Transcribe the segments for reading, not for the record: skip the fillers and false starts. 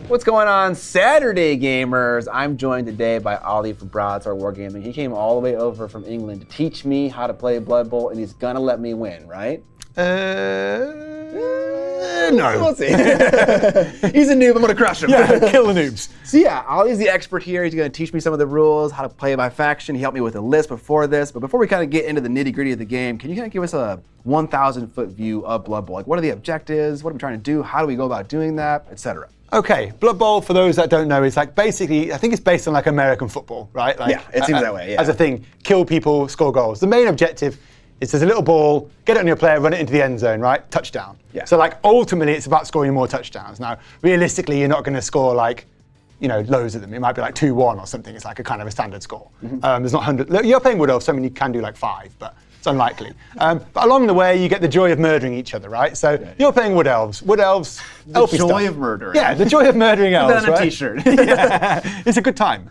What's going on, Saturday gamers? I'm joined today by Ollie from Broadsword Wargaming. He came all the way over from England to teach me how to play Blood Bowl, and he's gonna let me win, right? No. We'll see. He's a noob, I'm gonna crush him. Yeah, kill the noobs. So yeah, Ollie's the expert here. He's gonna teach me some of the rules, how to play by faction. He helped me with a list before this. But before we kind of get into the nitty gritty of the game, can you kind of give us a 1,000-foot view of Blood Bowl? Like, what are the objectives? What are we trying to do? How do we go about doing that, etc.? Okay, Blood Bowl, for those that don't know, is like basically, I think it's based on like American football, right? Like, yeah, it seems that way, yeah. As a thing, kill people, score goals. The main objective is there's a little ball, get it on your player, run it into the end zone, right? Touchdown. Yeah. So like ultimately it's about scoring more touchdowns. Now, realistically, you're not gonna score like, loads of them. It might be like 2-1 or something. It's like a kind of a standard score. Mm-hmm. There's not 100. You're playing Wood Elf, so I mean you can do like 5, but it's unlikely. But along the way, you get the joy of murdering each other, right? So you're playing Wood Elves. Wood Elves, the joy of murdering. Yeah, the joy of murdering elves, Put that on right? a t-shirt. Yeah, it's a good time.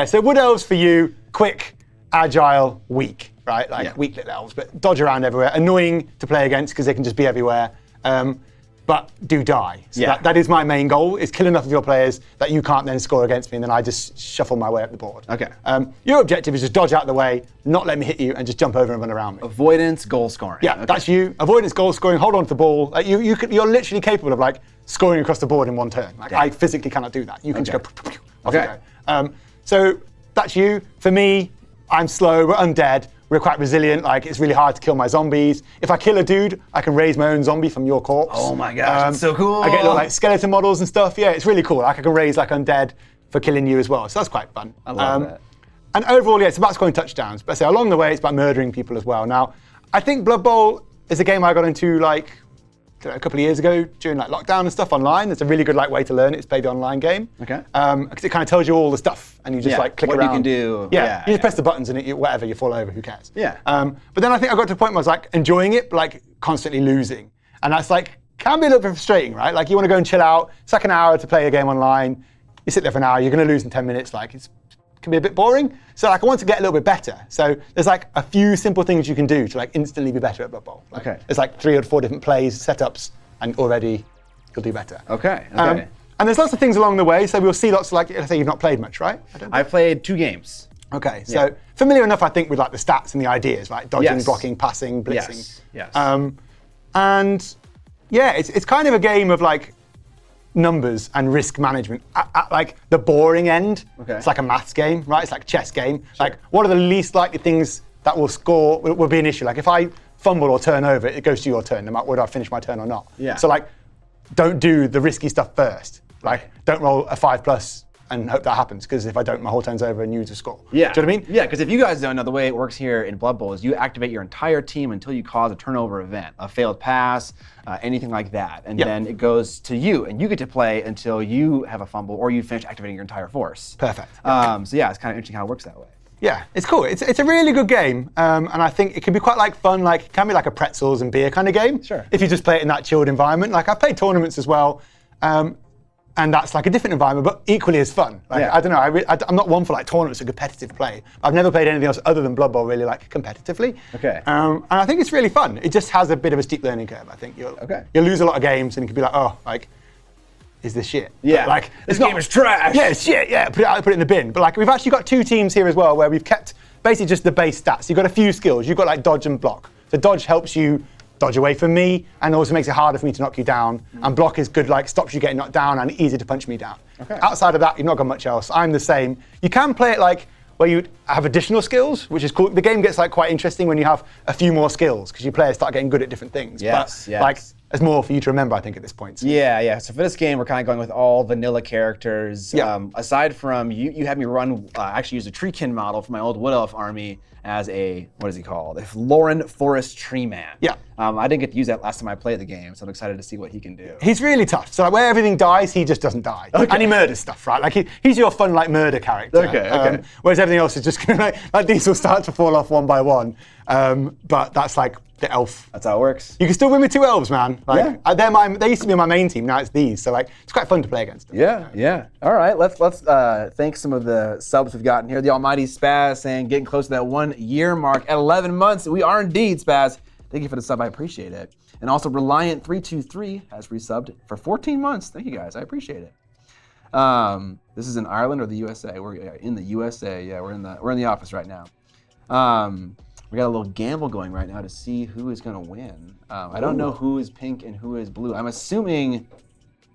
So Wood Elves for you, quick, agile, weak, right? Like weak little elves, but dodge around everywhere. Annoying to play against because they can just be everywhere. But do die. So that is my main goal, is kill enough of your players that you can't then score against me, and then I just shuffle my way up the board. Okay. Your objective is just dodge out of the way, not let me hit you, and just jump over and run around me. Avoidance, goal scoring. Yeah, that's you. Avoidance, goal scoring, hold on to the ball. Like you're literally capable of like scoring across the board in one turn. Like I physically cannot do that. You can just go, off you go. So that's you. For me, I'm slow, we're undead. We're quite resilient, like it's really hard to kill my zombies. If I kill a dude, I can raise my own zombie from your corpse. Oh my gosh, that's so cool. I get little like skeleton models and stuff. Yeah, it's really cool. Like I can raise like undead for killing you as well. So that's quite fun. I love that. And overall, it's about scoring touchdowns. But I say along the way, it's about murdering people as well. Now, I think Blood Bowl is a game I got into like a couple of years ago during like lockdown and stuff online. It's a really good like way to learn it. It's played the online game. Okay. Because it kind of tells you all the stuff and you just like click what around. What you can do. Yeah. You just press the buttons and whatever, you fall over, who cares? Yeah. But then I think I got to a point where I was like enjoying it, but like constantly losing. And that's like, can be a little bit frustrating, right? Like you want to go and chill out. It's like an hour to play a game online. You sit there for an hour, you're going to lose in 10 minutes. Like it can be a bit boring. So like I want to get a little bit better. So there's like a few simple things you can do to like instantly be better at Blood Bowl. Like, there's like 3 or 4 different plays, setups, and already you'll do better. Okay. And there's lots of things along the way, so we'll see lots of like, let's say you've not played much, right? I played 2 games. Okay, so familiar enough, I think, with like the stats and the ideas, right? Dodging, blocking, passing, blitzing. Yes. And yeah, it's kind of a game of like numbers and risk management. At like the boring end, it's like a maths game, right? It's like a chess game. Sure. Like, what are the least likely things that will score, will be an issue? Like if I fumble or turn over, it goes to your turn, no matter whether I finish my turn or not. Yeah. So like, don't do the risky stuff first. Like, don't roll a 5+ and hope that happens, because if I don't, my whole turn's over and you just score. Yeah. Do you know what I mean? Yeah, because if you guys don't know, the way it works here in Blood Bowl is you activate your entire team until you cause a turnover event, a failed pass, anything like that. And then it goes to you, and you get to play until you have a fumble or you finish activating your entire force. Perfect. So yeah, it's kind of interesting how it works that way. Yeah, it's cool. It's a really good game, and I think it can be quite like fun. Like it can be like a pretzels and beer kind of game. Sure. If you just play it in that chilled environment. Like I've played tournaments as well, and that's like a different environment, but equally as fun. Like I don't know. I'm not one for like tournaments or competitive play. I've never played anything else other than Blood Bowl really like competitively. Okay. And I think it's really fun. It just has a bit of a steep learning curve. I think you'll lose a lot of games, and you can be like, oh, like, is this shit? Yeah. But like this game is trash. Yeah, it's shit. Yeah, put it in the bin. But like we've actually got 2 teams here as well where we've kept basically just the base stats. You've got a few skills. You've got like dodge and block. So dodge helps you dodge away from me and also makes it harder for me to knock you down. And block is good, like stops you getting knocked down and easy to punch me down. Okay. Outside of that, you've not got much else. I'm the same. You can play it like where you have additional skills, which is cool. The game gets like quite interesting when you have a few more skills because your players start getting good at different things. Yes. Like there's more for you to remember, I think, at this point. So. Yeah. So for this game, we're kind of going with all vanilla characters. Aside from you had me run, actually use a treekin model for my old Wood Elf army as a, what is he called? A Lauren Forest Tree Man. Yeah. I didn't get to use that last time I played the game, so I'm excited to see what he can do. He's really tough. So like, where everything dies, he just doesn't die. Okay. And he murders stuff, right? Like he's your fun like murder character. Okay. Whereas everything else is just gonna like these will start to fall off one by one. But that's like the elf. That's how it works. You can still win with 2 elves, man. Like they used to be my main team. Now it's these. So like it's quite fun to play against them. Yeah. All right. Let's thank some of the subs we've gotten here. The Almighty Spaz saying getting close to that 1 year mark at 11 months. We are indeed, Spaz. Thank you for the sub. I appreciate it. And also, Reliant323 has resubbed for 14 months. Thank you, guys. I appreciate it. This is in Ireland or the USA? We're in the USA. Yeah, we're in the office right now. We got a little gamble going right now to see who is going to win. I don't know who is pink and who is blue. I'm assuming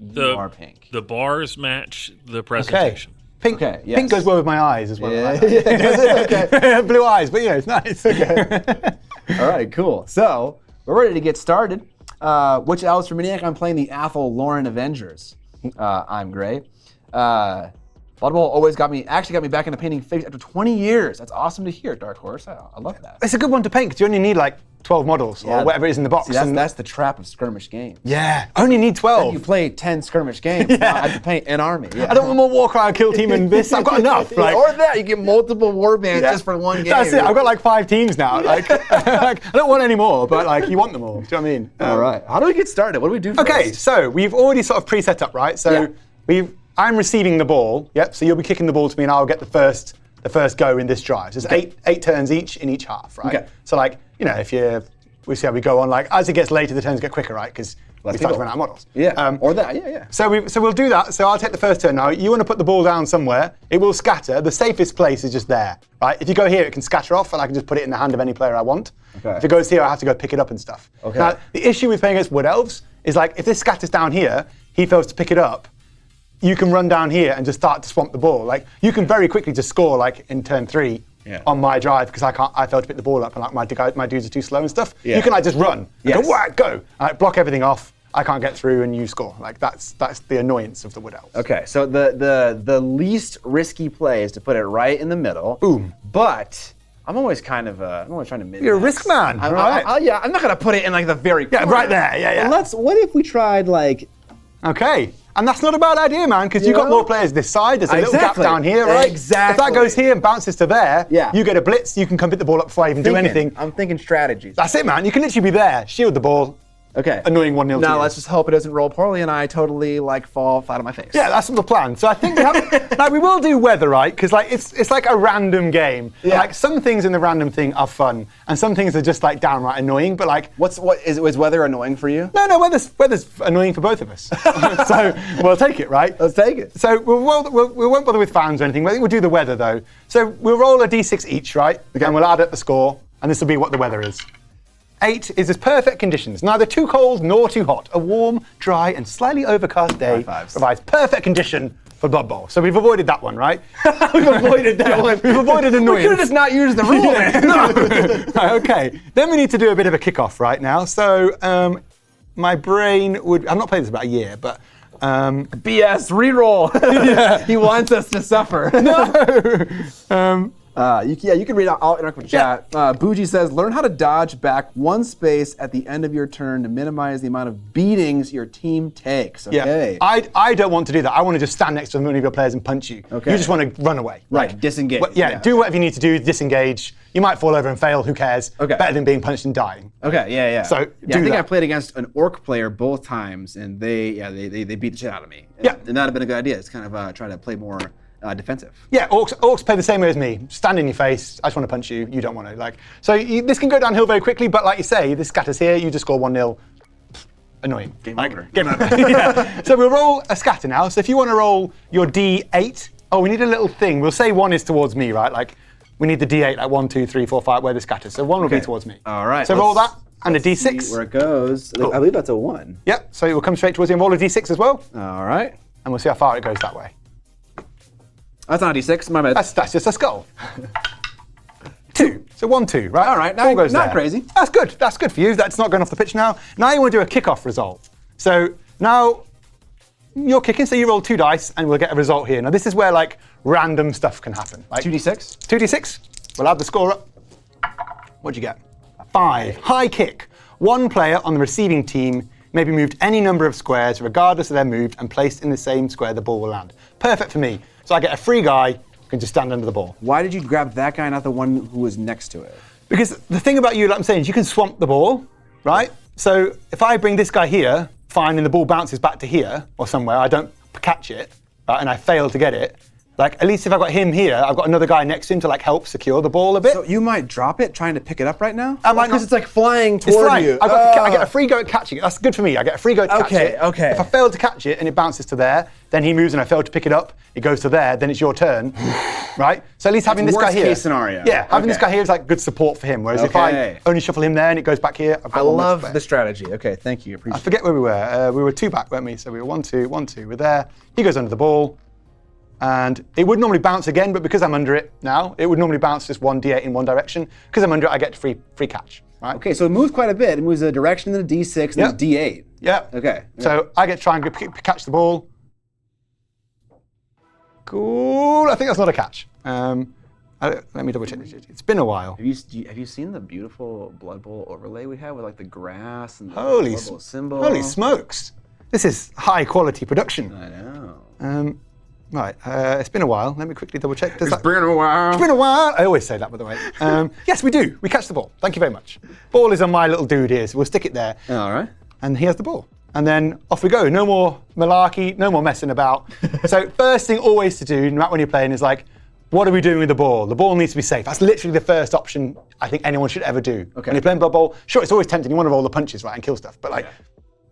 you are pink. The bars match the presentation. Pink, yes. Pink goes well with my eyes as well. Yeah. Okay. Blue eyes, but it's nice. Okay. All right, cool. So we're ready to get started. Which Alice for Miniac? I'm playing the Athel Lauren Avengers. I'm Gray. Blood Bowl always got me back into painting figs after 20 years. That's awesome to hear, Dark Horse. I love that. It's a good one to paint because you only need like 12 models or whatever is in the box. See, that's the trap of skirmish games. Yeah, only need 12. You play 10 skirmish games. Now I have to paint an army. Yeah. I don't want more Warcry Kill Team and this. I've got enough. Like, or that, you get multiple warbands just for one game. That's it. I've got like 5 teams now. Like, I don't want any more, but like you want them all. Do you know what I mean? All right. How do we get started? What do we do first? Okay, so we've already sort of pre-set up, right? So I'm receiving the ball. Yep. So you'll be kicking the ball to me, and I'll get the first go in this drive. So there's eight turns each in each half, right? Okay. So like we see how we go on. Like as it gets later, the turns get quicker, right? Because we start to run out of models. Yeah. Or that. Yeah. So we'll do that. So I'll take the first turn now. You want to put the ball down somewhere. It will scatter. The safest place is just there, right? If you go here, it can scatter off, and I can just put it in the hand of any player I want. Okay. If it goes here, I have to go pick it up and stuff. Okay. Now the issue with playing against Wood Elves is like if this scatters down here, he fails to pick it up. You can run down here and just start to swamp the ball. Like you can very quickly just score like in turn 3 on my drive because I failed to pick the ball up and like my dudes are too slow and stuff. Yeah. You can like just run and go whack, go, and, like, block everything off. I can't get through and you score. Like that's the annoyance of the Wood Elves. Okay, so the least risky play is to put it right in the middle. Boom. But I'm always trying to min. You're a risk man, right? I'm not gonna put it in like the very corner. right there. Yeah. What if we tried like? Okay. And that's not a bad idea, man, because you've got more players this side. There's a little gap down here, right? Exactly. If that goes here and bounces to there, you get a blitz, you can come pick the ball up before I even do anything. I'm thinking strategies. That's it, man. You can literally be there, shield the ball. Okay. Annoying 1-0 Now let's just hope it doesn't roll poorly and I totally like fall flat on my face. Yeah, that's the plan. So I think we have, like we will do weather, right? Because like it's like a random game. Yeah. Like some things in the random thing are fun, and some things are just like downright annoying. But like, is weather annoying for you? No, weather's annoying for both of us. So we'll take it, right? Let's take it. So we won't bother with fans or anything. I think we'll do the weather though. So we'll roll a d6 each, right? Okay. And we'll add up the score, and this will be what the weather is. 8 is as perfect conditions, neither too cold nor too hot. A warm, dry, and slightly overcast day provides perfect condition for Blood Bowl. So we've avoided that one, right? We've avoided that one. We've avoided annoyance. We could have just not used the rule, man. Right, okay. Then we need to do a bit of a kickoff right now. So my brain would... I've not played this about a year, but... BS, reroll. He wants us to suffer. No. You can read out. I'll interact with chat. Bougie says, learn how to dodge back one space at the end of your turn to minimize the amount of beatings your team takes. Okay. Yeah. I don't want to do that. I want to just stand next to one of your players and punch you. Okay. You just want to run away. Right. Disengage. Do whatever you need to do. Disengage. You might fall over and fail. Who cares? Okay. Better than being punched and dying. Okay. Yeah. So I think I played against an orc player both times, and they beat the shit out of me. And that'd have been a good idea. It's kind of try to play more defensive. Yeah, orcs play the same way as me. Stand in your face. I just want to punch you. You don't want to. This can go downhill very quickly. But like you say, this scatters here. You just score 1-0. Annoying. Game over. Game over. Yeah. So we'll roll a scatter now. So if you want to roll your D8, we need a little thing. We'll say 1 is towards me, right? Like we need the D8, like 1, 2, 3, 4, 5, where the scatters. So 1 will be towards me. All right. So roll that and a D6. See where it goes. Cool. I believe that's a 1. Yep. So it will come straight towards you and roll a D6 as well. All right. And we'll see how far it goes that way. That's not a D6, my bad. That's just a skull. 2. So 1, 2, right? All right, Ball goes not there. crazy. That's good. That's good for you. That's not going off the pitch now. Now you want to do a kickoff result. So now you're kicking, so you roll 2 dice and we'll get a result here. Now this is where like random stuff can happen. Like 2d6? 2d6. We'll add the score up. What'd you get? 5. High kick. 1 player on the receiving team may be moved any number of squares regardless of their moved and placed in the same square the ball will land. Perfect for me. So I get a free guy who can just stand under the ball. Why did you grab that guy, not the one who was next to it? Because the thing about you, like I'm saying, is you can swamp the ball, right? So if I bring this guy here, fine, and the ball bounces back to here or somewhere, I don't catch it, right, and I fail to get it, Like, at least if I've got him here, I've got another guy next to him to like help secure the ball a bit. So you might drop it trying to pick it up right now? I might not. Because it's like flying It's toward fine. you. I get a free go at catching it. That's good for me. I get a free go to catch it. Okay. If I fail to catch it and it bounces to there, then he moves and I fail to pick it up, it goes to there, then it's your turn, right? So at least having this guy here. Worst case scenario. Yeah, having this guy here is like good support for him. Whereas if I only shuffle him there and it goes back here, I've got I one less love player. the strategy. Okay, thank you. I Appreciate it. forget where we were. We were 2 back, weren't we? So we were 1-2, 1-2. We're there. He goes under the ball. And it would normally bounce again, but because I'm under it now, it would normally bounce just 1d8 in one direction. Because I'm under it, I get free catch. Right? Okay, so it moves quite a bit. It moves a direction, then a d6, then a d8. Yeah. Okay. So I get to try and catch the ball. Cool. I think that's not a catch. Let me double check. It's been a while. Have you seen the beautiful Blood Bowl overlay we have with like the grass and the Holy Blood Bowl symbol? Holy smokes! This is high quality production. I know. Right, it's been a while. Let me quickly double check. It's been a while. It's been a while. I always say that, by the way. Yes, we do. We catch the ball. Thank you very much. Ball is on my little dude here, so we'll stick it there. All right. And he has the ball. And then off we go. No more malarkey, no more messing about. So first thing always to do, no matter when you're playing, is like, what are we doing with the ball? The ball needs to be safe. That's literally the first option I think anyone should ever do. Okay. When you're playing Blood Bowl, sure, it's always tempting. You want to roll the punches, right, and kill stuff. But like,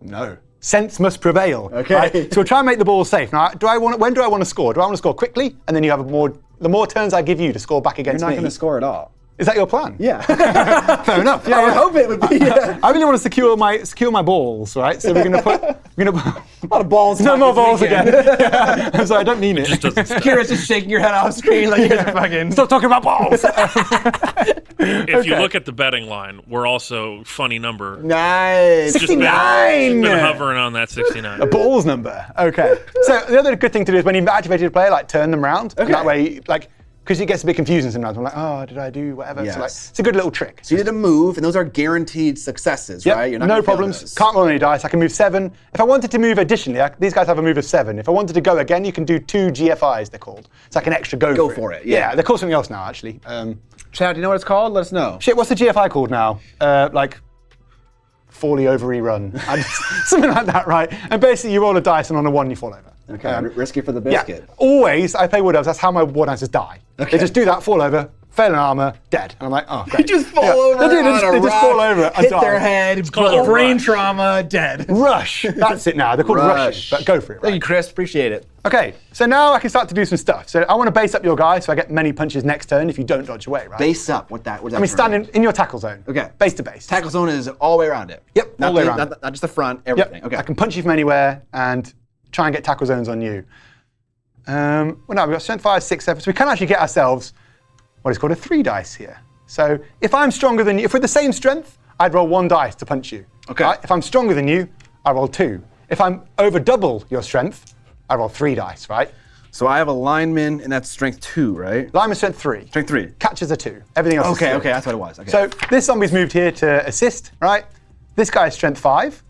no. Sense must prevail. Okay. Right? So we'll try and make the ball safe. Now, when do I want to score? Do I want to score quickly? And then you have the more turns I give you to score back against You're not me. going to score at all. Is that your plan? Yeah. Fair enough. I would hope it would be. I really want to secure my balls, right? So we're going to put A lot of balls. no talk more this balls weekend. again. Yeah. I'm sorry, I don't mean it. Just doesn't Kira's just shaking your head off screen like you're fucking. Stop talking about balls. If you look at the betting line, we're also funny number. Nice. Just been 69. hovering on that 69. A balls number. Okay. So the other good thing to do is when you've activated a player, like turn them round. Okay. And that way, like, because it gets a bit confusing sometimes. I'm like, oh, did I do whatever? Yes. So like, it's a good little trick. So you did a move, and those are guaranteed successes, Yep, right? You're not no gonna fail problems. those. Can't roll any dice. I can move 7. If I wanted to move additionally, these guys have a move of 7. If I wanted to go again, you can do 2 GFIs, they're called. It's like an extra go for it, Yeah, yeah. they're called something else now, actually. Chad, do you know what it's called? Let us know. Shit, what's the GFI called now? Like, Folly Ovary Run. Something like that, right? And basically, you roll a dice, and on a 1, you fall over. Okay, risky for the biscuit. Yeah, always, I play Wood Elves, that's how my War Dancers die. Okay. They just do that, fall over, fail in armor, dead. And I'm like, oh, great. They just fall over. They do, on a they just rock, fall over. and hit die. their head, called a brain rush. trauma, dead. Rush. That's it now. They're called rushes, but go for it. Thank Right? you, Chris. Appreciate it. Okay, so now I can start to do some stuff. So I want to base up your guy so I get many punches next turn if you don't dodge away, right? Base up. What that? What's that? I mean, term? stand in your tackle zone. Okay. Base to base. Tackle zone is all the way around it. Yep, Not all the way the- around. Not just the front. Yep. Everything. Okay. I can punch you from anywhere and try and get tackle zones on you. Well, no, we've got strength 5, 6, 7. So we can actually get ourselves what is called a 3 dice here. So if I'm stronger than you, if we're the same strength, I'd roll 1 dice to punch you. Okay. Right? If I'm stronger than you, I roll 2. If I'm over double your strength, I roll 3 dice, right? So I have a lineman, and that's strength 2, right? Lineman strength 3. Strength 3. Catches a 2. Everything else is Okay. 3. Okay. That's what it was. Okay. So this zombie's moved here to assist, right? This guy is strength 5.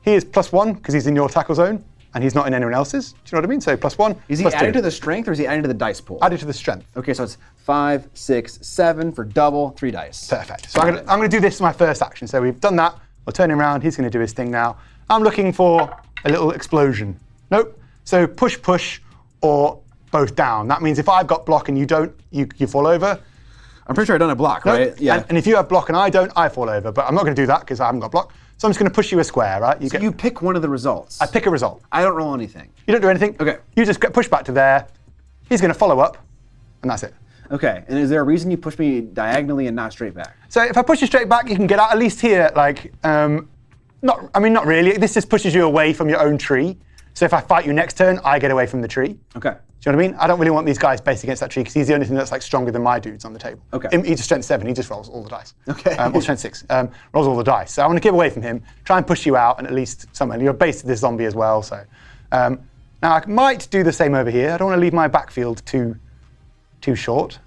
He is +1 because he's in your tackle zone, and he's not in anyone else's. Do you know what I mean? So +1. is he +2. adding to the strength, or is he adding to the dice pool? Added to the strength. Okay. So it's 5, 6, 7 for double, 3 dice. Perfect. So I'm going to do this as my first action. So we've done that. We'll turn him around. He's going to do his thing now. I'm looking for a little explosion. Nope. So push, push, or both down. That means if I've got block and you don't, you fall over. I'm pretty sure I done a block, Nope. right? Yeah. And if you have block and I don't, I fall over. But I'm not going to do that because I haven't got block. So I'm just going to push you a square, right? So you pick one of the results. I pick a result. I don't roll anything. You don't do anything. Okay. You just get pushed back to there. He's going to follow up, and that's it. Okay. And is there a reason you push me diagonally and not straight back? So if I push you straight back, you can get out at least here, like, not really. This just pushes you away from your own tree. So if I fight you next turn, I get away from the tree. Okay. Do you know what I mean? I don't really want these guys based against that tree because he's the only thing that's like stronger than my dudes on the table. Okay. He's strength 7. He just rolls all the dice. Okay. Or strength 6. Rolls all the dice. So I want to give away from him, try and push you out, and at least somewhere. You're based to this zombie as well. So now I might do the same over here. I don't want to leave my backfield too short.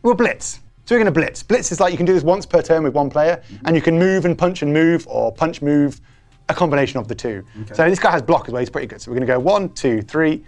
We'll blitz. So we're going to blitz. Blitz is like you can do this once per turn with one player, and you can move and punch and move, or punch, move, a combination of the two. Okay. So this guy has block as well. He's pretty good. So we're going to go 1, 2, 3,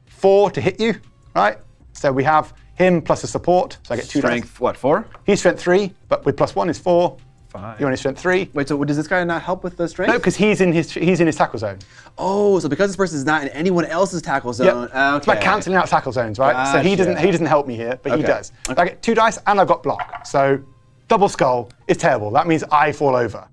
4 to hit you, right? So we have him plus a support. So I get 2 Strength, dice. what, 4? He's strength 3, but with +1 is 4. 5. You're only strength 3. Wait, so does this guy not help with the strength? No, because he's in his tackle zone. Oh, so because this person is not in anyone else's tackle zone. Yep. Okay. It's like cancelling out tackle zones, right? So he doesn't help me here, but he does. Okay. I get 2 dice and I've got block. So double skull is terrible. That means I fall over.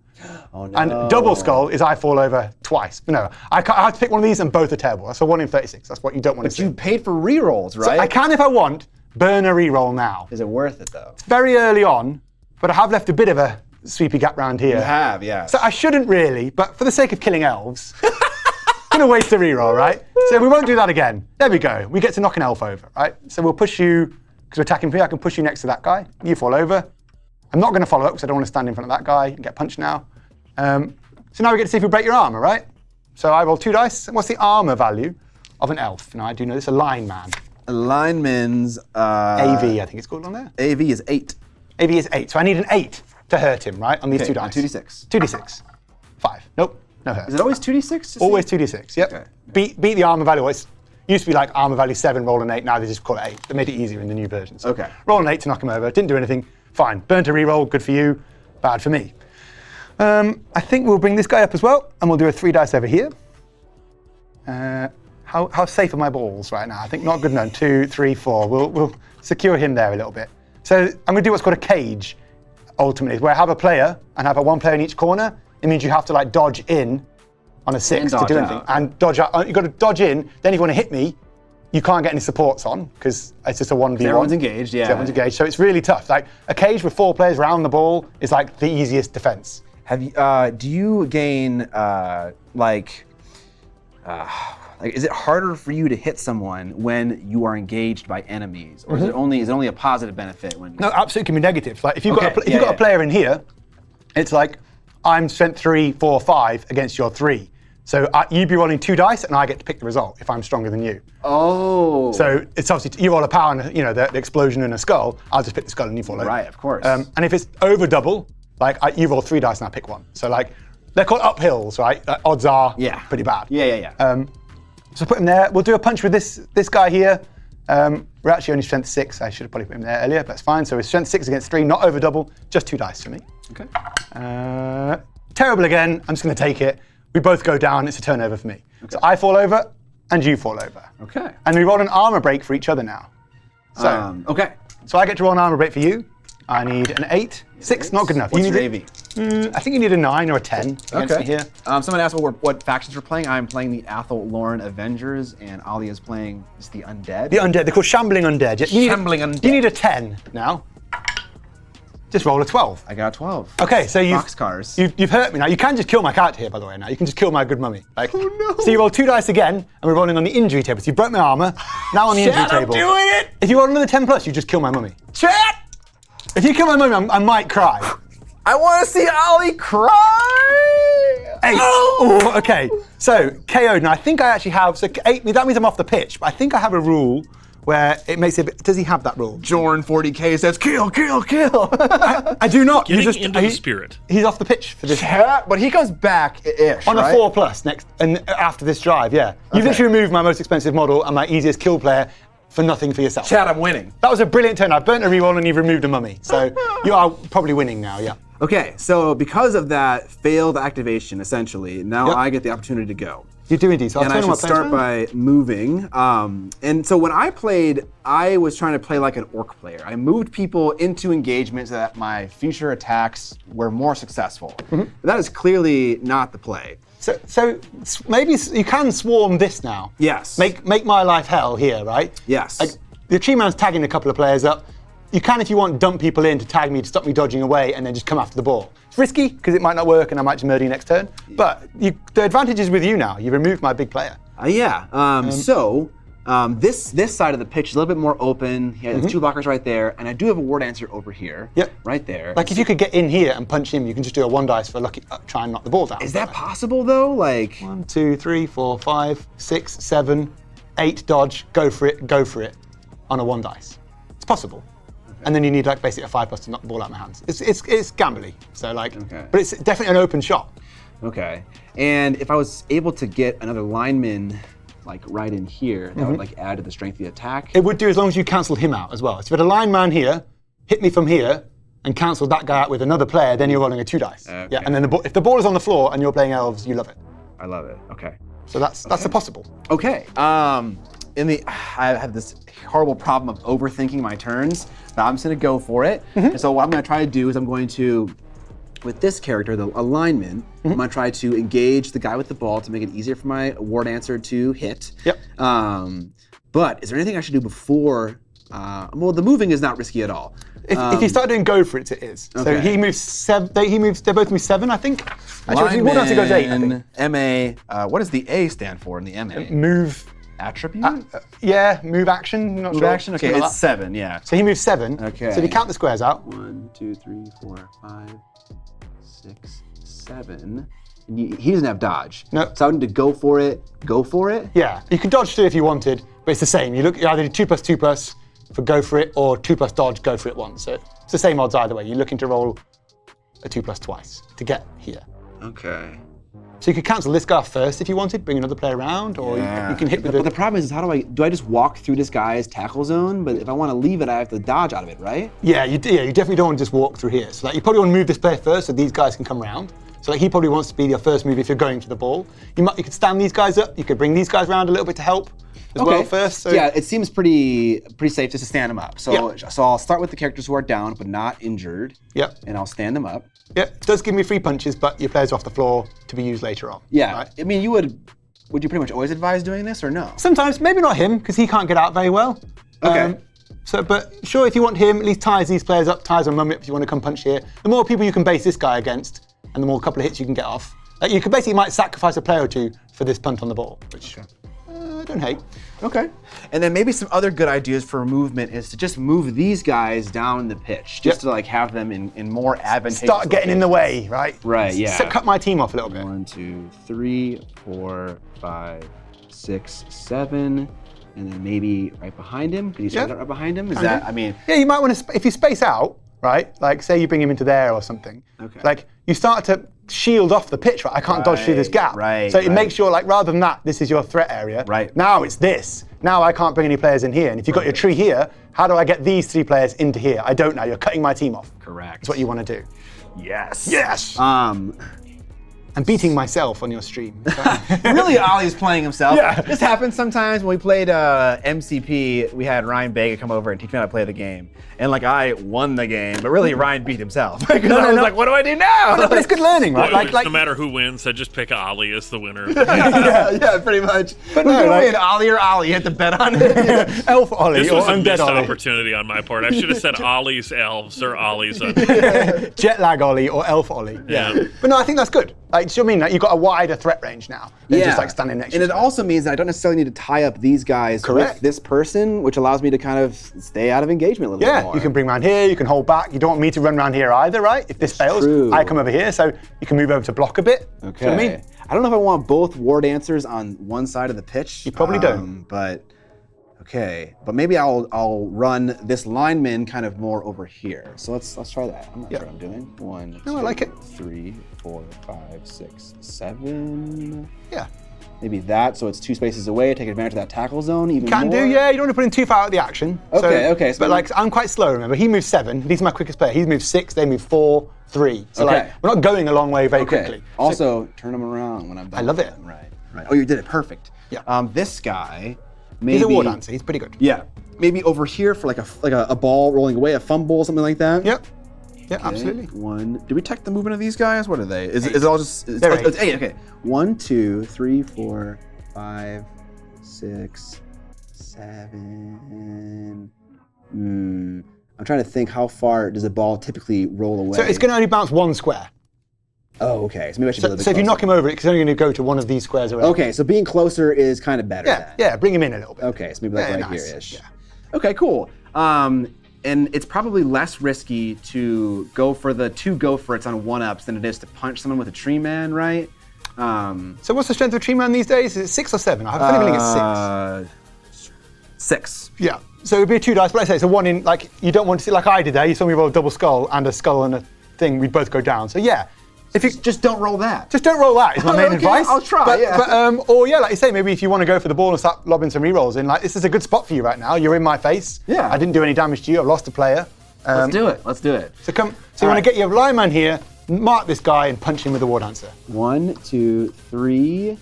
Oh, no. And double skull is I fall over twice. No, I have to pick one of these and both are terrible. That's a 1 in 36. That's what you don't want to But see. you paid for rerolls, right? So I can, if I want, burn a reroll now. Is it worth it though? It's very early on, but I have left a bit of a sweepy gap round here. You have, yeah. So I shouldn't really, but for the sake of killing elves, I'm gonna waste a reroll, right? So we won't do that again. There we go. We get to knock an elf over, right? So we'll push you, because we're attacking here, I can push you next to that guy. You fall over. I'm not gonna follow up because I don't want to stand in front of that guy and get punched now. So now we get to see if we break your armor, right? So I roll 2 dice. What's the armor value of an elf? Now I do know this, a line man. A lineman's AV, I think it's called on there. AV is 8. AV is 8, so I need an 8 to hurt him, right? On these 2 dice. 2d6. 2d6. 5. Nope, no hurt. Is it always 2d6? Always 2d6, yep. Okay. Beat the armor value. It used to be like armor value 7, roll an 8. Now they just call it 8. They made it easier in the new version. So Okay. Roll an 8 to knock him over. Didn't do anything. Fine. Burnt a reroll. Good for you. Bad for me. I think we'll bring this guy up as well, and we'll do a 3 dice over here. How safe are my balls right now? I think not good enough. 2, 3, 4. We'll secure him there a little bit. So I'm going to do what's called a cage, ultimately, where I have a player and have one player in each corner. It means you have to like dodge in on a 6 to do anything. And dodge out. You've got to dodge in. Then if you want to hit me, you can't get any supports on because it's just a 1v1. Everyone's engaged, yeah. Everyone's engaged. So it's really tough. Like a cage with 4 players around the ball is like the easiest defense. Have you? Do you gain is it harder for you to hit someone when you are engaged by enemies, or is it only a positive benefit when? No, absolutely can be negative. Like if you've Okay, got a player in here, it's like I'm strength 3, 4, 5 against your 3. So you'd be rolling 2 dice, and I get to pick the result if I'm stronger than you. Oh. So it's obviously you roll a power and the explosion in a skull. I'll just pick the skull and you fall over. Right, of course. And if it's over double, like you roll 3 dice and I pick 1. So like they're called uphills, right? Odds are pretty bad. Yeah. So put him there. We'll do a punch with this guy here. We're actually only strength 6. I should have probably put him there earlier, but that's fine. So it's strength 6 against 3, not over double, just 2 dice for me. Okay. Terrible again. I'm just going to take it. We both go down. It's a turnover for me. Okay. So I fall over and you fall over. Okay. And we roll an armor break for each other now. So okay. So I get to roll an armor break for you. I need an 8. 6, not good enough. What's you need your AV? I think you need a 9 or a 10 against me here. Someone asked what factions we're playing. I'm playing the Athel Lauren Avengers, and Ali is playing the Undead. The Undead. They're called Shambling Undead. Undead. You need a 10 now. Just roll a 12. I got a 12. Okay, so Boxcars. you've hurt me now. You can just kill my character here, by the way. Now you can just kill my good mummy. Like, oh no! So you roll 2 dice again, and we're rolling on the injury table. So you broke my armor. Now on the injury table. I'm doing it. If you roll another 10 plus, you just kill my mummy. Chat. If you kill my mummy, I might cry. I want to see Ali cry. 8. Oh, okay. So KO'd. Now I think I actually have. So 8. That means I'm off the pitch. But I think I have a rule where it makes it. Does he have that rule? Jorn 40K says kill, kill, kill. I do not. Getting into the spirit. He's off the pitch for this. But he comes back-ish, On right? a 4 plus next, and after this drive, yeah. You've literally removed my most expensive model and my easiest kill player for nothing for yourself. Chad, I'm winning. That was a brilliant turn. I've burnt a reroll and you've removed a mummy. So you are probably winning now, yeah. Okay, so because of that failed activation, essentially, now I get the opportunity to go. You do indeed. So I'll And turn I on my should start by moving. And so when I played, I was trying to play like an orc player. I moved people into engagement so that my future attacks were more successful. That is clearly not the play. So maybe you can swarm this now. Yes. Make my life hell here, right? Yes. Like, the tree man's tagging a couple of players up. You can, if you want, dump people in to tag me to stop me dodging away and then just come after the ball. It's risky because it might not work and I might just murder you next turn. But the advantage is with you now. You removed my big player. This side of the pitch is a little bit more open. Yeah, there's 2 blockers right there, and I do have a war dancer over here. Yep. Right there. Like if you could get in here and punch him, you can just do a 1 dice for lucky, try and knock the ball down. Is that possible though? Like 1, 2, 3, 4, 5, 6, 7, 8 dodge. Go for it on a 1 dice. It's possible. And then you need like basically a 5 plus to knock the ball out of my hands. It's gambly. So like, but it's definitely an open shot. Okay. And if I was able to get another lineman like right in here, that would like add to the strength of the attack. It would do as long as you cancel him out as well. So if you had a line man here, hit me from here, and cancel that guy out with another player, then you're rolling a 2 dice. Okay. Yeah, and then if the ball is on the floor and you're playing elves, you love it. I love it. Okay. So that's a possible. Okay. I have this horrible problem of overthinking my turns, but I'm just gonna go for it. And so what I'm gonna try to do is I'm going to, with this character, a lineman, I'm gonna try to engage the guy with the ball to make it easier for my ward answer to hit. Yep. But is there anything I should do before? Well, the moving is not risky at all. If you start doing go for it, it is. So Okay. he moves 7. They both move 7, I think. Actually, ward answer goes 8. I think. MA. What does the A stand for in the MA? Move. Attribute? Yeah, move action. Not Move sure. action? Okay, Something like it's that. 7, yeah. So he moves 7. Okay. So if you count the squares out. 1, 2, 3, 4, 5, 6, 7. And he doesn't have dodge. No. So I need to go for it. Go for it? Yeah, you can dodge 2 if you wanted, but it's the same. You either do 2+2+ for go for it, or 2+ dodge, go for it once. So it's the same odds either way. You're looking to roll a 2+ twice to get here. Okay. So you could cancel this guy off first if you wanted, bring another player around, or you can hit with But the problem is how do I just walk through this guy's tackle zone? But if I want to leave it, I have to dodge out of it, right? Yeah, you definitely don't want to just walk through here. So like, you probably want to move this player first so these guys can come around. So like, he probably wants to be your first move if you're going to the ball. You could stand these guys up. You could bring these guys around a little bit to help as well first. So. Yeah, it seems pretty safe just to stand them up. So Yeah. so I'll start with the characters who are down but not injured. Yep. And I'll stand them up. Yeah, it does give me free punches, but your players are off the floor to be used later on. Yeah. Right? I mean, would you pretty much always advise doing this or no? Sometimes, maybe not him, because he can't get out very well. Okay. But sure, if you want him, at least ties these players up, ties on mummy up if you want to come punch here. The more people you can base this guy against, and the more couple of hits you can get off. You could basically might sacrifice a player or two for this punt on the ball, which I don't hate. Okay. And then maybe some other good ideas for movement is to just move these guys down the pitch, just to like have them in more advantageous. Start getting in the way, right? Right, yeah. So cut my team off a little bit. 1, 2, 3, 4, 5, 6, 7, and then maybe right behind him. Could you start that right behind him? Is Kinda. that? I mean, Yeah, you might want to, if you space out, right? Like say you bring him into there or something. Okay. Like you start to shield off the pitch, right? I can't dodge through this gap. Right, So it right. makes sure, like, rather than that, this is your threat area. Right. Now it's this. Now I can't bring any players in here. And if you've got your tree here, how do I get these 3 players into here? I don't know. You're cutting my team off. correct. That's what you want to do. Yes. Yes. Um, I'm beating myself on your stream. really, Ollie's playing himself. Yeah. This happens sometimes when we played MCP. We had Ryan Bega come over and teach me how to play the game, and like I won the game, but really Ryan beat himself. Because I was like, what do I do now? But it's good learning, right? Spoilers, Like, no matter who wins, I just pick Ollie as the winner. yeah, pretty much. But no, no, like- win, Ollie or Ollie. You have to bet on it. Elf Ollie This or was a Undead missed Ollie. opportunity on my part. I should have said Ollie's elves or Ollie's. Jet lag Ollie or Elf Ollie. Yeah. But no, I think that's good. Like, do you know what I mean? Like, you've got a wider threat range now than just like standing next to And each it other. also means that I don't necessarily need to tie up these guys Correct. with this person, which allows me to kind of stay out of engagement a little bit Yeah, more. you can bring around here, you can hold back. You don't want me to run around here either, right? If this fails, true. I come over here, so you can move over to block a bit. Okay. Do you know what I mean? I don't know if I want both ward answers on one side of the pitch. You probably don't. But okay. But maybe I'll run this lineman kind of more over here. So let's try that. I'm not sure what I'm doing. 1, No, I 2, like it. 3, 4, 5, 6, 7. Yeah. Maybe that, so it's 2 spaces away. Take advantage of that tackle zone even Can more. do, yeah. You don't want to put in too far out of the action. Okay. So but like, I'm quite slow, remember? He moves 7. He's my quickest player. He moves 6, they move 4, 3. So Okay. like, we're not going a long way very Okay. quickly. Also, turn them around when I'm done. I love with it. them. Right. Oh, you did it perfect. Yeah. This guy, maybe. He's a ward answer. He's pretty good. Yeah. Maybe over here for like a ball rolling away, a fumble, something like that. Yep. Yeah, Okay, absolutely. 1. Do we check the movement of these guys? What are they? Is it all just? They're It's 8. Okay. 1, 2, 3, 4, 5, 6, 7. I'm trying to think. How far does a ball typically roll away? So it's going to only bounce 1 square. Oh, okay. So maybe I should. be a little bit So if you closer. knock him over, it's only going to go to one of these squares around. Okay, so being closer is kind of better. Yeah, then. yeah, bring him in a little bit. Okay, so maybe like Yeah, right nice. here-ish. Yeah. Okay, cool. And it's probably less risky to go for the 2 go-for-its on 1-ups than it is to punch someone with a tree man, right? So what's the strength of a tree man these days? Is it 6 or 7? I have a feeling it's 6. Yeah. So it'd be a 2 dice, but like I say, it's a 1 in, like, you don't want to see, like I did there, you saw me roll a double skull and a thing, we'd both go down. So yeah, if you Just don't roll that. just don't roll that is my main Okay, advice. I'll try, But, yeah. or yeah, like you say, maybe if you want to go for the ball and start lobbing some rerolls in, like this is a good spot for you right now. You're in my face. Yeah. I didn't do any damage to you. I've lost a player. Let's do it. Let's do it. So you want to get your lineman here, mark this guy, and punch him with the war dancer. 1, 2, 3,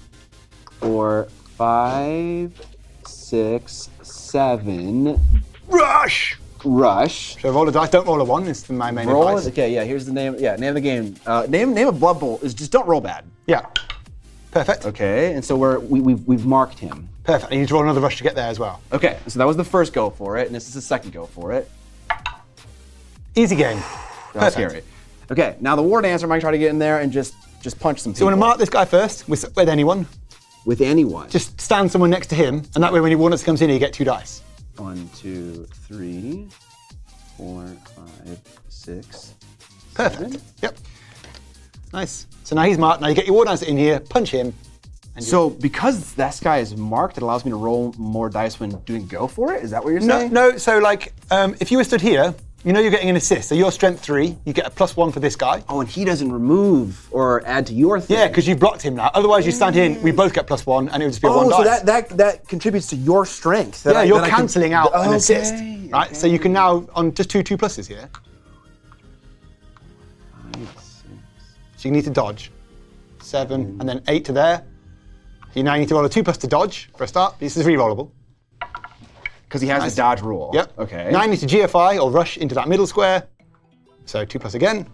4, 5, 6, 7. Rush! Rush. So roll a dice. Don't roll a 1. It's my main Roll. advice. Okay, yeah. Here's the name. Yeah, name of the game. Name of Blood Bowl is just don't roll bad. Yeah. Perfect. Okay, and so we've marked him. Perfect. You need to roll another rush to get there as well. Okay, so that was the first go for it, and this is the second go for it. Easy game. That's Perfect. scary. Okay, now the war dancer might try to get in there and just punch some people. So you want to mark this guy first with anyone. With anyone. Just stand someone next to him, and that way when your war dancer comes in, you get 2 dice. 1, 2, 3, 4, 5, 6. Perfect. 7. Yep. Nice. So now he's marked. Now you get your war dancer in here, punch him. So because this guy is marked, it allows me to roll more dice when doing go for it? Is that what you're No, saying? no. So like, if you were stood here, you know you're getting an assist. So you're strength 3. You get a +1 for this guy. Oh, and he doesn't remove or add to your thing. Yeah, because you've blocked him now. Otherwise, you stand in. We both get +1, and it would just be a 1 so dice. that contributes to your strength. Yeah, you're cancelling out an assist, Okay, right? okay. So you can now on just 2 pluses here. 5, 6. So you need to dodge 7 and then 8 to there. You now need to roll a 2+ to dodge for a start. This is re-rollable. Because he has the dodge rule. Yep. Okay. Now you need to GFI or rush into that middle square. So 2+ again.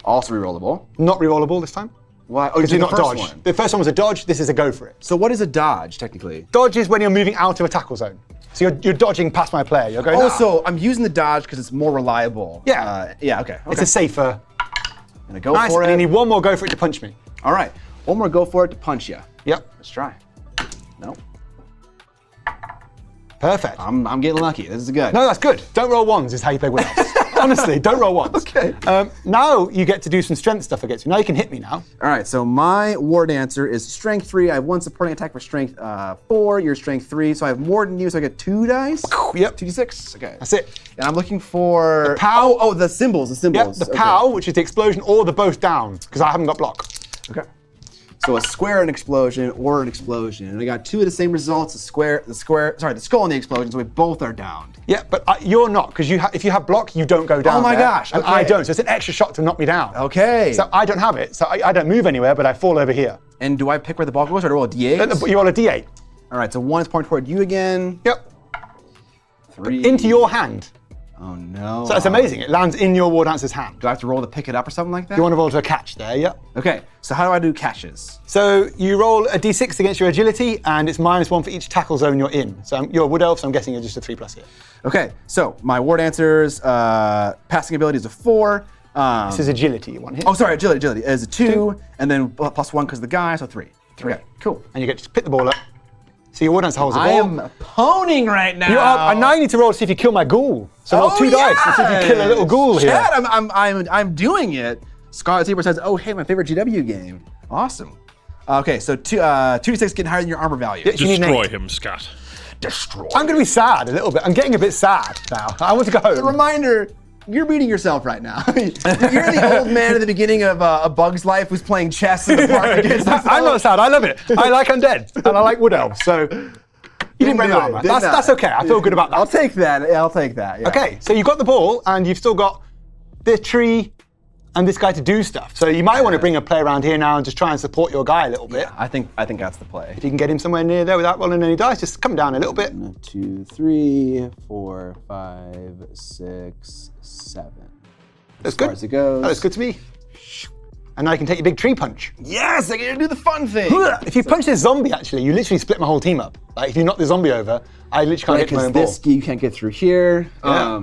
Also rerollable. Not re-rollable this time. Why? Oh, Because you you're did not the first dodge. one. The first one was a dodge. This is a go for it. So what is a dodge technically? Dodge is when you're moving out of a tackle zone. So you're dodging past my player. You're going. Oh, "Ah." so I'm using the dodge because it's more reliable. Yeah. Yeah. Okay. It's a safer. Gonna go Nice. for And it. you need one more go for it to punch me. All right. One more go for it to punch you. Yep. Let's try. No. Perfect. I'm getting lucky. This is good. No, that's good. Don't roll 1s is how you play Woodhouse. Honestly, don't roll 1s. Okay. Now you get to do some strength stuff against me. Now you can hit me now. All right. So my war dancer is strength 3. I have 1 supporting attack for strength 4. You're strength 3. So I have more than you. So I get 2 dice. Yep. 2d6. Okay. That's it. And I'm looking for The POW. Oh, the symbols. The symbols. Yep, the POW, which is the explosion or the both down, because I haven't got block. Okay. So a square, an explosion, or an explosion. And I got 2 of the same results, the skull and the explosion, so we both are downed. Yeah, but you're not, because if you have block, you don't go down. Oh my there, gosh, And okay. I don't, so it's an extra shot to knock me down. Okay. So I don't have it, so I don't move anywhere, but I fall over here. And do I pick where the ball goes, or do I roll a d8? You roll a d8. All right, so 1 is pointing toward you again. Yep. 3. Into your hand. Oh no. So that's amazing. It lands in your war dancer's hand. Do I have to roll to pick it up or something like that? You want to roll to a catch there, yep. Okay, so how do I do catches? So you roll a d6 against your agility, and it's -1 for each tackle zone you're in. So you're a wood elf, so I'm guessing you're just a 3+ here. Okay, so my war dancer's passing ability is a 4. This is agility you want here. Oh, sorry, agility is a 2, and then +1 because of the guy, so 3. Okay, cool. And you get to pick the ball up. So your war dancer holds the I ball. am poning right now. You are, and now you need to roll to see if you kill my ghoul. So roll 2 dice to see if you kill a little ghoul here. Chad, I'm doing it. Scarlet Saber says, "Oh, hey, my favorite GW game. Awesome." Okay, so 2d6 getting higher than your armor value. Yeah. You need an Destroy 8. him, Scott. Destroy. I'm going to be sad a little bit. I'm getting a bit sad now. I want to go home. Reminder. You're beating yourself right now. You're the old man at the beginning of A Bug's Life who's playing chess in the park against the I'm not sad. I love it. I like undead and I like wood elves. So you didn't break do my it, armor. did not. That's okay. I feel good about that. I'll take that. Yeah, I'll take that. Yeah. Okay, so you've got the ball and you've still got the tree and this guy to do stuff. So you might want to bring a play around here now and just try and support your guy a little bit. I think that's the play. If you can get him somewhere near there without rolling any dice, just come down a little bit. 1, 2, 3, 4, 5, 6, 7. That's As far good. as it goes. That looks good to me. And now you can take your big tree punch. Yes, I get to do the fun thing. If you punch this zombie, actually, you literally split my whole team up. Like, if you knock the zombie over, I literally can't get to my own ball. Because this you can't get through here. Yeah.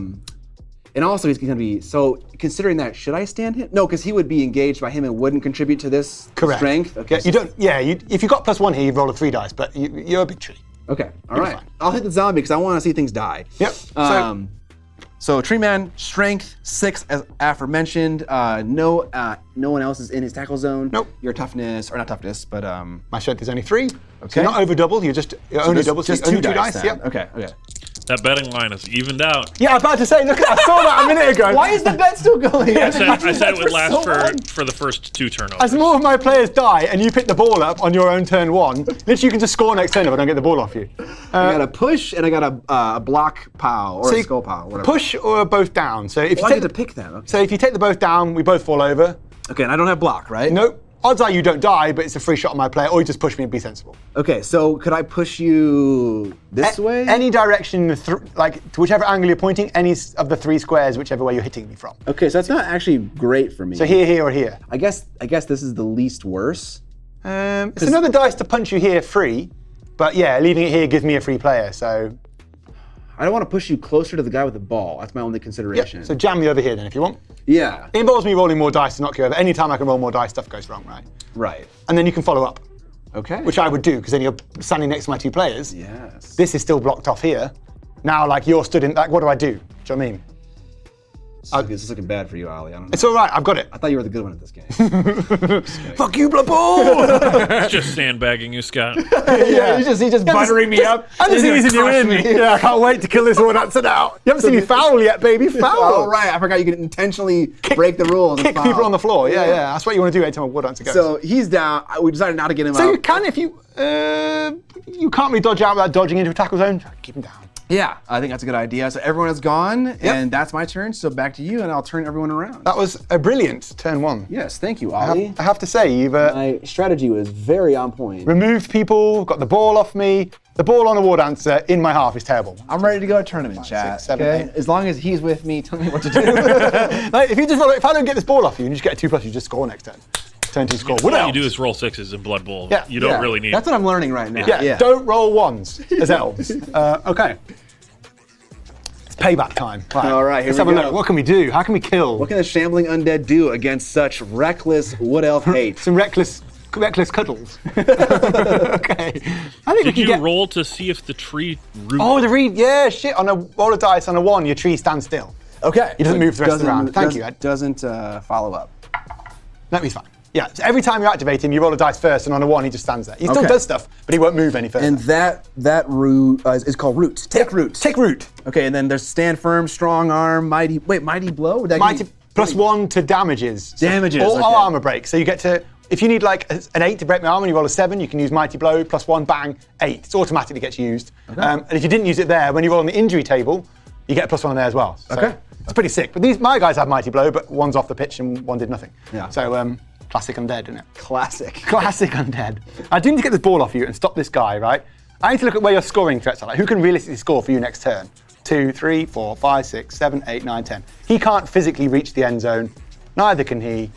And also he's going to be, so considering that, should I stand him? No, because he would be engaged by him and wouldn't contribute to this Correct. strength. Okay, Yeah, you don't. Yeah, if you got +1 here, you roll a 3 dice, but you're a big tree. Okay, all You're right. fine. I'll hit the zombie because I want to see things die. Yep. So Tree Man, strength 6 as aforementioned. No one else is in his tackle zone. Nope. Your toughness, or not toughness, but My strength is only 3. So Okay. you're not over doubled. You're only double. So just only 2 dice. dice. Then. Yep. Okay. That betting line is evened out. Yeah, I was about to say, look, I saw that a minute ago. Why is the bet still going? I said it would last for the first 2 turnovers. As more of my players die and you pick the ball up on your own turn 1, literally you can just score next turn if I don't get the ball off you. I got a push and I got a block pow or a skull pow. Whatever. Push or both down. So if you I take get to pick that. Okay. So if you take the both down, we both fall over. Okay, and I don't have block, right? Nope. Odds are you don't die, but it's a free shot on my player, or you just push me and be sensible. Okay, so could I push you this way? Any direction, like to whichever angle you're pointing, any of the 3 squares, whichever way you're hitting me from. Okay, so that's not actually great for me. So here, or here. I guess this is the least worse. It's another dice to punch you here free, but yeah, leaving it here gives me a free player, so. I don't want to push you closer to the guy with the ball. That's my only consideration. So jam me over here then if you want. Yeah. It involves me rolling more dice to knock you over. Anytime I can roll more dice, stuff goes wrong, right? Right. And then you can follow up. Okay. Which I would do, because then you're standing next to my 2 players. Yes. This is still blocked off here. Now, like, you're stood in, like, what do I do? Do you know what I mean? This is looking bad for you, Ali. I don't know. It's all right, I've got it. I thought you were the good one at this game. Fuck you, Blood Bowl! It's just sandbagging you, Scott. Yeah, he's just buttering me up. I'm just He's easing you gonna in. crush me. Yeah, I can't wait to kill this one answer now. You haven't seen me foul yet, baby. Foul. Oh, right. I forgot you can intentionally break the rules. Kick people on the floor. Yeah. That's what you want to do every time a war dancer goes. So he's down. We decided not to get him out. So you can if you can't really dodge out without dodging into a tackle zone. Keep him down. Yeah, I think that's a good idea. So everyone is gone, and that's my turn. So back to you, and I'll turn everyone around. That was a brilliant turn 1. Yes, thank you, Ali. I have to say, you've My strategy was very on point. removed people, got the ball off me. The ball on a war dancer in my half is terrible. I'm ready to go to tournament, chat. 6, 7, okay? 8. As long as he's with me, tell me what to do. Like, if I don't get this ball off you and you just get a 2+, you just score next turn. Turn 2 score. What you do is roll 6s in Blood Bowl. Yeah. You don't really need. That's what I'm learning right now. Yeah, don't roll 1s as elves. Okay. It's payback time. Right. All right, here Let's we have go. a look. What can we do? How can we kill? What can the shambling undead do against such reckless wood elf hate? Some reckless cuddles. Okay. I think we Did can you get... roll to see if the tree root? Oh, the read. Yeah, shit. On a roll of dice on a 1, your tree stands still. Okay. He doesn't move the rest of the round. Thank you, Ed. Doesn't follow up. That means fine. Yeah, so every time you activate him, you roll a dice first, and on a 1, he just stands there. He still Okay. does stuff, but he won't move any further. And that root is called root. Take root. Take root. Okay, and then there's stand firm, strong arm, mighty blow? Would that Mighty give you- +1 to damages. So Damages, all okay. armor breaks. So you get to, if you need like an 8 to break my armor and you roll a 7, you can use Mighty Blow, +1, bang, 8. It automatically gets used. And if you didn't use it there, when you roll on the injury table, you get a +1 there as well. So Okay. It's pretty sick. But my guys have Mighty Blow, but one's off the pitch and one did nothing. Yeah. So classic undead, isn't it? Classic. Classic undead. I do need to get this ball off you and stop this guy, right? I need to look at where your scoring threats are. Like, who can realistically score for you next turn? 2, 3, 4, 5, 6, 7, 8, 9, 10. He can't physically reach the end zone. Neither can he.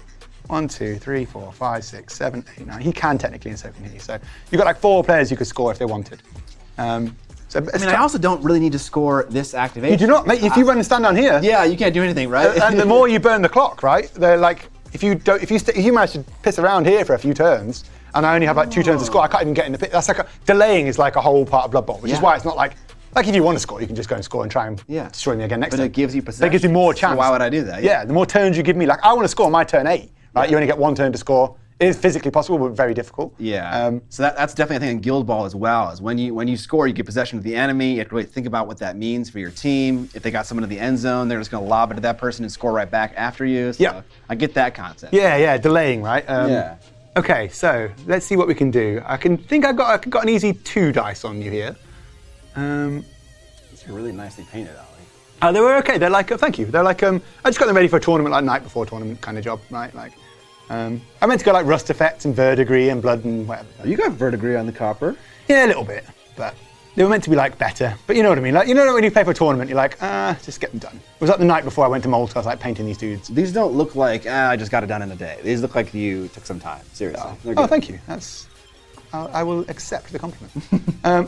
1, 2, 3, 4, 5, 6, 7, 8, 9. He can technically, and so can he. So you've got like 4 players you could score if they wanted. I also don't really need to score this activation. You do not, mate. If you run and stand down here, Yeah, you can't do anything, right? and the more you burn the clock, right? They're like, if you manage to piss around here for a few turns, and I only have like 2 turns to score, I can't even get in the pit. That's like delaying is like a whole part of Blood Bowl, which is why it's not like if you want to score, you can just go and score and try and destroy me again next But turn. it gives you possession. That gives you more chance. So why would I do that? Yeah, the more turns you give me, like I want to score my turn 8, right? You only get 1 turn to score. It is physically possible, but very difficult. Yeah. So that's definitely a thing in Guild Ball as well. Is when you score, you get possession of the enemy. You have to really think about what that means for your team. If they got someone in the end zone, they're just going to lob it to that person and score right back after you. So Yeah. I get that concept. Yeah, delaying, right? Yeah. Okay, so let's see what we can do. I got an easy 2 dice on you here. These are really nicely painted, Ali. They were okay. They're like, thank you. They're like, I just got them ready for a tournament, like night before tournament kind of job, right? Like, I meant to go like rust effects and verdigris and blood and whatever. You got verdigris on the copper. Yeah, a little bit, but they were meant to be like better. But you know what I mean? Like, you know when you play for a tournament, you're like, just get them done. It was like the night before I went to Malta. I was like painting these dudes. These don't look like I just got it done in a day. These look like you took some time. Seriously. They're Oh, good. thank you. I will accept the compliment.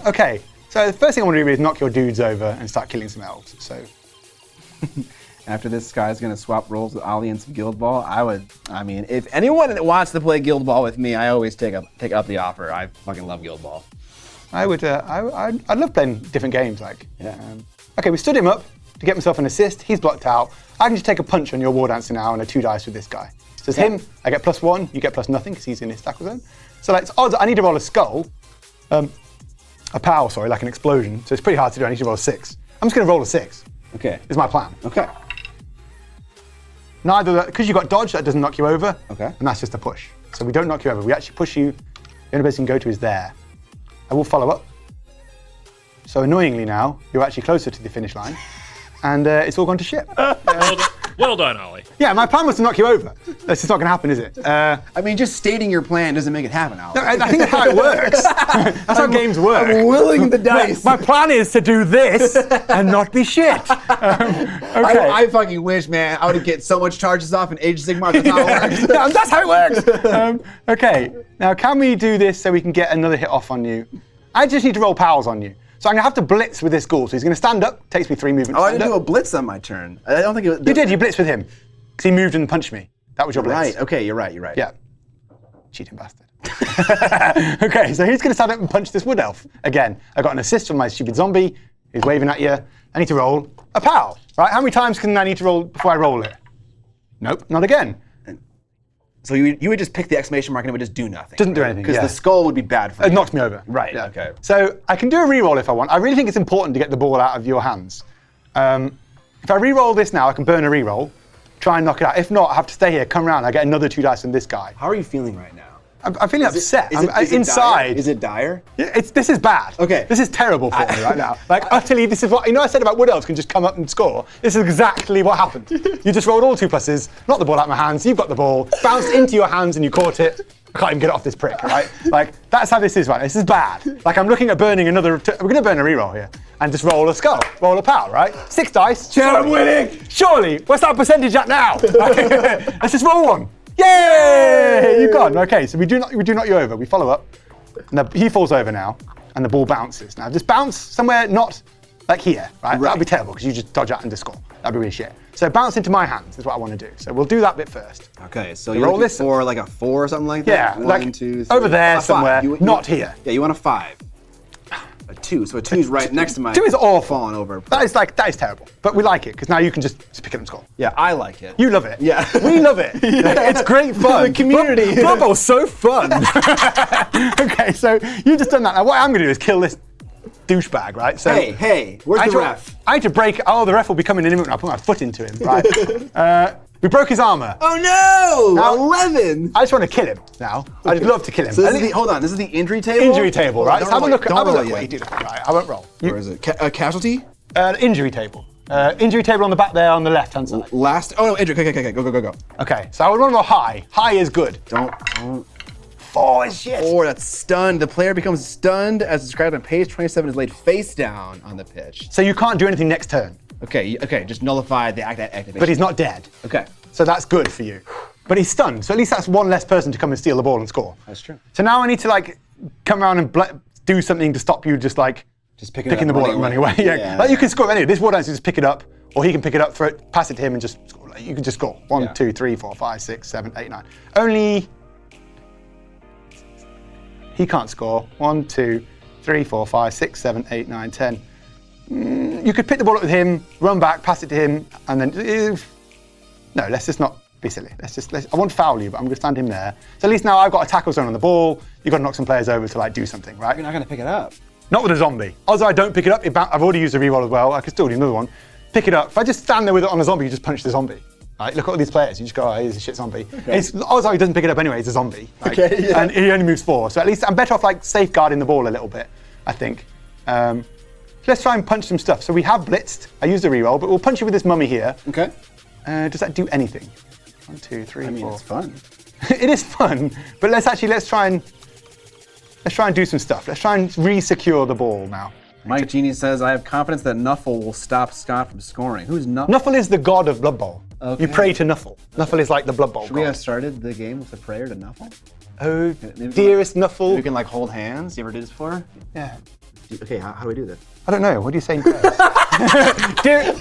Okay, so the first thing I want to do is knock your dudes over and start killing some elves. So. After this guy's gonna swap roles with Ali in some Guild Ball, if anyone wants to play Guild Ball with me, I always take up the offer. I fucking love Guild Ball. I'd love playing different games. Like, Yeah. Okay, we stood him up to get myself an assist. He's blocked out. I can just take a punch on your War Dancer now and a 2 dice with this guy. So it's him. I get +1. You get +0 because he's in his tackle zone. So like, it's odds. I need to roll a skull, a power, sorry, like an explosion. So it's pretty hard to do. I need to roll a 6. I'm just going to roll a 6. Okay. Is my plan. Okay. Neither, because you've got dodge, that doesn't knock you over. Okay. And that's just a push. So we don't knock you over. We actually push you. The only place you can go to is there. I will follow up. So annoyingly now, you're actually closer to the finish line. And it's all gone to shit. Well done, Ollie. Yeah, my plan was to knock you over. That's just not going to happen, is it? I mean, just stating your plan doesn't make it happen, Alex. No, I think that's how it works. That's how games work. I'm willing the dice. My plan is to do this and not be shit. Okay. I fucking wish, man. I would get so much charges off in Age of Sigmar. That's how it works. Yeah, that's how it works. Okay, now can we do this so we can get another hit off on you? I just need to roll pals on you. So I'm going to have to blitz with this ghoul. So he's going to stand up, takes me 3 movements. Oh, I didn't do a blitz on my turn. I don't think it was. You did, you blitzed with him. Because he moved and punched me. That was your blitz. Right, okay, you're right. Yeah. Cheating bastard. Okay, so he's going to stand up and punch this wood elf. Again, I got an assist from my stupid zombie. He's waving at you. I need to roll a pal. Right, how many times can I need to roll before I roll it? Nope, not again. So you would just pick the exclamation mark and it would just do nothing. Doesn't do anything, Because yeah. the skull would be bad for you. It knocked me over. Right, Yeah. okay. So I can do a reroll if I want. I really think it's important to get the ball out of your hands. If I reroll this now, I can burn a reroll, try and knock it out. If not, I have to stay here, come around, I get another 2 dice from this guy. How are you feeling right now? I'm feeling upset. Is it inside. Dire? Is it dire? Yeah, this is bad. Okay. This is terrible for me right now. Like, utterly, this is what, I said about wood elves can just come up and score. This is exactly what happened. You just rolled all 2 pluses, knocked the ball out of my hands, you've got the ball, bounced into your hands and you caught it. I can't even get it off this prick, right? Like, that's how this is right now. This is bad. Like, I'm looking at burning another, we're going to burn a reroll here. And just roll a skull, roll a pal, right? 6 dice. I'm winning! Surely, what's that percentage at now? Let's just roll one. Yay! You've gone. Okay, so we do knock you over. We follow up. And he falls over now, and the ball bounces. Now, just bounce somewhere not like here, right? That'd be terrible because you just dodge out and just score. That'd be really shit. So bounce into my hands is what I want to do. So we'll do that bit first. Okay, so roll this for like a 4 or something like that? Yeah, 1, like 2, 3. over there A 5. somewhere, not here. Yeah, you want a 5. A 2, so a 2 is right next to my 2 is awful. falling over. That is terrible. But we like it because now you can just pick it up and score. Yeah, I like it. You love it. Yeah. We love it. It's great fun. The community. Blood Bowl's so fun. Okay, so you've just done that. Now what I'm going to do is kill this douchebag, right? So Hey, where's the ref? I need to break. Oh, the ref will be coming in a minute. I'll put my foot into him. Right. We broke his armor. Oh no! Now- 11! I just want to kill him now. I'd love to kill him. So this is the, hold on, this is the injury table? Injury table, right? Let's have a look. Don't Have a roll look. yet. Wait, do that. Right, I won't roll. Where is it? A casualty? Injury table. Injury table on the back there on the left-hand side. Last. Oh no, injury. Okay, go. Okay, so I would want to roll high. High is good. Don't. 4 is shit. 4, that's stunned. The player becomes stunned as described on page 27 is laid face down on the pitch. So you can't do anything next turn. Okay, just nullify the activation. But he's not dead. Okay. So that's good for you. But he's stunned, so at least that's 1 less person to come and steal the ball and score. That's true. So now I need to like come around and do something to stop you just picking the ball up and running away. Yeah. Like you can score anyway. This ball dance is just pick it up, or he can pick it up, throw it, pass it to him and just score. Like, you can just score. 1, 2, 3, 4, 5, 6, 7, 8, 9. Only he can't score. 1, 2, 3, 4, 5, 6, 7, 8, 9, 10. You could pick the ball up with him, run back, pass it to him, and then no, let's just not be silly. I want to foul you, but I'm going to stand him there. So at least now I've got a tackle zone on the ball. You've got to knock some players over to like do something, right? You're not going to pick it up. Not with a zombie. Although I don't pick it up, I've already used a reroll as well. I could still do another one. Pick it up. If I just stand there with it on a zombie, you just punch the zombie. Right? Look at all these players. You just go, oh, he's a shit zombie. Okay. Although he doesn't pick it up anyway, he's a zombie. Like, okay, yeah. And he only moves 4. So at least I'm better off like safeguarding the ball a little bit, I think. Let's try and punch some stuff. So we have blitzed. I used a reroll, but we'll punch you with this mummy here. Okay. Does that do anything? 1, 2, 3, 4. I mean, it's fun. It is fun, but let's try and do some stuff. Let's try and re-secure the ball now. Mike Genie says, I have confidence that Nuffle will stop Scott from scoring. Who's Nuffle? Nuffle is the god of Blood Bowl. Okay. You pray to Nuffle. Nuffle is like the Blood Bowl Should we god. have started the game with a prayer to Nuffle? Oh, Maybe dearest Nuffle. We can like hold hands. You ever did this before? Yeah. Okay, how do we do this? I don't know. What do you say in prayers?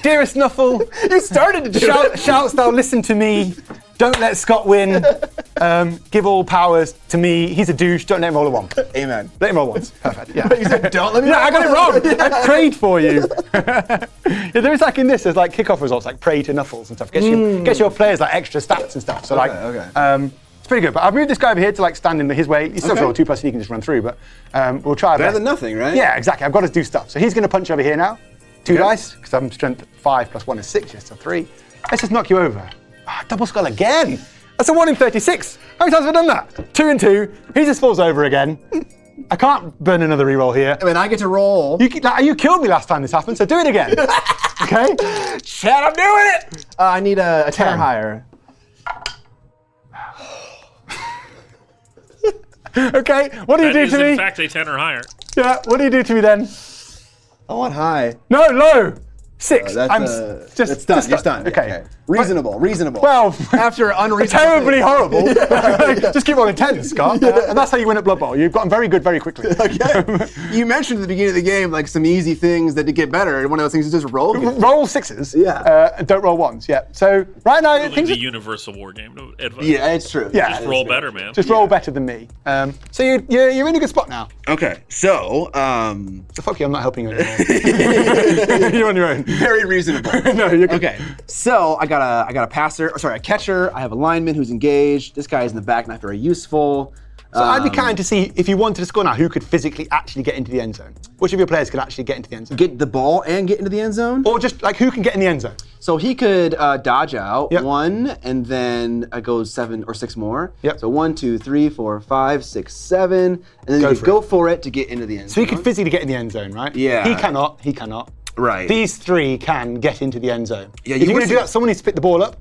Dearest Nuffle. You started to do it. Shouts thou listen to me. Don't let Scott win. Give all powers to me. He's a douche. Don't let him roll a 1. Amen. Let him roll once. Perfect. Yeah. You said don't let me. Yeah, I got it wrong. I prayed for you. Yeah, there is like in this, there's like kickoff results, like pray to Nuffles and stuff. Gets your players like extra stats and stuff. So it's pretty good. But I've moved this guy over here to like stand in his way. He's still got 2+ and he can just run through. But we'll try. Better than nothing, right? Yeah, exactly. I've got to do stuff. So he's going to punch over here now. 2 dice, because I'm strength 5 plus 1 is 6, yes, so 3. Let's just knock you over. Double skull again. That's a 1 in 36. How many times have I done that? 2 and 2. He just falls over again. I can't burn another reroll here. I mean, I get to roll. You killed me last time this happened, so do it again. Okay? Chad, I'm doing it! I need a 10 or higher. Okay, what do you do to me? In fact, a 10 or higher. Yeah, what do you do to me then? I want high. No, low. 6. It's done. You're stunned. Okay. Reasonable. 12. After unreasonable. Terribly horrible. Just keep rolling 10s, Scott. And that's how you win at Blood Bowl. You've gotten very good very quickly. Okay. You mentioned at the beginning of the game like some easy things that to get better. One of those things is just roll. Roll 6s. Yeah. And don't roll 1s. Yeah. So right now Really the universal war game advice. Yeah, it's true. Yeah. Just roll better, man. Just roll better than me. So you're in a good spot now. Okay. So So fuck you, I'm not helping you anymore. You're on your own. very reasonable. No, you're good. Okay. So I got a passer. A catcher. I have a lineman who's engaged. This guy is in the back, not very useful. So I'd be kind to see if you wanted to score now, who could physically actually get into the end zone? Which of your players could actually get into the end zone? Get the ball and get into the end zone? Or just like who can get in the end zone? So he could dodge out Yep. 1, and then I go 7 or 6 more. Yep. So 1, 2, 3, 4, 5, 6, 7, and then you could go for it to get into the end So zone. he could physically get in the end zone, right? Yeah. He cannot. Right. These 3 can get into the end zone. Yeah, if you you're were going to do that, someone needs to pick the ball up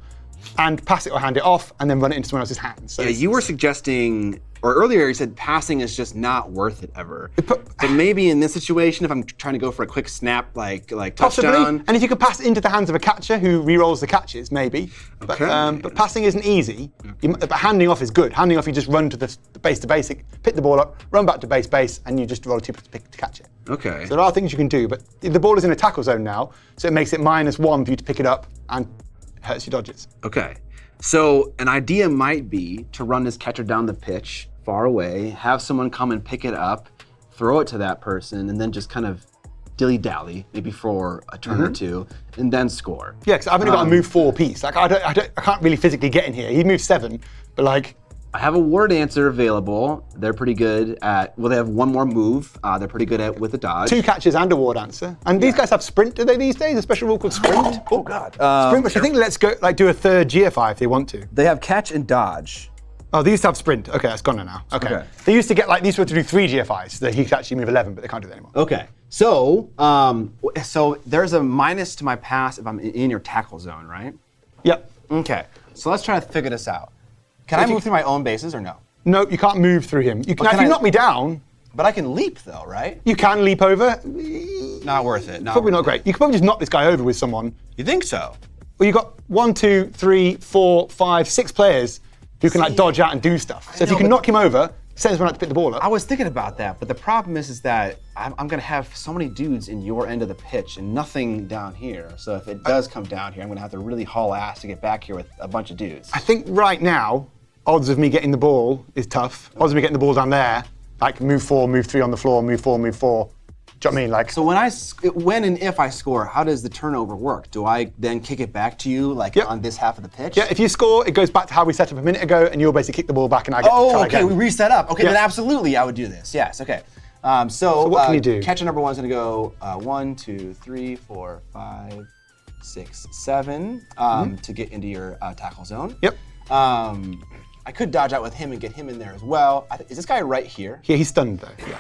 and pass it or hand it off and then run it into someone else's hands. So Yeah, you were suggesting, or earlier you said passing is just not worth it ever. But maybe in this situation, if I'm trying to go for a quick snap, like possibly. touchdown. And if you could pass it into the hands of a catcher who re-rolls the catches, maybe. But, Okay. but passing isn't easy. But handing off is good. Handing off, you just run to the base to basic, pick the ball up, run back to base, and you just roll 2 to catch it. Okay. So there are things you can do, but the ball is in a tackle zone now, so it makes it -1 for you to pick it up and hurts your dodges. Okay. So an idea might be to run this catcher down the pitch, far away, have someone come and pick it up, throw it to that person, and then just kind of dilly-dally, maybe for a turn or two, and then score. Yeah, because I've only got to move 4 piece. Like I can't really physically get in here. He moved 7, but like. I have a ward answer available. They're pretty good at, well, they have 1 more move. They're pretty good at with the dodge. 2 catches and a ward answer. And these guys have sprint, do they these days? A special rule called sprint? Oh God. Sprint, which I think lets go, like do a 3rd GFI if they want to. They have catch and dodge. Oh, they used to have sprint. Okay, that's gone now. Okay. They used to get like, these were to do 3 GFIs, so that he could actually move 11, but they can't do that anymore. Okay. So, so there's a minus to my pass if I'm in your tackle zone, right? Yep. Okay. So let's try to figure this out. Can I move through my own bases or no? No, you can't move through him. You can, But if can you I- knock me down, But I can leap though, right? you can leap over. Not worth it. Probably not great. You could probably just knock this guy over with someone. You think so? Well, you've got 1, 2, 3, 4, 5, 6 players who can like dodge out and do stuff. So if know, you can but- knock him over, send someone out to pick the ball up. I was thinking about that, but the problem is that I'm going to have so many dudes in your end of the pitch and nothing down here. So if it does come down here, I'm going to have to really haul ass to get back here with a bunch of dudes. I think right now, odds of me getting the ball is tough. Odds of me getting the ball down there, like move 4, move 3 on the floor, move 4, move 4. Do you know what I mean? Like, So when and if I score, how does the turnover work? Do I then kick it back to you like on this half of the pitch? yeah, if you score, it goes back to how we set up a minute ago, and you'll basically kick the ball back, and I get to Oh, try okay, again. we reset up. Okay, Yeah. then absolutely I would do this. Yes, okay. So what can you do? Catcher number 1 is going to go 1, 2, 3, 4, 5, 6, 7 to get into your tackle zone. Yep. I could dodge out with him and get him in there as well. Is this guy right here? Yeah, he's stunned though. Yeah.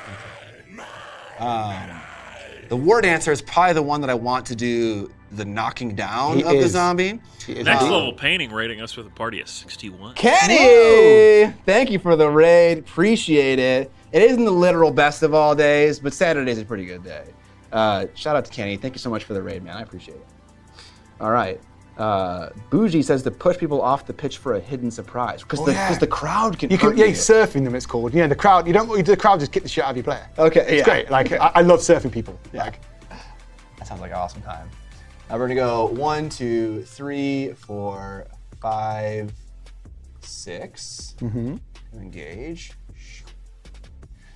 The word answer is probably the one that I want to do the knocking down He of the is. zombie. He is. Next level painting rating us with a party of 61. Kenny! Thank you for the raid. Appreciate it. It isn't the literal best of all days, but Saturday's a pretty good day. Shout out to Kenny. Thank you so much for the raid, man. I appreciate it. All right. Bougie says to push people off the pitch for a hidden surprise because the crowd can. You can, hurt yeah, you. surfing them. It's called. Yeah, the crowd. You don't want the crowd just kick the shit out of your player. Okay, it's yeah. great. Like I love surfing people. Yeah. Like, That sounds like an awesome time. We're gonna go 1, 2, 3, 4, 5, 6. Engage.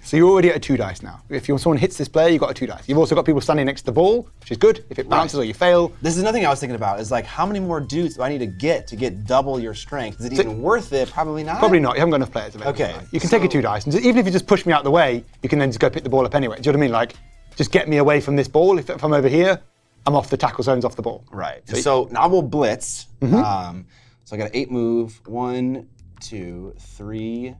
so you're already at a 2 dice now. If someone hits this player, you've got a 2 dice. You've also got people standing next to the ball, which is good. If it bounces or you fail, This is another thing I was thinking about. Is like, how many more dudes do I need to get double your strength? Is it even worth it? Probably not. probably not. You haven't got enough players available. Okay, You can take a 2 dice, and even if you just push me out of the way, you can then just go pick the ball up anyway. Do you know what I mean? Like, just get me away from this ball if I'm over here. I'm off the tackle zones off the ball. Right. So now we'll blitz. So I got an 8 move. 1, 2, 3,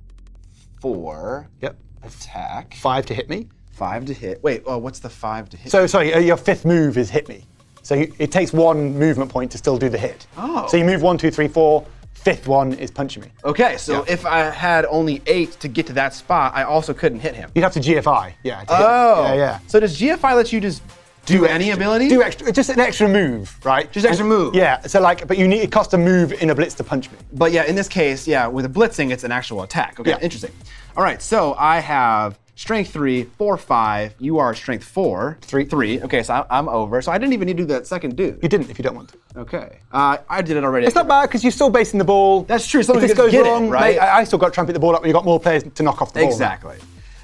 4. Yep. Attack. 5 to hit me. 5 to hit. Wait, what's the 5 to hit? So sorry, your 5th move is hit me. So it takes 1 movement point to still do the hit. Oh. So you move 1, 2, 3, 4. 5th one is punching me. Okay, so if I had only 8 to get to that spot, I also couldn't hit him. You'd have to GFI, yeah. To Oh. hit. Yeah. So does GFI let you just do any ability? Do extra, just an extra move, right? Just extra move. Yeah. So but it costs a move in a blitz to punch me. But yeah, in this case, with a blitzing, it's an actual attack. Okay, Yeah. interesting. All right, so I have strength 3, 4, 5. You are strength 4. 3. Okay, so I'm over. So I didn't even need to do that second dude. You didn't if you don't want to. Okay. I did it already. It's not bad because you're still basing the ball. That's true. If Someone this could goes get wrong, it, right? mate, I still got to try and pick the ball up, and you've got more players to knock off the ball. Exactly.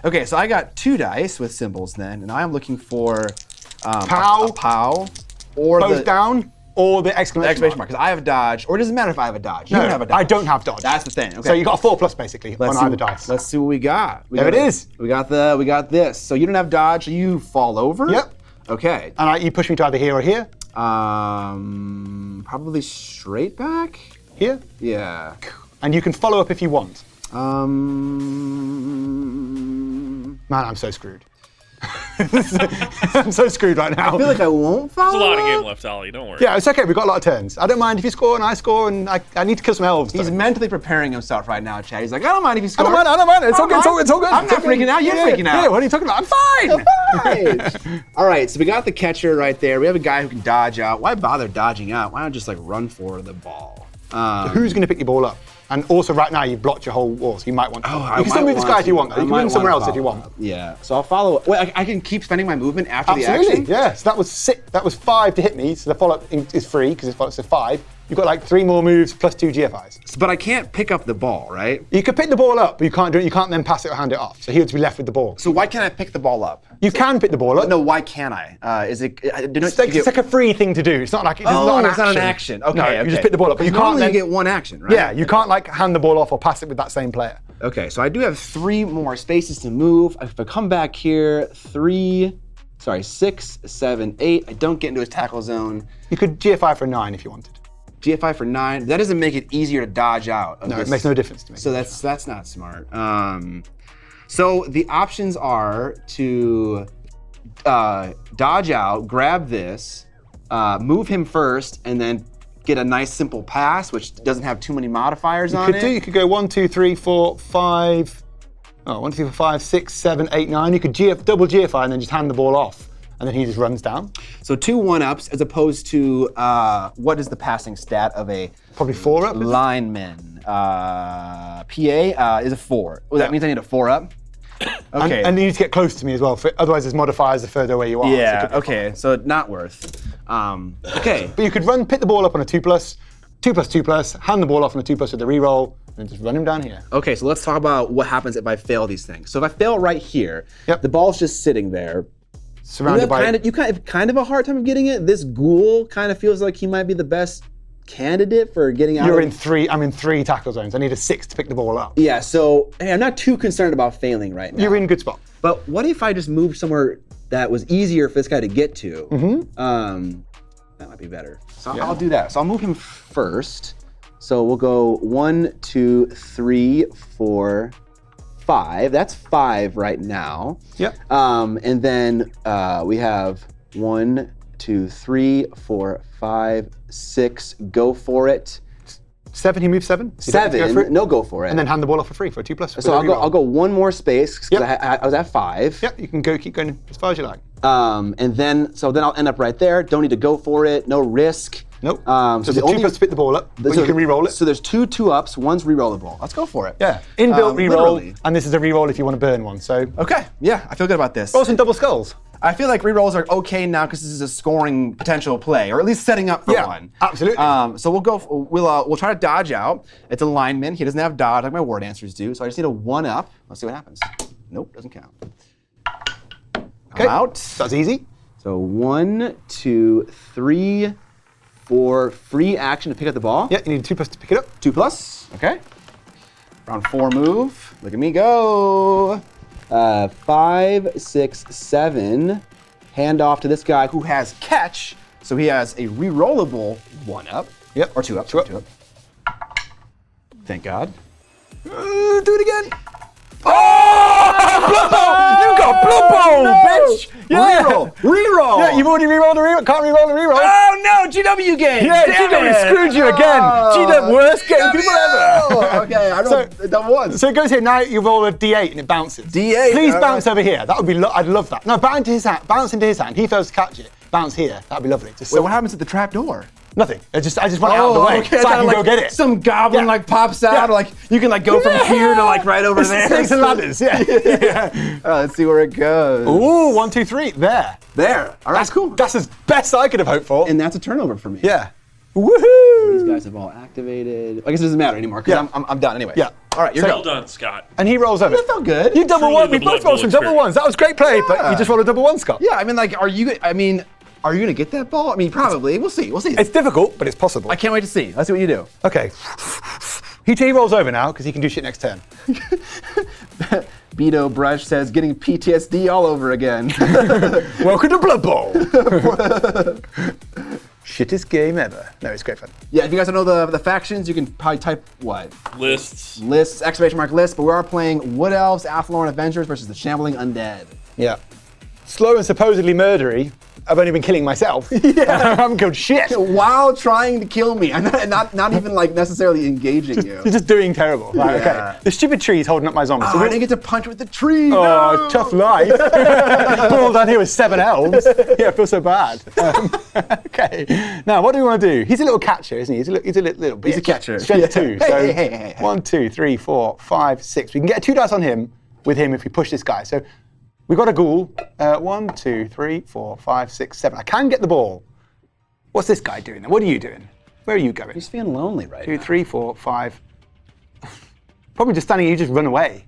Okay, so I got 2 dice with symbols then, and I am looking for Pow. a pow, or Both the down or the exclamation mark. mark, because I have a dodge, or it doesn't matter if I have a dodge. You don't have a dodge. I don't have dodge. That's the thing. Okay. So you got a 4+ basically on either dice. Let's see what we got. There it is. We got this. So you don't have dodge, so you fall over. Yep. Okay. And you push me to either here or here. Probably straight back. Here. Yeah. And you can follow up if you want. Man, Man, I'm so screwed. I'm so screwed right now. I feel like I won't follow. There's a lot of up. game left, Ollie. Don't worry. Yeah, it's okay. We've got a lot of turns. I don't mind if you score and I score, and I need to kill some elves. He's though. mentally preparing himself right now, Chad. He's like, I don't mind if you score. I don't mind. It's all good. It's all good. I'm not freaking out. You're freaking out. Yeah, what are you talking about? I'm fine. Right. All right, so we got the catcher right there. We have a guy who can dodge out. Why bother dodging out? Why not just run for the ball? Who's going to pick your ball up? And also, right now, you've blocked your whole wall, so you might want to. I You can still might move this want guy if you to. want, though. You I can might move him somewhere wanna else if you follow want. up. Yeah, so I'll follow. Wait, I can keep spending my movement after the Absolutely, action? yeah. So that was 6. That was 5 to hit me, so the follow-up is free because it's 5. You've got 3 more moves plus 2 GFIs. But I can't pick up the ball, right? You could pick the ball up, but you can't do it. You can't then pass it or hand it off. So he would be left with the ball. So why can't I pick the ball up? You can pick the ball up. No, why can't I? Is it? It's like a free thing to do. It's not like it's not an action. Okay, no, you just pick the ball up, but you can't. Normally Then, you get 1 action, right? yeah, you can't hand the ball off or pass it with that same player. Okay, so I do have 3 more spaces to move. If I come back here, 6, 7, 8. I don't get into his tackle zone. You could GFI for 9 if you wanted. GFI for 9. That doesn't make it easier to dodge out. No, it makes no difference to me. So that's not smart. So the options are to dodge out, grab this, move him first, and then get a nice simple pass, which doesn't have too many modifiers on it. You could go 1, 2, 3, 4, 5. 1, 2, 3, 4, 5, 6, 7, 8, 9. You could double GFI and then just hand the ball off. And then he just runs down. So 2 1-ups as opposed to what is the passing stat of a Probably 4-up. lineman? PA is a 4. Well, that means I need a 4-up. Okay. And you need to get close to me as well. Otherwise, there's modifiers the further away you are. Yeah. So Okay. So not worth. Okay. But you could pick the ball up on a 2+, 2+, hand the ball off on a 2+ with a reroll, and then just run him down here. Okay. So let's talk about what happens if I fail these things. So if I fail right here, Yep. the ball's just sitting there. Surrounded by. You kind of a hard time of getting it. This ghoul kind of feels like he might be the best candidate for getting out. You're in 3. I'm in 3 tackle zones. I need a 6 to pick the ball up. Yeah. So hey, I'm not too concerned about failing right now. You're in good spot. But what if I just moved somewhere that was easier for this guy to get to? That might be better. So I'll do that. So I'll move him first. So we'll go 1, 2, 3, 4, 5. That's 5 right now. Yep. And then we have 1, 2, 3, 4, 5, 6. Go for it. 7. He moves 7. So you don't have to go for it. 7. No, go for it. And then hand the ball off for free for a 2+. So I'll go 1 more space because I was at 5. Yep. You can keep going as far as you like. And then I'll end up right there. Don't need to go for it. No risk. Nope. So So the the 2+ to pick the ball up, but you can re-roll it. So there's 2 2-ups. One's re-rollable. Let's go for it. Yeah. Inbuilt re-roll, Literally. and this is a re-roll if you want to burn one. So Okay. Yeah, I feel good about this. roll some double skulls. I feel like re-rolls are okay now because this is a scoring potential play, or at least setting up for Yeah, one. absolutely. So we'll try to dodge out. It's a lineman. He doesn't have dodge like my word answers do. So I just need a 1-up. Let's see what happens. Nope, doesn't count. Okay. I'm out. That's easy. So 1, 2, 3, 4. Free action to pick up the ball. Yeah, you need a 2+ to pick it up. 2+. Okay. Round 4 move. Look at me go. 5, 6, 7. Hand off to this guy who has catch. So he has a re-rollable 1-up. Yep. Or 2-up. Two up. 2-up. Thank God. Do it again. Oh! You got Blood Bowl, bitch! Yeah. Reroll. Yeah, you've already re-rolled a reroll. Can't re-roll a reroll. Oh no, GW game. Yeah, Damn GW it. screwed you again. GW worst game people ever. Okay, I don't know. Double one. So it goes here. Now you roll a D8 and it bounces. D8. Please bounce over here. That would be. I'd love that. No, bounce into his hand. He fails to catch it. Bounce here. That'd be lovely. Just Wait, what happens at the trap door? Nothing. I just went out of the way so I can go get it. Some goblin Yeah. pops out, Yeah. like you can go from here to right over there. Snakes and ladders. Yeah. Let's see where it goes. Ooh, 1, 2, 3. There. There. All right, cool. That's as best I could have hoped for. And that's a turnover for me. Yeah. These Woohoo! guys have all activated. I guess it doesn't matter anymore because Yeah. I'm done anyway. Yeah. All right, you're Well go. done, Scott. And he rolls over. That felt good. You double Truly one. We the both Blood rolled some Bowl double ones. That was great play, but you just rolled a double one, Scott. Yeah, I mean, are you gonna get that ball? I mean, probably. We'll see. We'll see. It's difficult, but it's possible. I can't wait to see. Let's see what you do. Okay. He rolls over now because he can do shit next turn. Beto Brush says getting PTSD all over again. Welcome to Blood Bowl. Shittest game ever. No, it's great fun. Yeah, if you guys don't know the factions, you can probably type what? Lists. Lists, exclamation list, but we are playing Wood Elves, Athlorn Avengers versus the Shambling Undead. Yeah. Slow and supposedly murdery. I've only been killing myself. Yeah. I haven't killed shit. While trying to kill me, and not even necessarily engaging you. You're just doing terrible. Right, Yeah. okay. The stupid tree's holding up my zombies. I didn't get to punch with the tree. Oh, no! tough life. All down here with 7 elves. Yeah, I feel so bad. Okay. Now, what do we want to do? He's a little catcher, isn't he? He's a little bitch. He's a catcher. Strength 2. Hey, So hey. 1, 2, 3, 4, 5, 6. We can get a 2 dice on him with him if we push this guy. So we've got a ghoul. 1, 2, 3, 4, 5, 6, 7. I can get the ball. What's this guy doing then? What are you doing? Where are you going? He's feeling lonely right 2, now. 3, 4, 5. Probably just standing here, you just run away.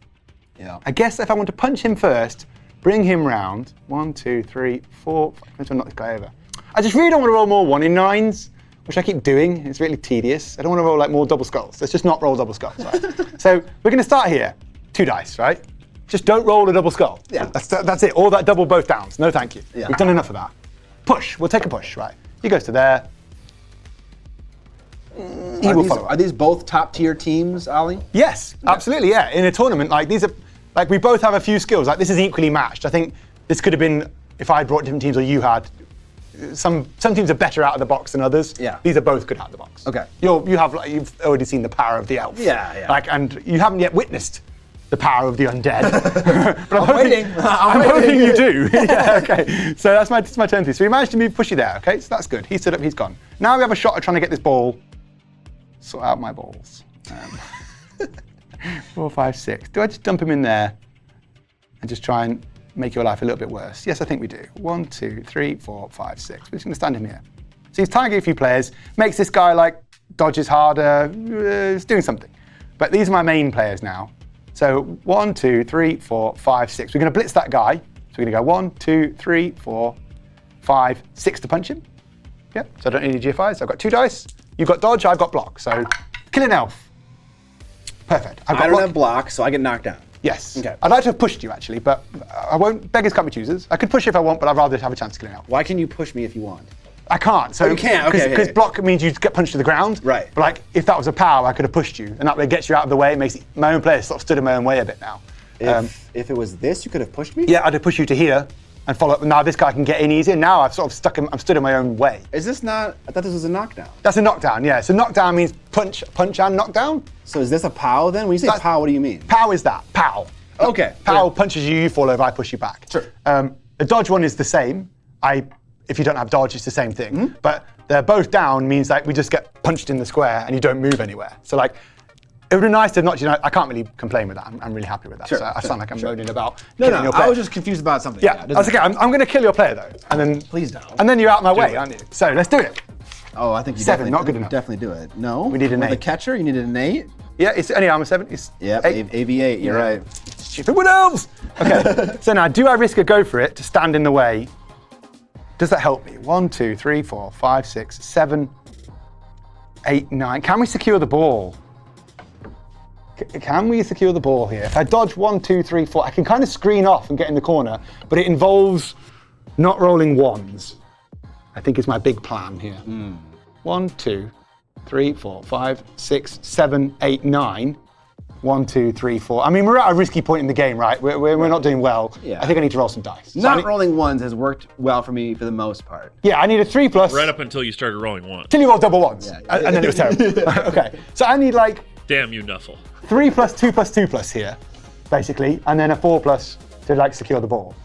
Yeah. I guess if I want to punch him first, bring him round. 1, 2, 3, 4. I'm going to knock this guy over. I just really don't want to roll more 1 in 9s, which I keep doing. It's really tedious. I don't want to roll more double skulls. Let's just not roll double skulls. Right? So we're going to start here. 2 dice, right? Just don't roll a double skull. Yeah. That's it. All that double both downs. No, thank you. Yeah. We've done enough of that. Push. We'll take a push, right? He goes to there. He will follow. Are these both top tier teams, Ali? Yes, absolutely, yeah. In a tournament, these are, we both have a few skills. This is equally matched. I think this could have been, if I brought different teams or you had, some teams are better out of the box than others. Yeah. These are both good out of the box. Okay. You've already seen the power of the elf. Yeah. And you haven't yet witnessed the power of the undead. But I'm waiting. I'm hoping you do. Yeah, okay. So that's my turn 3. So we managed to move Pushy there, okay? So that's good. He stood up, he's gone. Now we have a shot at trying to get this ball. Sort out my balls. 4, 5, 6. Do I just dump him in there and just try and make your life a little bit worse? Yes, I think we do. 1, 2, 3, 4, 5, 6. We're just going to stand him here. So he's targeting a few players, makes this guy dodges harder, he's doing something. But these are my main players now. So 1, 2, 3, 4, 5, 6. We're going to blitz that guy. So we're going to go 1, 2, 3, 4, 5, 6 to punch him. Yep. So I don't need any GFIs. So I've got 2 dice. You've got dodge, I've got block. So kill an elf. Perfect. I don't have block, so I get knocked down. Yes. Okay. I'd like to have pushed you actually, but I won't. Beggars can't be choosers. I could push if I want, but I'd rather have a chance to kill an elf. Why can you push me if you want? I can't. So you can't, okay, Because okay. block means you get punched to the ground. Right. But if that was a power, I could have pushed you, and that way it gets you out of the way. It makes my own players sort of stood in my own way a bit now. If it was this, you could have pushed me? Yeah, I'd have pushed you to here and follow up. Now this guy can get in easier. Now I've sort of I'm stood in my own way. Is this not? I thought this was a knockdown. That's a knockdown, yeah. So knockdown means punch and knockdown. So is this a POW then? When you say POW, what do you mean? POW is that. POW. Okay. POW punches you, you fall over, I push you back. Sure. The dodge one is the same. If you don't have dodge, it's the same thing. But they're both down means we just get punched in the square and you don't move anywhere. So it would be nice to not, I can't really complain with that. I'm really happy with that. Sure, So I sound like I'm moaning about No, killing your player. I was just confused about something. Yeah, that's okay. I'm going to kill your player though, and then Please don't. And then you're out of my way, it. aren't you? So let's do it. Oh, I think you 7, definitely, not good enough. definitely do it. No? We need an With 8. a catcher, you needed an 8? Yeah, it's only armor 7. It's Yep, 8. AV8, you're right. Stupid wood elves. Okay. So now, do I risk a go for it to stand in the way? Does that help me? 1, 2, 3, 4, 5, 6, 7, 8, 9. Can we secure the ball? Can we secure the ball here? If I dodge 1, 2, 3, 4, I can kind of screen off and get in the corner, but it involves not rolling 1s. I think is my big plan here. 1, 2, 3, 4, 5, 6, 7, 8, 9. 1, 2, 3, 4. I mean, we're at a risky point in the game, right? We're not doing well. Yeah. I think I need to roll some dice. Not rolling ones has worked well for me for the most part. Yeah, I need a 3+. Right up until you started rolling one. Till you roll double ones. Yeah. And then it was terrible. Okay, so I need like Damn you, Nuffle. 3+2+2+ here, basically, and then a 4+ to like secure the ball.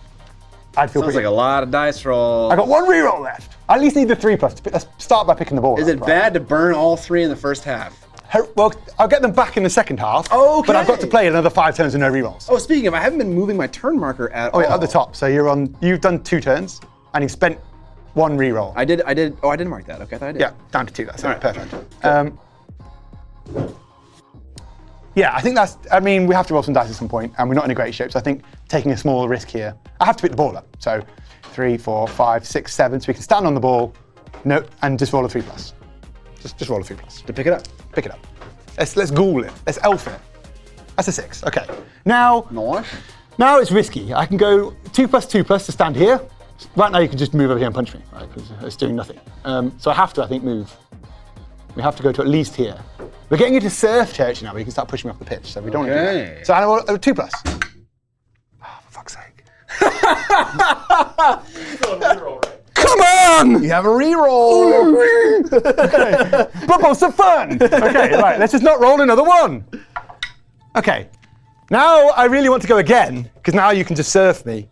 I'd feel Sounds pretty. like a lot of dice rolls. I got 1 reroll left. I at least need the 3+. Let's start by picking the ball. Is it bad to burn all 3 in the first half? Well, I'll get them back in the second half. Okay. But I've got to play another 5 turns with no rerolls. Oh, speaking of, I haven't been moving my turn marker at all. Oh, yeah, at the top. So you've done 2 turns, and you've spent 1 reroll. I did. Oh, I didn't mark that. Okay, I thought I did. Yeah, down to 2. That's All right, perfect. Yeah, I think we have to roll some dice at some point, and we're not in a great shape, so I think taking a small risk here. I have to pick the ball up. So 3, 4, 5, 6, 7, so we can stand on the ball, and just roll a 3+. Just roll a 3+. To pick it up. Pick it up. Let's ghoul it. Let's elf it. That's a 6. Okay. Now it's risky. I can go 2+2+ to stand here. Right now you can just move over here and punch me, right? Because it's doing nothing. So I have to, I think, move. We have to go to at least here. We're getting into surf territory now where you can start pushing me off the pitch, so we don't want to do that. So I roll a 2+. Oh, for fuck's sake. Come on! You have a reroll. Okay. Bubbles are fun! Okay, right, let's just not roll another one. Okay. Now I really want to go again, because now you can just surf me.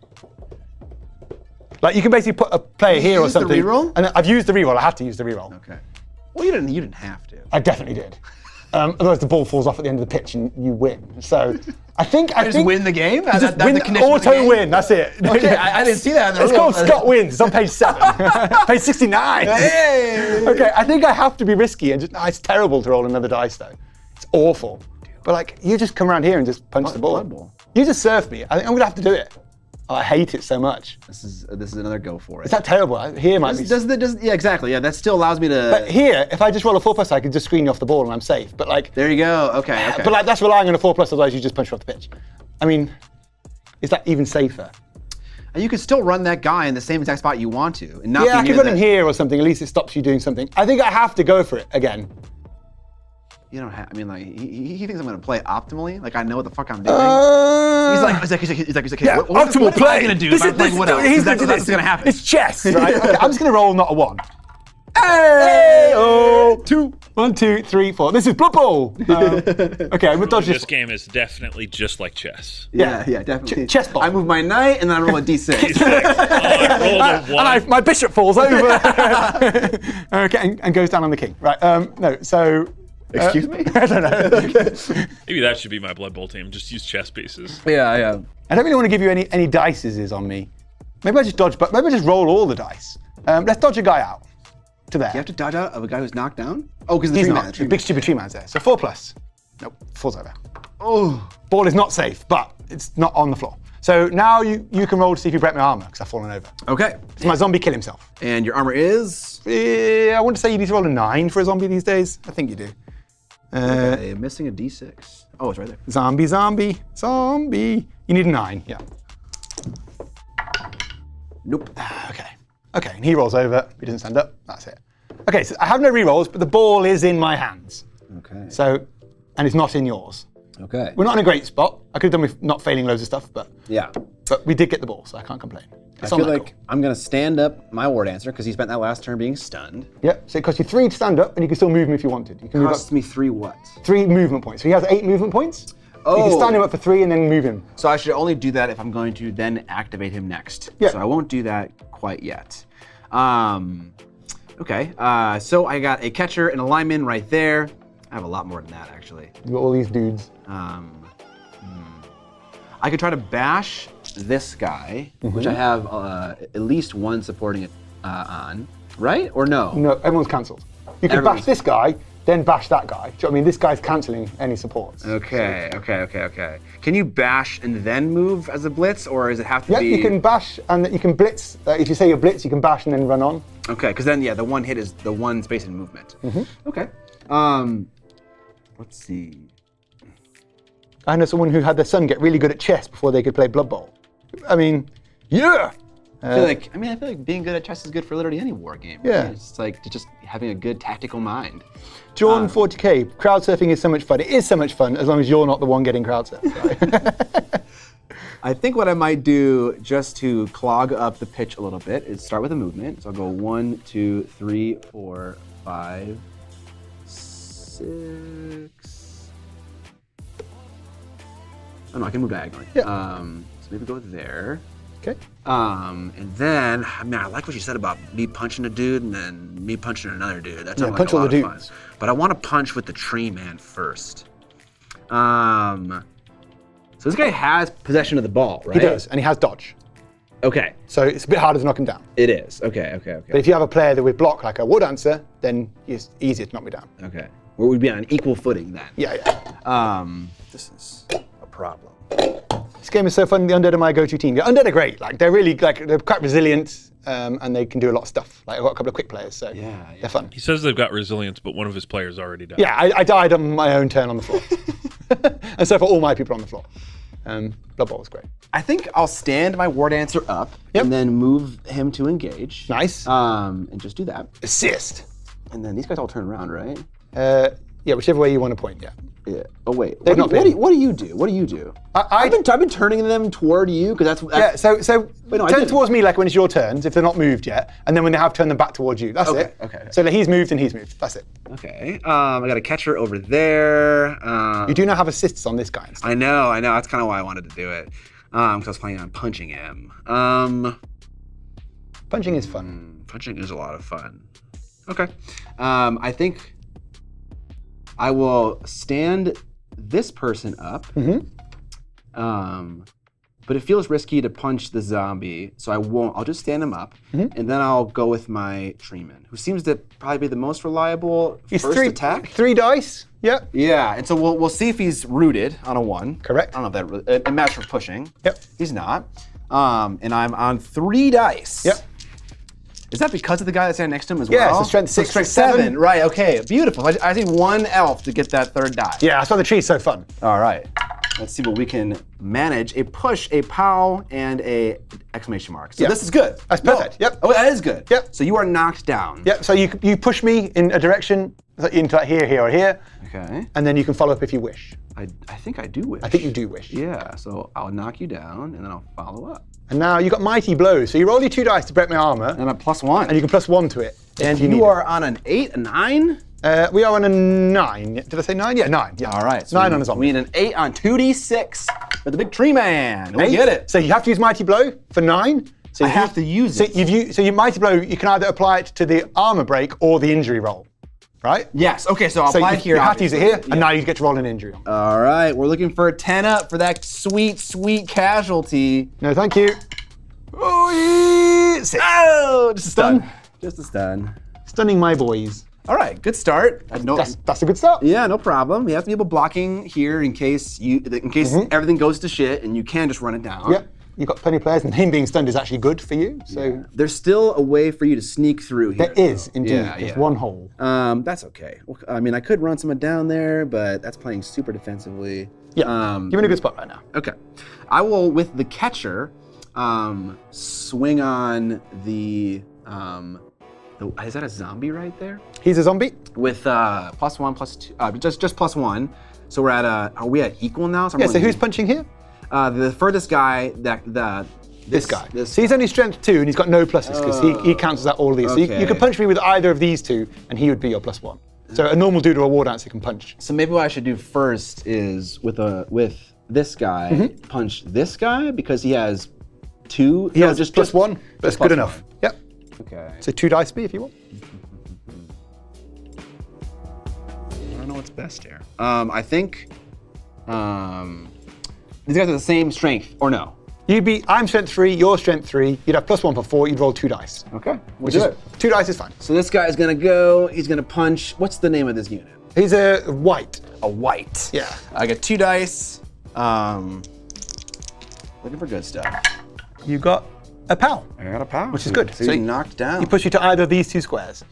Like you can basically put a player here or something. The reroll? And I've used the reroll. I had to use the reroll. Okay. Well, you didn't have to. I definitely did. Otherwise, the ball falls off at the end of the pitch and you win. So I think just win the game. Just That's win the condition of the auto game? win. That's it. Okay, I didn't see that. In the It's rules. called Scott Wins. It's on page 7. Page 69. Hey! Okay, I think I have to be risky and it's terrible to roll another dice though. It's awful. But like, you just come around here and just punch the ball. Blood Bowl. You just surf me. I think I'm gonna have to do it. Oh, I hate it so much. This is another go for it. Is that terrible? Here might be. Yeah, exactly. Yeah, that still allows me to. But here, if I just roll a 4+, I can just screen you off the ball and I'm safe. But like. There you go. Okay. But like, that's relying on a 4+, otherwise you just punch her off the pitch. I mean, is that even safer? And you can still run that guy in the same exact spot you want to, and not. Yeah, I be can near run him here or something. At least it stops you doing something. I think I have to go for it again. You don't have. I mean, like he thinks I'm gonna play optimally. Like I know what the fuck I'm doing. He's like, Yeah, what optimal am play. I gonna do? What else? That's what's gonna happen. It's chess, right? Okay, I'm just gonna roll not a 1. Hey! Oh, 2, 1, 2, 3, 4. This is Blood Bowl. Okay, I'm gonna dodge This this. game is definitely just like chess. Yeah, definitely. Chess ball. I move my knight and then I roll a d6. I rolled a 1. And my bishop falls over. Okay, and goes down on the king. Right? No. So. Excuse me? I don't know. Maybe that should be my Blood Bowl team. Just use chess pieces. Yeah. I don't really want to give you any dices on me. Maybe I just dodge, but maybe I just roll all the dice. Let's dodge a guy out to there. You have to dodge out of a guy who's knocked down? Oh, because He's the not. The big stupid tree man's there. So 4+. Nope, falls over. Oh. Ball is not safe, but it's not on the floor. So now you can roll to see if you break my armor, because I've fallen over. Okay. So my zombie kill himself. And your armor is? I want to say you need to roll a 9 for a zombie these days. I think you do. Okay, missing a d6. Oh, it's right there. Zombie. You need a 9, yeah. Nope. Okay, and he rolls over. He doesn't stand up. That's it. Okay, so I have no rerolls, but the ball is in my hands. Okay. So, and it's not in yours. Okay. We're not in a great spot. I could have done with not failing loads of stuff, but Yeah. we did get the ball, so I can't complain. I feel like I'm gonna stand up my War Dancer because he spent that last turn being stunned. Yeah, so it costs you 3 to stand up, and you can still move him if you wanted. You can move up Costs me 3 what? 3 movement points. So he has 8 movement points. You can Oh. stand him up for 3 and then move him. So I should only do that if I'm going to then activate him next. Yeah. So I won't do that quite yet. Okay. So I got a catcher and a lineman right there. I have a lot more than that actually. You got all these dudes. I could try to bash this guy, which I have at least one supporting it on, right? Or no? No, everyone's cancelled. You can bash this guy, then bash that guy. Do you know what I mean? This guy's cancelling any supports. Okay. Can you bash and then move as a blitz, or does it have to Yeah, be? you can bash and you can blitz. If you say you're blitz, you can bash and then run on. Okay, because then the one hit is the one space in movement. Okay. Let's see. I know someone who had their son get really good at chess before they could play Blood Bowl. I mean, yeah. I feel like being good at chess is good for literally any war game. Yeah. Right? It's like just having a good tactical mind. John 40K, crowd surfing is so much fun. It is so much fun as long as you're not the one getting crowd surfed. Right? I think what I might do just to clog up the pitch a little bit is start with a movement. So I'll go 1, 2, 3, 4, 5, 6. Oh no, I can move diagonally. Yeah. So maybe go there. Okay. And then, I like what you said about me punching a dude and then me punching another dude. That's punch all the dudes. Fun. But I want to punch with the tree man first. So this guy has possession of the ball, right? He does, and he has dodge. Okay. So it's a bit harder to knock him down. It is. Okay. But if you have a player that would block like a war dancer, then it's easier to knock me down. Okay. Well, we'd be on equal footing then. Yeah. This is a problem. This game is so fun. The Undead are my go-to team. The Undead are great. Like they're really they're quite resilient, and they can do a lot of stuff. Like I've got a couple of quick players, so they're fun. He says they've got resilience, but one of his players already died. Yeah, I died on my own turn on the floor, and so for all my people on the floor. Blood Bowl was great. I think I'll stand my War Dancer up and then move him to engage. Nice. And just do that. Assist. And then these guys all turn around, right? Yeah, whichever way you want to point. Yeah. Yeah. Oh wait. They've What do you do? What do you do? I've been turning them toward you because that's So Wait, no, I turn didn't. towards me like when it's your turns if they're not moved yet, and then when they have, turn them back towards you. That's it. Okay. So like, he's moved and he's moved. That's it. Okay. I got a catcher over there. You do now have assists on this guy instead. I know. That's kind of why I wanted to do it. Because I was planning on punching him. Punching is fun. Punching is a lot of fun. Okay. I think I will stand this person up. But it feels risky to punch the zombie, so I won't. I'll just stand him up, and then I'll go with my treeman, who seems to probably be the most reliable first attack. 3 dice. Yep. Yeah, and so we'll see if he's rooted on a 1. Correct. I don't know if that it matches for pushing. Yep. He's not. And I'm on 3 dice. Yep. Is that because of the guy that's standing next to him as Yeah, well? so strength 6, strength 7. 7. Right. Okay. Beautiful. I need 1 elf to get that 3rd die. Yeah, that's why the tree's so fun. All right. Let's see what we can manage. A push, a pow, and a exclamation mark. So this is good. That's perfect. Yep. Oh, that is good. Yep. So you are knocked down. Yep. So you push me in a direction into like here, or here. Okay. And then you can follow up if you wish. I think I do wish. I think you do wish. Yeah. So I'll knock you down, and then I'll follow up. And now you got mighty blows. So you roll your 2 dice to break my armor, And I'm at +1. and you can +1 to it. And if need you it. are on an 8, a 9? We are on a 9. Did I say 9? Yeah, 9. Yeah. All right. So 9 on a zombie. We need an 8 on 2d6 with the big tree man. We'll 8. get it. So you have to use mighty blow for 9. So I have to use it. So your mighty blow, you can either apply it to the armor break or the injury roll, right? Yes. Okay. So I'll So apply you, it here. you have to use it here, obviously. and now you get to roll an injury on. All right. We're looking for a 10 up for that sweet, sweet casualty. No, thank you. Oh, 6. Oh, just a stun. Just a stun. Stunning my boys. All right. Good start. That's a good start. Yeah, no problem. You have to be able blocking here in case everything goes to shit, and you can just run it down. Yep. You've got plenty of players, and him being stunned is actually good for you. So There's still a way for you to sneak through here. there is indeed. Yeah, There's yeah. one hole. That's okay. I mean, I could run someone down there, but that's playing super defensively. Yeah. You're in a good spot right now. Okay. I will, with the catcher, swing on the is that a zombie right there? He's a zombie. With +1, +2, just +1. So we're at are we at equal now? Yeah. So who's punching here? The furthest guy This guy. So he's only strength 2, and he's got no pluses because he cancels out all of these. So you could punch me with either of these 2, and he would be your +1. So a normal dude or a war dancer can punch. So maybe what I should do first is with this guy punch this guy because he has 2. He has just +1. That's good enough. Yep. Okay. So 2 dice me if you want. I don't know what's best here. I think these guys are the same strength, or no? I'm strength 3, you're strength 3. You'd have +1 for 4. You'd roll 2 dice. Okay. Which is 2 dice is fine. So this guy is gonna go. He's gonna punch. What's the name of this unit? He's a white. A white. Yeah. I got 2 dice. Looking for good stuff. You got a pal. I got a power. Which is good. So you knocked down. He pushed you to either of these 2 squares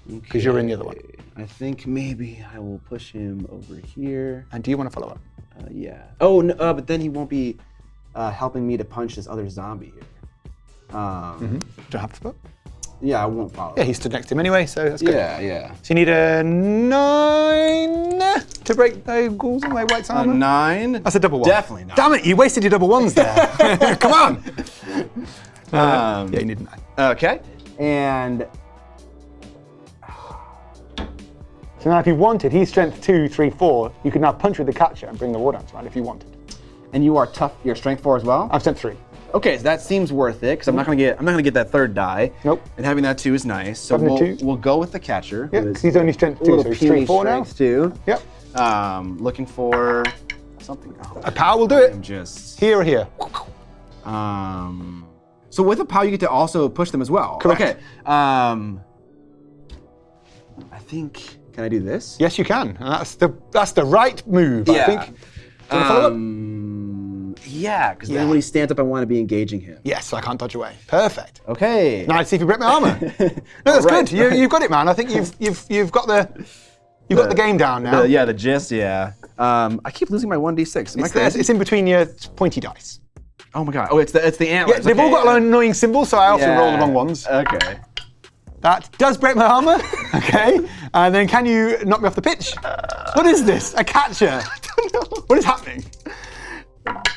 because you're in the other one. I think maybe I will push him over here. And do you want to follow up? Yeah. Oh, no, but then he won't be helping me to punch this other zombie here. Don't have to put. Yeah, I won't follow. Yeah, he stood next to him anyway, so that's good. Yeah. So you need a 9 to break the ghouls on my white's A armor. 9. That's a double 1. Definitely not. Damn it, you wasted your double 1s there. Come on. Yeah, you need a 9. Okay. And So now if you wanted, he's strength 2, 3, 4. You could now punch with the catcher and bring the war dance around if you wanted. you are tough. You're strength 4 as well. I've strength 3. Okay, so that seems worth it because I'm not gonna get that third die. Nope. And having that 2 is nice. So Having a 2. we'll go with the catcher. Yeah, because he's only strength 2, so he's strength 4 now. Too. Yep. Looking for something. Oh, A power will do it. I'm just. Here or here. So with a POW, you get to also push them as well. Correct. Okay. I think. Can I do this? Yes, you can. And that's the right move, I think. Do you want to follow up? Yeah, because then when he stands up, I want to be engaging him. Yes, so I can't dodge away. Perfect. Okay. Now let's see if you break my armor. No, that's Right, good. right. You've got it, man. I think you've got the game down now. The gist, yeah. I keep losing my 1d6. Am I crazy? It's in between your pointy dice. Oh my god. Oh, it's the antlers. Yeah, they've all got annoying symbols, so I often roll the wrong ones. Okay. That does break my armor. Okay. And then can you knock me off the pitch? What is this? A catcher? I don't know. What is happening?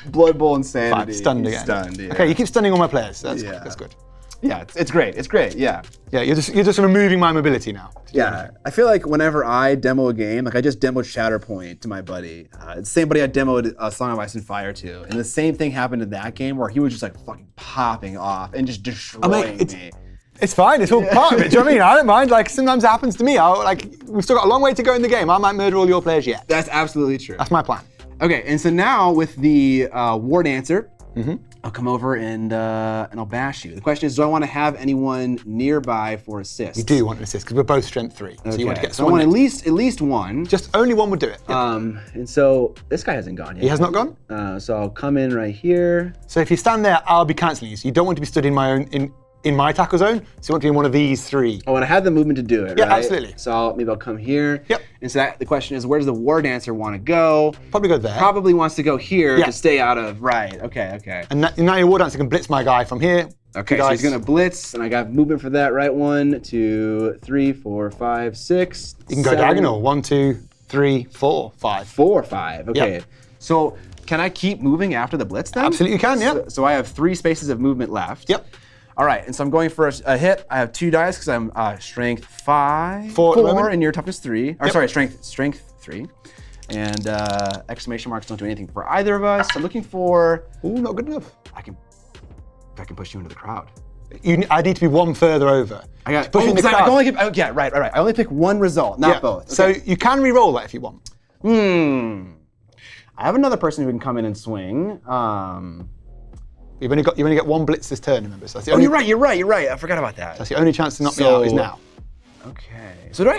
Blood Bowl insanity. 5, stunned He's again. Stunned, yeah. Okay, you keep stunning all my players. That's good. Yeah, it's great. It's great, yeah. Yeah, you're just removing my mobility now. Yeah, I feel like whenever I demo a game, like I just demoed Shatterpoint to my buddy. It's the same buddy I demoed Song of Ice and Fire to. And the same thing happened in that game where he was just like fucking popping off and just destroying me. It's fine, it's all part of it, do you know what I mean? I don't mind, like sometimes it happens to me. We've still got a long way to go in the game. I might murder all your players yet. That's absolutely true. That's my plan. Okay, and so now with the War Dancer, I'll come over and I'll bash you. The question is, do I want to have anyone nearby for assist? You do want an assist, because we're both strength 3. So you want to get so I someone want next. at least one. Just only one would do it. Yeah. And so this guy hasn't gone yet. He has not gone? So I'll come in right here. So if you stand there, I'll be cancelling you. So you don't want to be stood in my tackle zone, so you want to be in one of these 3. Oh, and I have the movement to do it, Yeah, right? absolutely. So maybe I'll come here. Yep. And so the question is, where does the War Dancer want to go? Probably go there. Probably wants to go here Yeah. to stay out of, right, okay. And now your war dancer can blitz my guy from here. Okay, so he's gonna blitz, and I got movement for that, right? 1, 2, 3, 4, 5, 6. You can go 7, diagonal. 1, 2, 3, 4, 5. 4, 5. Okay. Yep. So can I keep moving after the blitz then? Absolutely you can, yeah. So I have 3 spaces of movement left. Yep. All right, and so I'm going for a hit. I have 2 dice because I'm strength 5, 4 at the moment. and you're toughness 3. Or Yep. sorry, strength 3. And exclamation marks don't do anything for either of us. I'm looking for. Ooh, not good enough. I can push you into the crowd. I need to be one further over. I got. Push in the I crowd. can only get. Yeah, right. I only pick one result, not both. So Okay. you can re-roll that if you want. I have another person who can come in and swing. You've only got one blitz this turn, remember? So that's the Oh, only, you're right. I forgot about that. That's the only chance to knock me out is now. Okay. So do I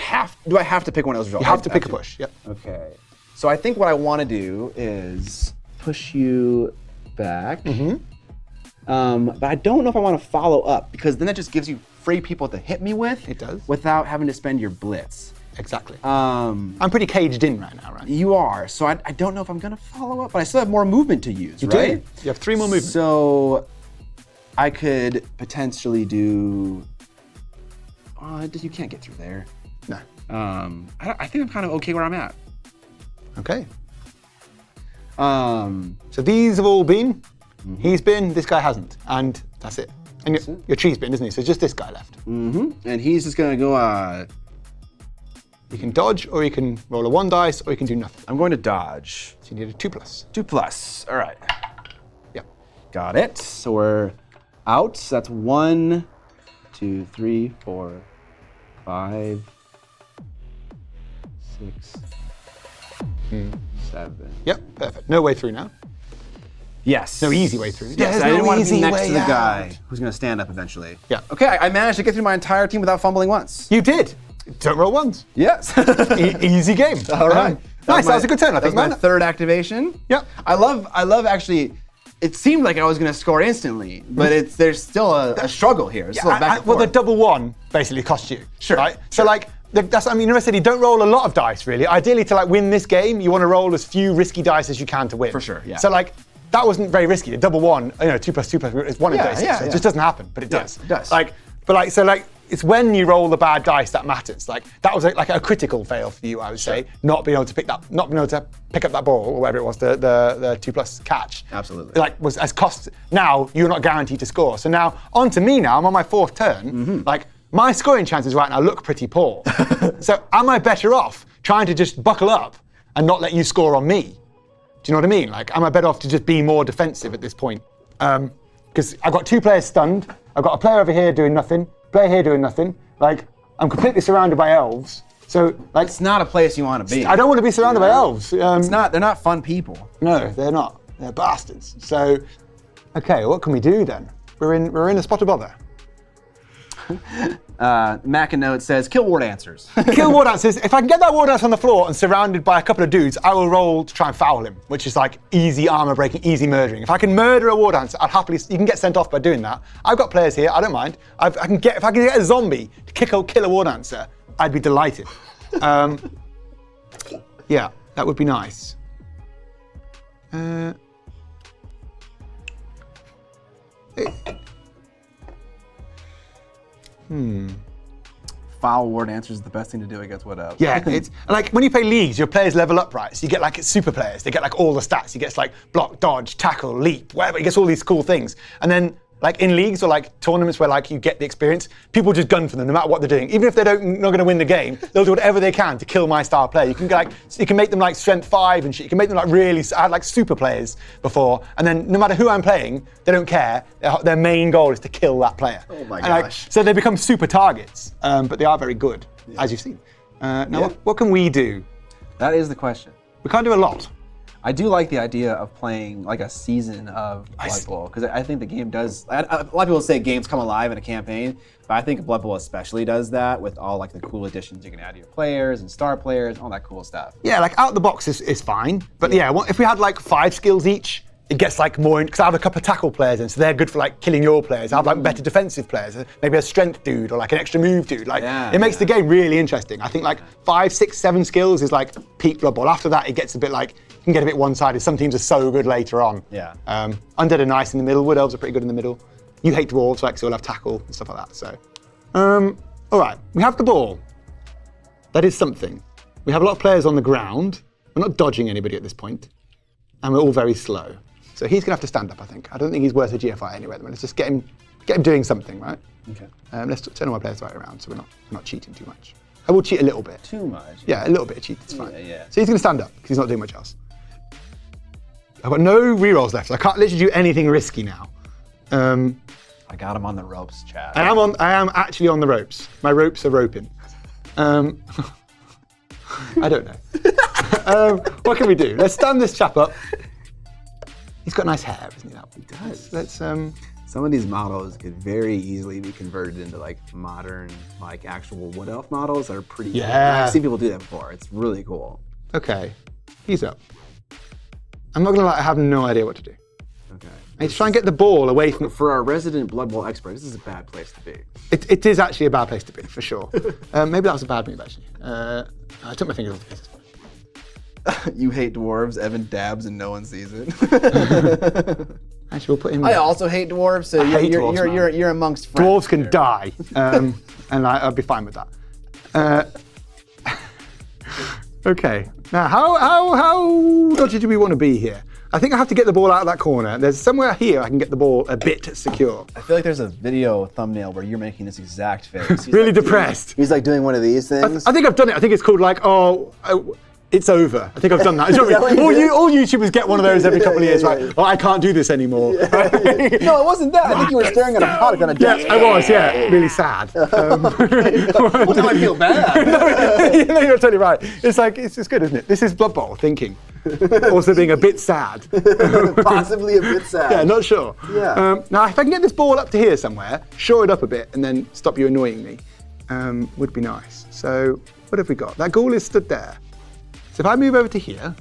have to pick one of those results? You have to pick a push. Yep. Okay. So I think what I want to do is push you back. But I don't know if I want to follow up because then that just gives you free people to hit me with. It does. Without having to spend your blitz. Exactly. I'm pretty caged in right now, right? You are. So I don't know if I'm going to follow up, but I still have more movement to use, right? You have 3 more movement. So I could potentially do. You can't get through there. No. I think I'm kind of okay where I'm at. Okay. So these have all been. He's been. This guy hasn't, and that's it. And your tree's been, isn't he? So just this guy left. And he's just gonna go. You can dodge, or you can roll a 1 dice, or you can do nothing. I'm going to dodge. So you need a 2+. 2+. All right. Yep. Got it. So we're out. So that's 1, 2, 3, 4, 5, 6, 7. Yep. Perfect. No way through now. Yes. No easy way through. Yes, There's I didn't no want to be easy next way to the out. guy who's going to stand up eventually. Yeah. Okay, I managed to get through my entire team without fumbling once. You did. Don't roll 1s. Yes. Easy game. All right. Nice. That was a good turn, I think, That was man. my 3rd activation. Yep. I love actually. It seemed like I was going to score instantly, but there's still a struggle here. It's still a back and well, the forth. double 1 basically cost you. Sure, Right. sure. So that's. I mean, remember I said you don't roll a lot of dice really. Ideally, to win this game, you want to roll as few risky dice as you can to win. For sure, yeah. So that wasn't very risky. The double 1, 2 plus 2 plus is 1 in 36. So it just doesn't happen, but it does. It does. It's when you roll the bad dice that matters. Like that was like a critical fail for you, I would say, not being able to pick up that ball or whatever it was, the 2 plus catch. Absolutely. Like was as cost. Now you're not guaranteed to score. So now on to me. Now I'm on my 4th turn. Like my scoring chances right now look pretty poor. So am I better off trying to just buckle up and not let you score on me? Do you know what I mean? Like, am I better off to just be more defensive at this point? Because I've got 2 players stunned. I've got a player over here doing nothing. Player here doing nothing. Like, I'm completely surrounded by elves. So, like, It's not a place you want to be. I don't want to be surrounded by elves. It's not. They're not fun people. No, they're not. They're bastards. So, okay, what can we do then? We're in a spot of bother. Macanote says, kill ward answers. Kill ward answers. If I can get that ward answer on the floor and surrounded by a couple of dudes, I will roll to try and foul him, which is like easy armor breaking, easy murdering. If I can murder a ward answer, I'll happily. You can get sent off by doing that. I've got players here. I don't mind. If I can get a zombie to kill a ward answer, I'd be delighted. Yeah, that would be nice. Foul ward answers is the best thing to do against what else? Yeah, it's like when you play leagues, your players level up, right? So you get like super players. They get like all the stats. He gets like block, dodge, tackle, leap, whatever. He gets all these cool things. And then like in leagues or like tournaments where like you get the experience, people just gun for them no matter what they're doing. Even if they're not going to win the game, they'll do whatever they can to kill my star player. You can make them like strength 5 and shit. You can make them like really. I had like super players before, and then no matter who I'm playing, they don't care. Their main goal is to kill that player. Oh my gosh! gosh. So they become super targets, but they are very good, as you've seen. Now, what can we do? That is the question. We can't do a lot. I do like the idea of playing like a season of Blood Bowl, because I think the game does. A lot of people say games come alive in a campaign, but I think Blood Bowl especially does that with all like the cool additions you can add to your players and star players, all that cool stuff. Yeah, like out the box is fine, but yeah, if we had like 5 skills each, it gets like more, because I have a couple of tackle players in, so they're good for like killing your players. I have like better defensive players, maybe a strength dude or like an extra move dude. Like it makes the game really interesting. I think like 5, 6, 7 skills is like peak Blood Bowl. After that, it gets a bit like, you can get a bit one-sided. Some teams are so good later on. Yeah. Undead are nice in the middle. Wood elves are pretty good in the middle. You hate dwarves, like, so we'll have tackle and stuff like that. So, all right, we have the ball. That is something. We have a lot of players on the ground. We're not dodging anybody at this point, and we're all very slow. So he's gonna have to stand up, I think. I don't think he's worth a GFI anyway. Let's just get him doing something, right? Okay. Let's turn all my players right around, so we're not cheating too much. I will cheat a little bit. Too much. Yeah, a little bit of cheat, it's fine. Yeah. So he's gonna stand up because he's not doing much else. I've got no rerolls left, so I can't literally do anything risky now. I got him on the ropes, Chad. I am actually on the ropes. My ropes are roping. I don't know. What can we do? Let's stand this chap up. He's got nice hair, isn't he? He does. Let's Some of these models could very easily be converted into like modern, like actual wood elf models that are pretty cool. I've seen people do that before. It's really cool. Okay, he's up. I'm not gonna lie, I have no idea what to do. Okay. I need to try and get the ball away from. For our resident Blood Bowl expert, this is a bad place to be. It is actually a bad place to be, for sure. Maybe that was a bad move, actually. I took my fingers off the pieces. You hate dwarves, Evan dabs and no one sees it. Actually, we'll put him. I also hate dwarves, so you're amongst friends. Dwarves can die, and I'll be fine with that. Okay, now how dodgy do we want to be here? I think I have to get the ball out of that corner. There's somewhere here I can get the ball a bit secure. I feel like there's a video thumbnail where you're making this exact face. Really like, depressed. He's like doing one of these things. I think I've done it. I think it's called like, it's over. I think I've done that. All YouTubers get one of those every couple of years, right? Oh, I can't do this anymore. No, it wasn't that. I think you were staring at a product on a desk. Yeah, I was, really sad. Well, now I feel bad. No, you're totally right. It's like, it's good, isn't it? This is Blood Bowl thinking. Also being a bit sad. Possibly a bit sad. Yeah, not sure. Yeah. Now, if I can get this ball up to here somewhere, shore it up a bit, and then stop you annoying me, would be nice. So, what have we got? That ghoul is stood there. So if I move over to here,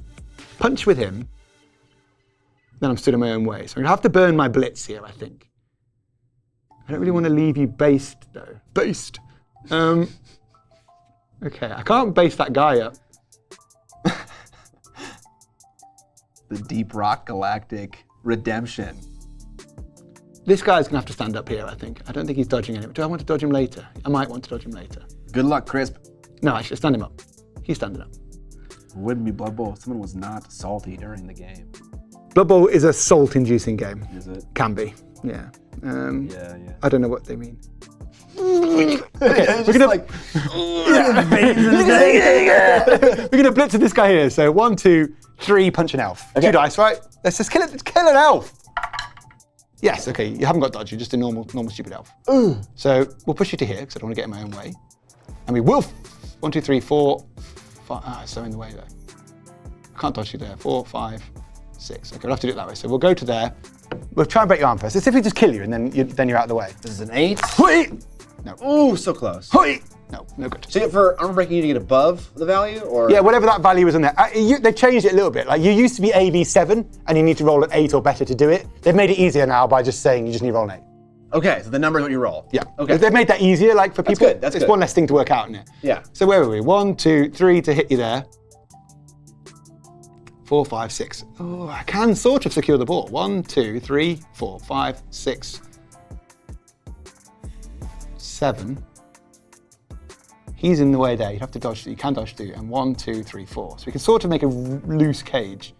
punch with him, then I'm stood in my own way. So I'm gonna have to burn my blitz here, I think. I don't really want to leave you based, though. Based. Okay, I can't base that guy up. The Deep Rock Galactic redemption. This guy's going to have to stand up here, I think. I don't think he's dodging anything. Do I want to dodge him later? I might want to dodge him later. Good luck, Crisp. No, I should stand him up. He's standing up. Wouldn't be Blood Bowl if someone was not salty during the game. Blood Bowl is a salt-inducing game. Is it? Can be, yeah. Yeah. I don't know what they mean. Okay, we're gonna blitz at this guy here. So 1, 2, 3, punch an elf. Okay. 2 dice, right? Let's just kill it. Let's kill an elf. Yes. Okay. You haven't got dodge. You're just a normal stupid elf. So we'll push you to here because I don't want to get in my own way. And we will. 1, 2, 3, 4, 5. Ah, it's so in the way there. I can't dodge you there. 4, 5, 6. Okay, we'll have to do it that way. So we'll go to there. We'll try and break your arm first. Let's see if we just kill you and then you're out of the way. This is an 8. No. Ooh, so close. No, no good. So for armor breaking, you need to get above the value, or yeah, whatever that value is on there. They've changed it a little bit. Like you used to be AV7, and you need to roll an 8 or better to do it. They've made it easier now by just saying you just need to roll an 8. Okay, so the number is what you roll. Yeah. Okay. They've made that easier, like for people. That's it's good. one less thing to work out in it. Yeah. So where were we? 1, 2, 3 to hit you there. 4, 5, 6. Oh, I can sort of secure the ball. 1, 2, 3, 4, 5, 6, 7. He's in the way there. You have to dodge. You can dodge through. And 1, 2, 3, 4. So we can sort of make a loose cage,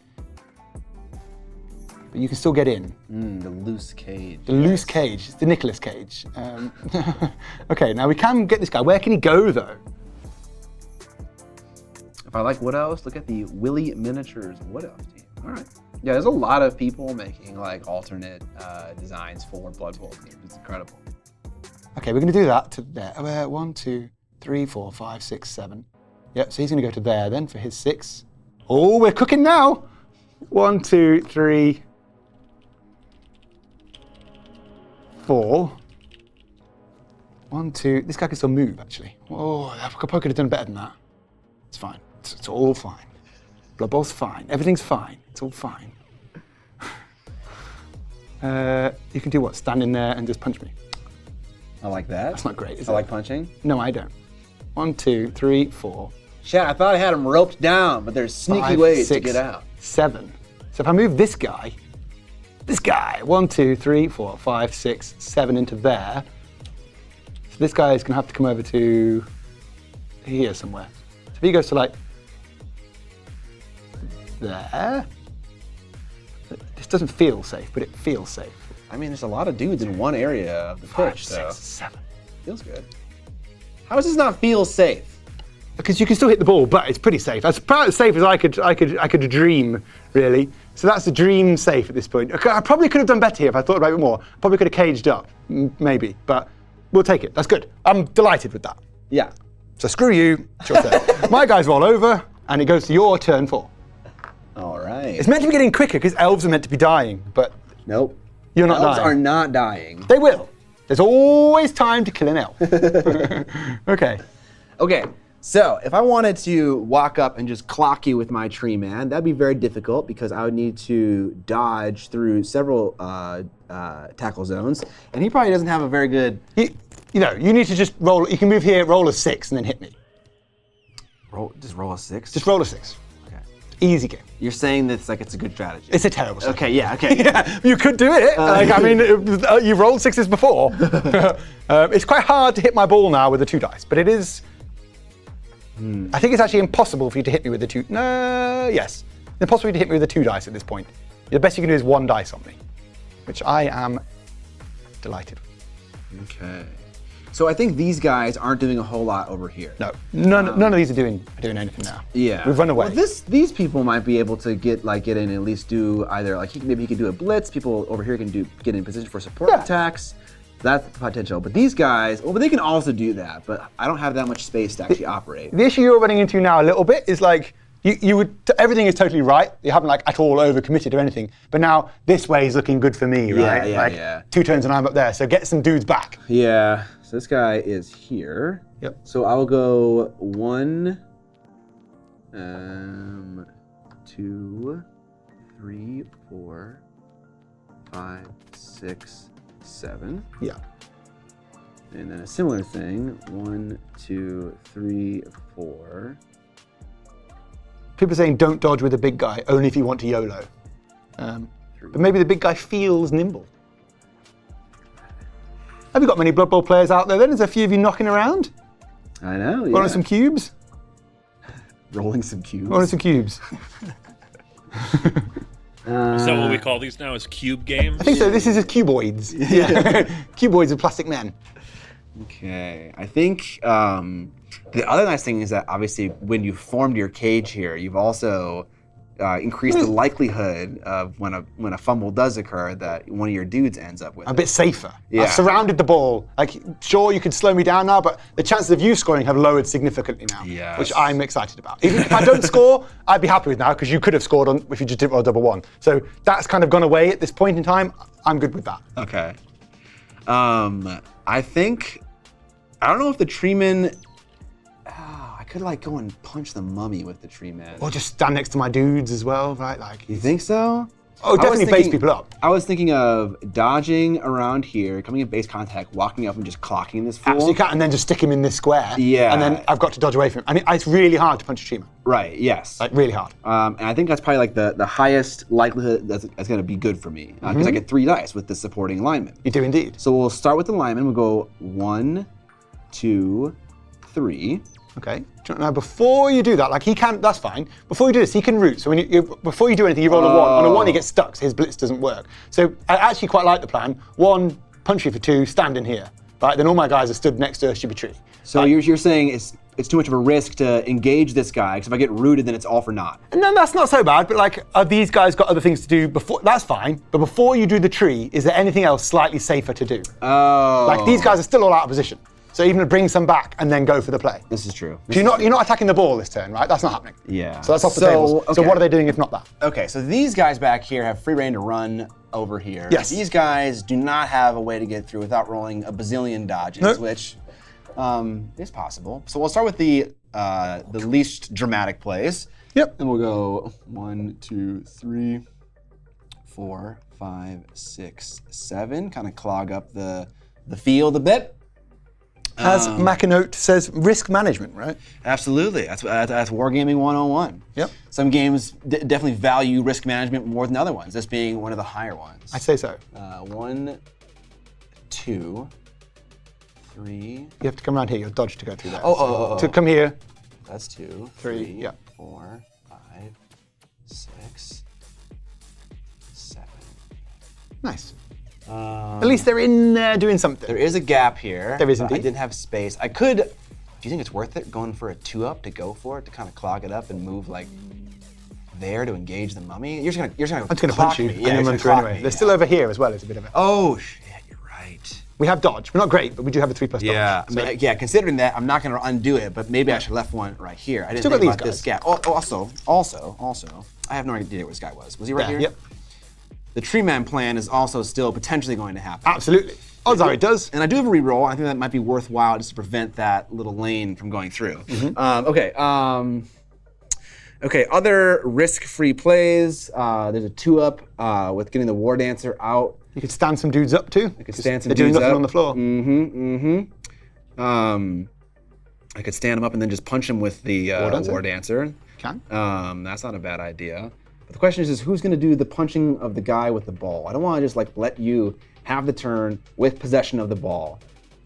but you can still get in. The loose cage. The loose cage. It's the Nicolas Cage. Okay, now we can get this guy. Where can he go though? If I like Wood Elves, look at the Willy Miniatures Wood Elf team. All right. Yeah, there's a lot of people making like alternate designs for Blood Bowl teams. It's incredible. Okay, we're going to do that to there. 1, 2, 3, 4, 5, 6, 7. Yep, so he's going to go to there then for his 6. Oh, we're cooking now. 1, 2, 3, 4. 1, 2. This guy can still move, actually. Oh, I probably could have done better than that. It's fine. It's all fine. Blood Bowl's fine. Everything's fine. It's all fine. You can do what? Stand in there and just punch me. I like that. That's not great, is it? I like punching. No, I don't. 1, 2, 3, 4. Chat, I thought I had him roped down, but there's sneaky 5, ways 6, to get out. 7. So if I move this guy, 1, 2, 3, 4, 5, 6, 7 into there. So this guy is going to have to come over to here somewhere. So if he goes to like there, this doesn't feel safe, but it feels safe. I mean, there's a lot of dudes in one area of the 5, pitch, 6, so 7. feels good. How does this not feel safe? Because you can still hit the ball, but it's pretty safe. As safe as I could dream, really. So that's the dream safe at this point. I probably could have done better here if I thought about it more. Probably could have caged up, maybe, but we'll take it. That's good. I'm delighted with that. Yeah. So screw you. It's your turn. My guys roll over, and it goes to your turn 4. All right. It's meant to be getting quicker because elves are meant to be dying, but Nope. you're not Elves dying. are not dying. They will. There's always time to kill an elf. Okay. Okay, so if I wanted to walk up and just clock you with my tree man, that'd be very difficult because I would need to dodge through several tackle zones, and he probably doesn't have a very good. You need to just roll. You can move here, roll a 6, and then hit me. Just roll a 6. Just roll a 6. Okay. Easy game. You're saying that it's a good strategy. It's a terrible strategy. Okay. Yeah. Okay. Yeah, you could do it. You've rolled 6s before. It's quite hard to hit my ball now with the 2 dice, but it is. I think it's actually impossible for you to hit me with the 2. No, yes, impossible for you to hit me with the 2 dice at this point. The best you can do is 1 dice on me, which I am delighted with. Okay. So I think these guys aren't doing a whole lot over here. No, none of these are doing anything now. Yeah. We've run away. Well, these people might be able to get in and at least do either maybe he can do a blitz. People over here can get in position for support attacks. That's the potential. But these guys, but they can also do that. But I don't have that much space to actually operate. The issue you're running into now a little bit is like everything is totally right. You haven't at all overcommitted or anything. But now this way is looking good for me, right? Yeah. 2 turns and I'm up there. So get some dudes back. Yeah. So this guy is here. Yep. So I'll go 1, 2, 3, 4, 5, 6, 7. Yeah. And then a similar thing. 1, 2, 3, 4. People are saying don't dodge with a big guy, only if you want to YOLO. But maybe the big guy feels nimble. Have you got many Blood Bowl players out there then? There's a few of you knocking around? I know, yeah. Rolling some cubes? Rolling some cubes. Rolling some cubes. Is that what we call these now? Is cube games? I think so. This is cuboids. Yeah. Cuboids of plastic men. Okay. I think the other nice thing is that obviously when you formed your cage here, you've also increased the likelihood of when a fumble does occur that one of your dudes ends up with A bit safer. Yeah. I've surrounded the ball. Like, sure, you could slow me down now, but the chances of you scoring have lowered significantly now, Yes. which I'm excited about. Even if I don't score, I'd be happy with now because you could have scored if you just didn't roll double one. So that's kind of gone away at this point in time. I'm good with that. Okay. I think, I don't know if the treeman, I could like go and punch the mummy with the tree man. Or just stand next to my dudes as well, right? Like, You think so? oh, definitely base people up. I was thinking of dodging around here, coming in base contact, walking up and just clocking this fool. Absolutely can't, and then just stick him in this square. Yeah. And then I've got to dodge away from him. And it's really hard to punch a tree man. Right, yes. Like, really hard. And I think that's probably like the highest likelihood that's going to be good for me. Because I get 3 dice with the supporting lineman. You do indeed. So we'll start with the lineman. We'll go 1, 2, 3. Okay. Now, before you do that, like he can, that's fine. Before you do this, he can root. So when before you do anything, you roll a 1. On a 1, he gets stuck, so his blitz doesn't work. So I actually quite like the plan. 1, punch you for 2, stand in here. Right? Then all my guys are stood next to a stupid tree. So you're saying it's too much of a risk to engage this guy, because if I get rooted, then it's all for naught. No, that's not so bad, but like, have these guys got other things to do before? That's fine. But before you do the tree, is there anything else slightly safer to do? Oh. Like, these guys are still all out of position. So even to bring some back and then go for the play. This is true. You're not attacking the ball this turn, right? That's not happening. Yeah. So that's off the table. So okay. what are they doing if not that? Okay, so these guys back here have free reign to run over here. Yes. These guys do not have a way to get through without rolling a bazillion dodges, Nope. which is possible. So we'll start with the least dramatic plays. Yep. And we'll go 1, 2, 3, 4, 5, 6, 7. Kind of clog up the field a bit. As Macanote says, risk management, right? Absolutely. That's Wargaming 101. Yep. Some games definitely value risk management more than other ones, this being one of the higher ones. I'd say so. 1, 2, 3. You have to come around here. You'll dodge to go through there. Oh. To come here. That's 2, 3, 3, yeah. 4, 5, 6, 7. Nice. At least they're in there doing something. There is a gap here. There is but I indeed. didn't have space. I could. Do you think it's worth it going for a 2-up to go for it, to kind of clog it up and move like there to engage the mummy? You're just gonna I'm just going to clock punch you me. and Yeah, then you're run gonna through clock anyway. me, They're yeah. still over here as well as a bit of it. Oh shit, you're right. We have dodge. We're not great, but we do have a 3+ dodge. Yeah, I mean, yeah. Considering that, I'm not going to undo it, but maybe I should have left one right here. I didn't Still think got about these this gap. Also, I have no idea where this guy was. Was he right There, here? yep. The tree man plan is also still potentially going to happen. Absolutely. Odds are it does. And I do have a reroll. I think that might be worthwhile just to prevent that little lane from going through. Okay. Other risk-free plays. There's a 2-up with getting the War Dancer out. You could stand some dudes up too. I could stand some They're doing dudes nothing up. on the floor. I could stand him up and then just punch him with the War Dancer. Can. That's not a bad idea. But the question is who's going to do the punching of the guy with the ball? I don't want to just like let you have the turn with possession of the ball.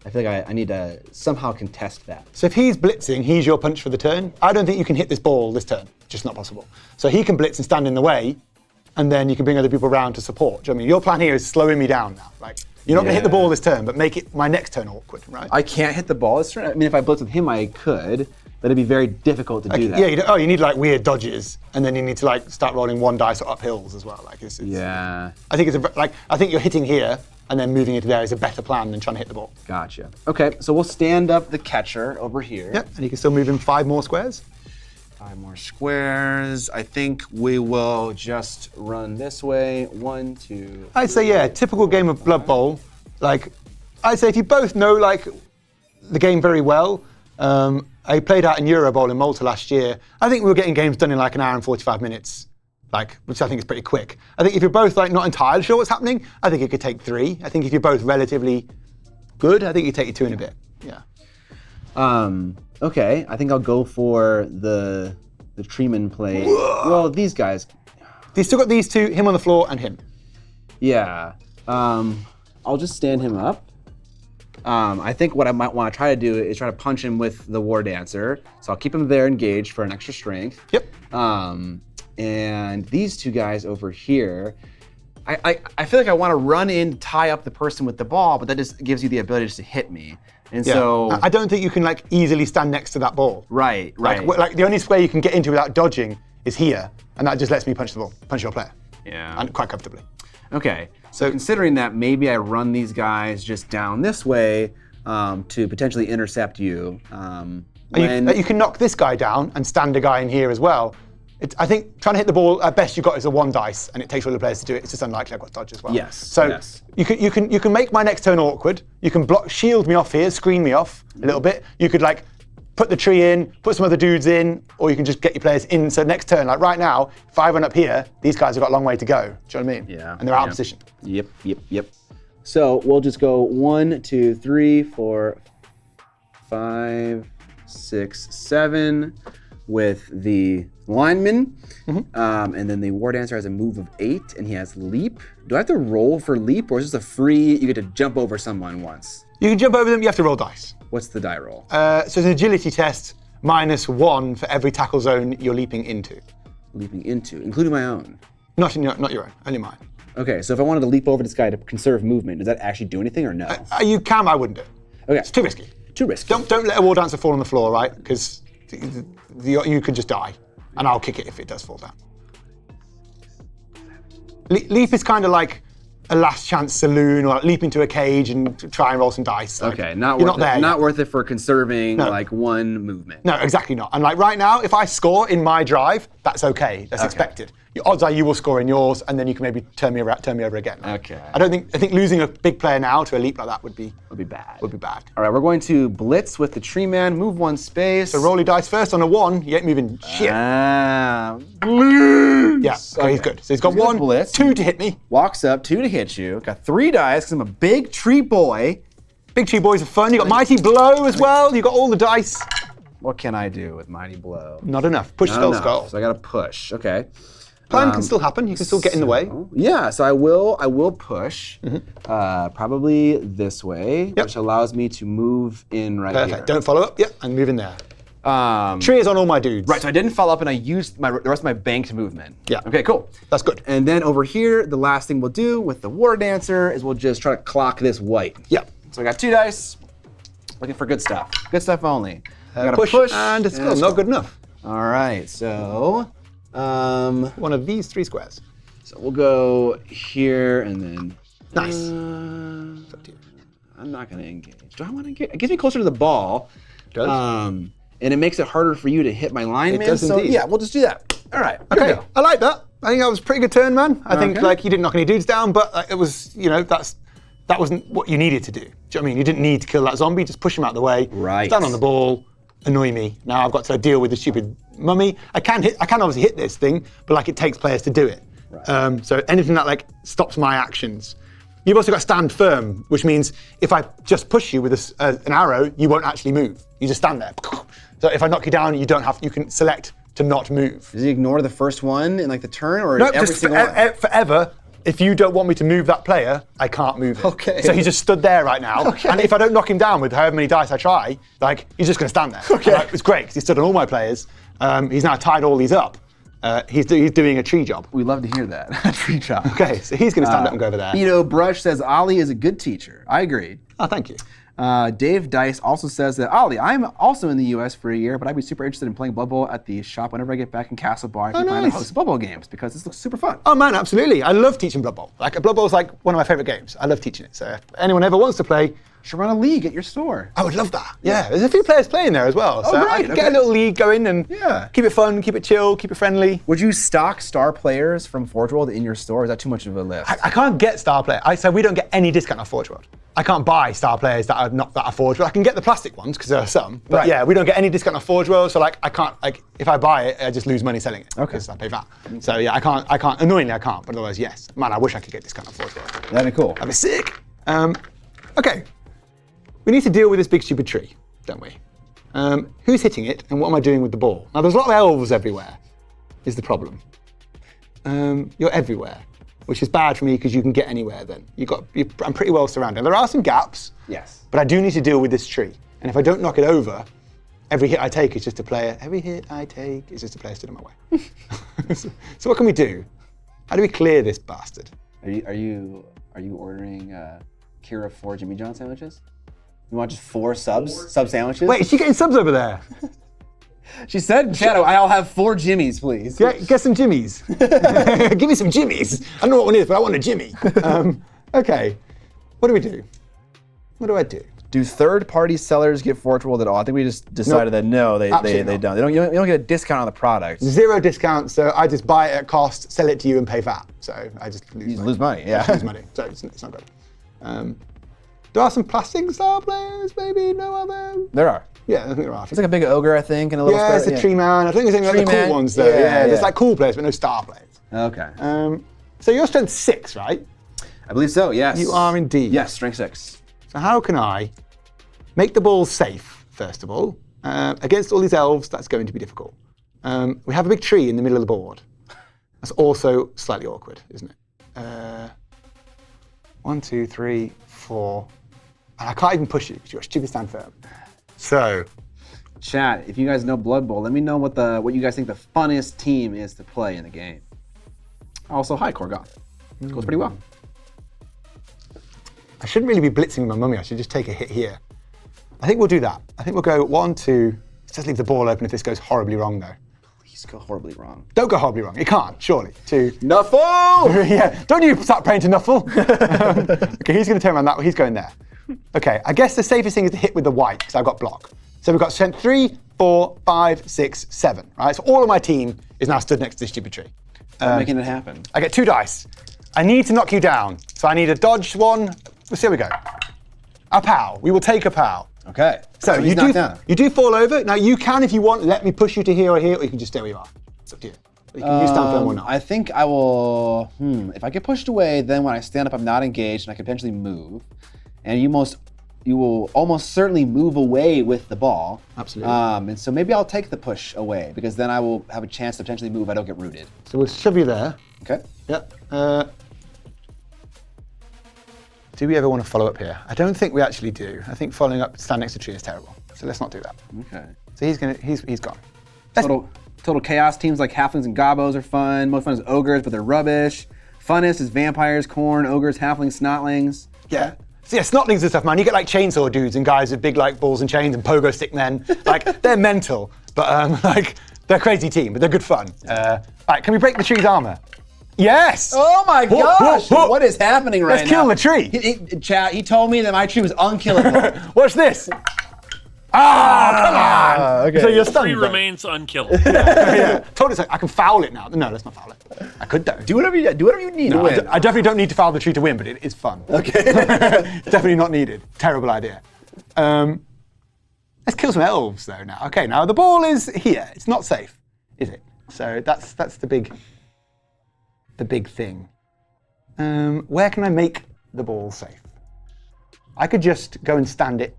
I feel like I need to somehow contest that. So if he's blitzing, he's your punch for the turn. I don't think you can hit this ball this turn. Just not possible. So he can blitz and stand in the way, and then you can bring other people around to support. Do you know what I mean? Your plan here is slowing me down now. Like, you're not going to hit the ball this turn, but make it my next turn awkward, right? I can't hit the ball this turn. I mean, if I blitz with him, I could, but it'd be very difficult to do that. Yeah, you need like weird dodges, and then you need to like start rolling 1 dice or up hills as well. Like, it's Yeah. I think I think you're hitting here and then moving into there is a better plan than trying to hit the ball. Gotcha. Okay, so we'll stand up the catcher over here. Yep, and you can still move in 5 more squares. 5 more squares. I think we will just run this way. 1, 2. I'd say, yeah, typical game of Blood Bowl. Like, I'd say if you both know like the game very well, I played out in Euro Bowl in Malta last year. I think we were getting games done in like an hour and 45 minutes. Like, which I think is pretty quick. I think if you're both like not entirely sure what's happening, I think it could take 3. I think if you're both relatively good, I think you take it 2 in a bit. Yeah. Okay, I think I'll go for the treeman play. Well, these guys. You've still got these 2, him on the floor and him. Yeah. I'll just stand him up. I think what I might want to try to do is try to punch him with the War Dancer. So I'll keep him there engaged for an extra strength. Yep. And these two guys over here, I feel like I want to run in, tie up the person with the ball, but that just gives you the ability just to hit me. And so I don't think you can like easily stand next to that ball. Right. Like the only square you can get into without dodging is here, and that just lets me punch the ball, punch your player. Yeah. And quite comfortably. Okay. So considering that, maybe I run these guys just down this way to potentially intercept you. You can knock this guy down and stand a guy in here as well. I think trying to hit the ball at best you've got is a 1 dice, and it takes all the players to do it. It's just unlikely I've got dodge as well. Yes. So yes. you can make my next turn awkward. You can shield me off here, screen me off a little bit. You could like put the tree in, put some other dudes in, or you can just get your players in. So next turn, like right now, if I run up here, these guys have got a long way to go. Do you know what I mean? Yeah. And they're out of position. Yep. So we'll just go 1, 2, 3, 4, 5, 6, 7 with the lineman. And then the War Dancer has a move of 8 and he has leap. Do I have to roll for leap, or is this a free, you get to jump over someone once? You can jump over them, you have to roll dice. What's the die roll? So it's an agility test, -1 for every tackle zone you're leaping into. Leaping into, including my own. Not your own, only mine. Okay, so if I wanted to leap over this guy to conserve movement, does that actually do anything or no? You can, I wouldn't do it. Okay. It's too risky. Too risky. Don't let a War Dancer fall on the floor, right? Because you could just die, and I'll kick it if it does fall down. Leap is kind of like a last chance saloon, or like leap into a cage and try and roll some dice. Like, Okay, not you're worth not there it. Not yet. worth it for conserving No. like one movement. No, exactly not. And like right now, if I score in my drive, that's okay. That's expected. Your odds are you will score in yours, and then you can maybe turn me over again. Okay. I think losing a big player now to a leap like that would be bad. All All right, we're going to blitz with the tree man, move 1 space. So roll your dice first on a 1. You ain't moving shit. Blitz. Yeah, okay, he's good. So he's got He's gonna 1, blitz. 2 to hit me. Walks up, 2 to hit you. Got 3 dice because I'm a big tree boy. Big tree boys are fun. You got mighty blow as well. You got all the dice. What can I do with mighty blow? Not enough. Push Not skull enough, skull. So I got to push. Okay. Plan can still happen. You can still get in the way. Yeah, so I will push, probably this way, Yep. which allows me to move in right Perfect. here. Don't follow up. Yep, and move in there. Um, Tree is on all my dudes. right, so I didn't follow up and I used the rest of my banked movement. Yeah. Okay, cool. That's good. And then over here, the last thing we'll do with the War Dancer is we'll just try to clock this white. Yep. So I got 2 dice, looking for good stuff. Good stuff only. I gotta Push, and it's still not good enough. All right, so One of these 3 squares. so we'll go here and then. Nice. It's up to you. I'm not going to engage. Do I want to engage? It gets me closer to the ball. Does. And it makes it harder for you to hit my lineman. It does so indeed. yeah, we'll just do that. All right. here we Okay, go. I like that. I think that was a pretty good turn, man. I think Okay. like you didn't knock any dudes down, but it was, that wasn't what you needed to do. Do you know what I mean? You didn't need to kill that zombie. Just push him out of the way. Right. Stand on the ball. Annoy me. Now I've got to deal with the stupid mummy. I can obviously hit this thing, but like it takes players to do it. Right. So anything that like stops my actions. You've also got stand firm, which means if I just push you with an arrow, you won't actually move. You just stand there. So if I knock you down, you can select to not move. Does he ignore the first one in like the turn, or No, every just single one? forever. If you don't want me to move that player, I can't move it. Okay. So he just stood there right now. Okay. And if I don't knock him down with however many dice I try, like he's just going to stand there. Okay. And, like, it's great because he stood on all my players. He's now tied all these up. He's doing a tree job. We love to hear that. Tree chop. Okay, so he's going to stand up and go over there. Brush says Ollie is a good teacher. I agreed. Oh, thank you. Dave Dice also says that, Ollie, I'm also in the US for a year, but I'd be super interested in playing Blood Bowl at the shop whenever I get back in Castle Bar. I plan to nice. host Blood Bowl games because this looks super fun. Oh man, absolutely. I love teaching Blood Bowl. Like Blood Bowl is like one of my favorite games. I love teaching it. So if anyone ever wants to play, Should run a league at your store. I would love that. Yeah, there's a few players playing there as well. So I great, could get a okay. little league going and Yeah. keep it fun, keep it chill, keep it friendly. Would you stock star players from Forge World in your store? Or is that too much of a lift? I can't get star player. So we don't get any discount off Forge World. I can't buy star players that are not that are Forge World. I can get the plastic ones because there are some. But Right. yeah, we don't get any discount off Forge World. So like I can't if I buy it, I just lose money selling it. Okay. Because I pay VAT. So yeah, I can't. Annoyingly, I can't. But otherwise, yes. Man, I wish I could get discount off Forge World. That'd be cool. That'd be sick. Okay. We need to deal with this big stupid tree, don't we? Who's hitting it and what am I doing with the ball? Now there's a lot of elves everywhere, is the problem. You're everywhere. which is bad for me because you can get anywhere then. I'm pretty well surrounded. There are some gaps, Yes. but I do need to deal with this tree. And if I don't knock it over, every hit I take is just a player. Every hit I take is just a player stood in my way. So what can we do? How do we clear this bastard? Are you ordering Kira 4 Jimmy John sandwiches? You want just 4 sub sandwiches? Wait, is she getting subs over there? She said, Shadow, I'll have 4 Jimmies, please. Get some Jimmies. Give me some Jimmies. I don't know what one is, but I want a Jimmy. Okay, what do we do? What do I do? Do third-party sellers get forge rolled at all? I think we just decided that no, they don't. You don't get a discount on the product. 0 discount, so I just buy it at cost, sell it to you, and pay VAT. So I just lose money. Yeah. Lose money. So it's not good. There are some plastic star players, maybe no other. There are. Yeah, I think there are. It's like a big ogre, I think, and a little. Yeah, it's a tree man. I think there's any like the cool ones though. Yeah, there's like cool players, but no star players. Okay. So you're strength 6, right? I believe so. Yes. You are indeed. Yes, strength 6. So how can I make the ball safe, first of all? Against all these elves, that's going to be difficult. We have a big tree in the middle of the board. That's also slightly awkward, isn't it? 1, 2, 3, 4. And I can't even push you because you're a stupid stand firm. So, Chat, if you guys know Blood Bowl, let me know what you guys think the funniest team is to play in the game. Also, hi, Korgoth. Goes pretty well. I shouldn't really be blitzing my mummy. I should just take a hit here. I think we'll do that. I think we'll go 1, 2. Let's just leave the ball open if this goes horribly wrong, though. Please go horribly wrong. Don't go horribly wrong. It can't, surely. 2. Nuffle! Yeah, don't you start praying to Nuffle. Okay, he's going to turn around that way. He's going there. Okay, I guess the safest thing is to hit with the white because I've got block. So we've got strength 3, 4, 5, 6, 7. Right, so all of my team is now stood next to this stupid tree. Making it happen. I get 2 dice. I need to knock you down. So I need a dodge 1. Let's see how we go. A pow. We will take a pow. Okay. So he's knocked down. you do fall over. Now you can, if you want, let me push you to here or here, or you can just stay where you are. It's up to you. You can use stand firm or not. I think I will. If I get pushed away, then when I stand up, I'm not engaged, and I can potentially move. And you will almost certainly move away with the ball. Absolutely. And so maybe I'll take the push away because then I will have a chance to potentially move if I don't get rooted. So we'll shove you there. Okay. Yep. Do we ever want to follow up here? I don't think we actually do. I think following up, stand next to a tree is terrible. So let's not do that. Okay. So he's gone. Total chaos teams like halflings and gobos are fun. Most fun is ogres, but they're rubbish. Funnest is vampires, corn, ogres, halflings, snotlings. Yeah. So yeah, snotlings and stuff, man. You get like chainsaw dudes and guys with big like balls and chains and pogo stick men. Like they're mental, but like they're a crazy team, but they're good fun. All right, can we break the tree's armor? Yes! Oh my gosh! whoa. What is happening right now? Let's kill the tree. He told me that my tree was unkillable. Watch this. Come on! Okay. So you're stunned. Tree though. remains unkillable. Yeah. Told us I can foul it now. No, let's not foul it. I could though. Do whatever you need to win. I definitely don't need to foul the tree to win, but it is fun. Okay. Definitely not needed. Terrible idea. Let's kill some elves though now. Okay, now the ball is here. It's not safe, is it? So that's the big thing. Where can I make the ball safe? I could just go and stand it.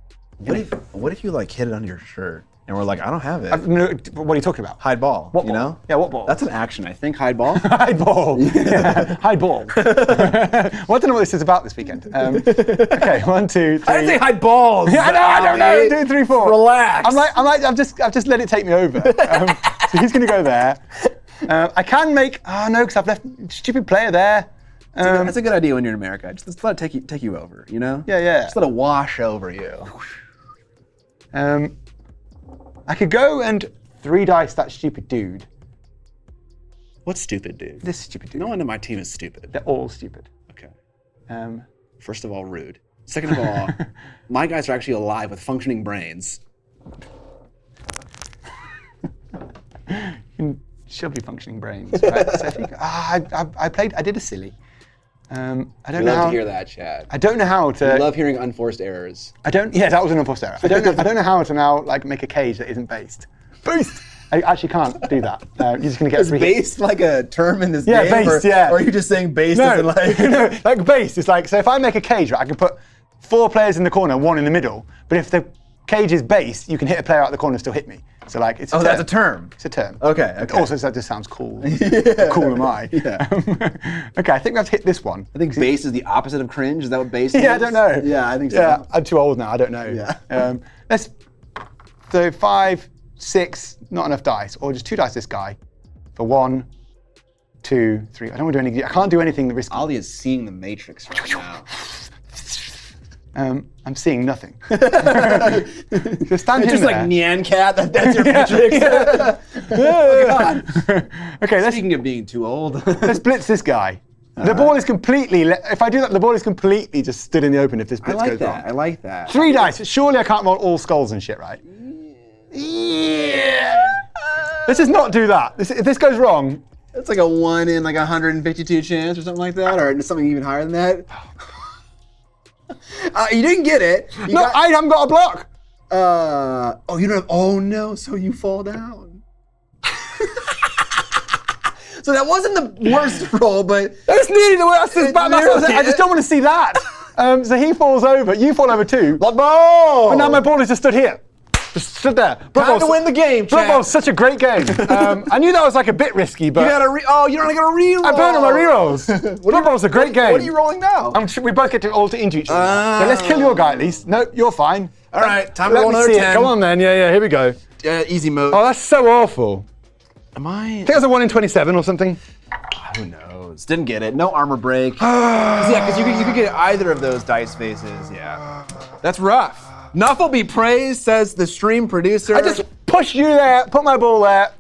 What if you like hid it under your shirt and we're like, I don't have it. No, what are you talking about? Hide ball. What you ball? know? Yeah, what ball? That's an action, I think. Hide ball. Hide ball. Yeah. Hide ball. Well, I don't know what this is about this weekend. Okay, 1, 2, 3. I didn't say hide balls. Yeah, I don't know. 2, 3, 4. Relax. I've just let it take me over. So he's going to go there. I can make. Oh no, because I've left stupid player there. That's a good idea when you're in America. Just let it take you over. You know? Yeah. Just let it wash over you. I could go and 3 dice that stupid dude. What stupid dude? This stupid dude. No one in my team is stupid. They're all stupid. Okay. First First of all, rude. Second of all, my guys are actually alive with functioning brains. You can shove your functioning brains. Right? So if you, I did a silly. I don't We know love how. to hear that, Chad. I don't know how to. We love hearing unforced errors. Yeah, that was an unforced error. I don't know how to now like make a cage that isn't based. Based. I actually can't do that. You're just gonna get Is based like a term in this Yeah, game? based, Or yeah. are you just saying based as in like... no, like based. It's like, so if I make a cage, right, I can put 4 players in the corner, 1 in the middle. But if the cage is based, you can hit a player out the corner and still hit me. So like, it's a Oh, term. that's a term. It's a term. Okay. Also, that just sounds cool. How cool am I? Yeah. Okay, I think I've hit this one. I think bass is the opposite of cringe. Is that what bass is? Yeah, I don't know. Yeah, I think so. Yeah, I'm too old now. I don't know. Yeah. So 5, 6, not enough dice, or just 2 dice this guy for 1, 2, 3. I don't want to do anything. I can't do anything risky. Ollie is seeing the Matrix right now. I'm seeing nothing. So stand It's in just like there. Nyan Cat. That's your Matrix. Oh God. Okay, Speaking of being too old. let's blitz this guy. The ball is completely. If I do that, the ball is completely just stood in the open. If this blitz goes wrong. I like that. 3 dice. Surely I can't roll all skulls and shit, right? Yeah. Let's just not do that. If this goes wrong, It's like a 1 in like 152 chance or something like that, or something even higher than that. You didn't get it. I haven't got a block. Oh, you don't have. Oh no! So you fall down. So that wasn't the worst roll, but That's nearly the worst. I just don't want to see that. So he falls over. You fall over too. Blood Bowl. And now my ball is just stood here. Just stood there. Time to win the game, Blood chat. Bowl's such a great game. I knew that was like a bit risky, but You got to you don't get a reroll. I burned on my rerolls. Blood Bowl's a great game. What are you rolling now? We both get to alter into each other. So let's kill your guy at least. No, you're fine. All right, time to Let roll me another see 10. it. Come on then. Yeah, here we go. Easy mode. Oh, that's so awful. Am I? I think it was a 1 in 27 or something. Who knows? Didn't get it. No armor break. Because you could get either of those dice faces. Yeah. That's rough. Nuffle be praised, says the stream producer. I just pushed you there, put my ball there.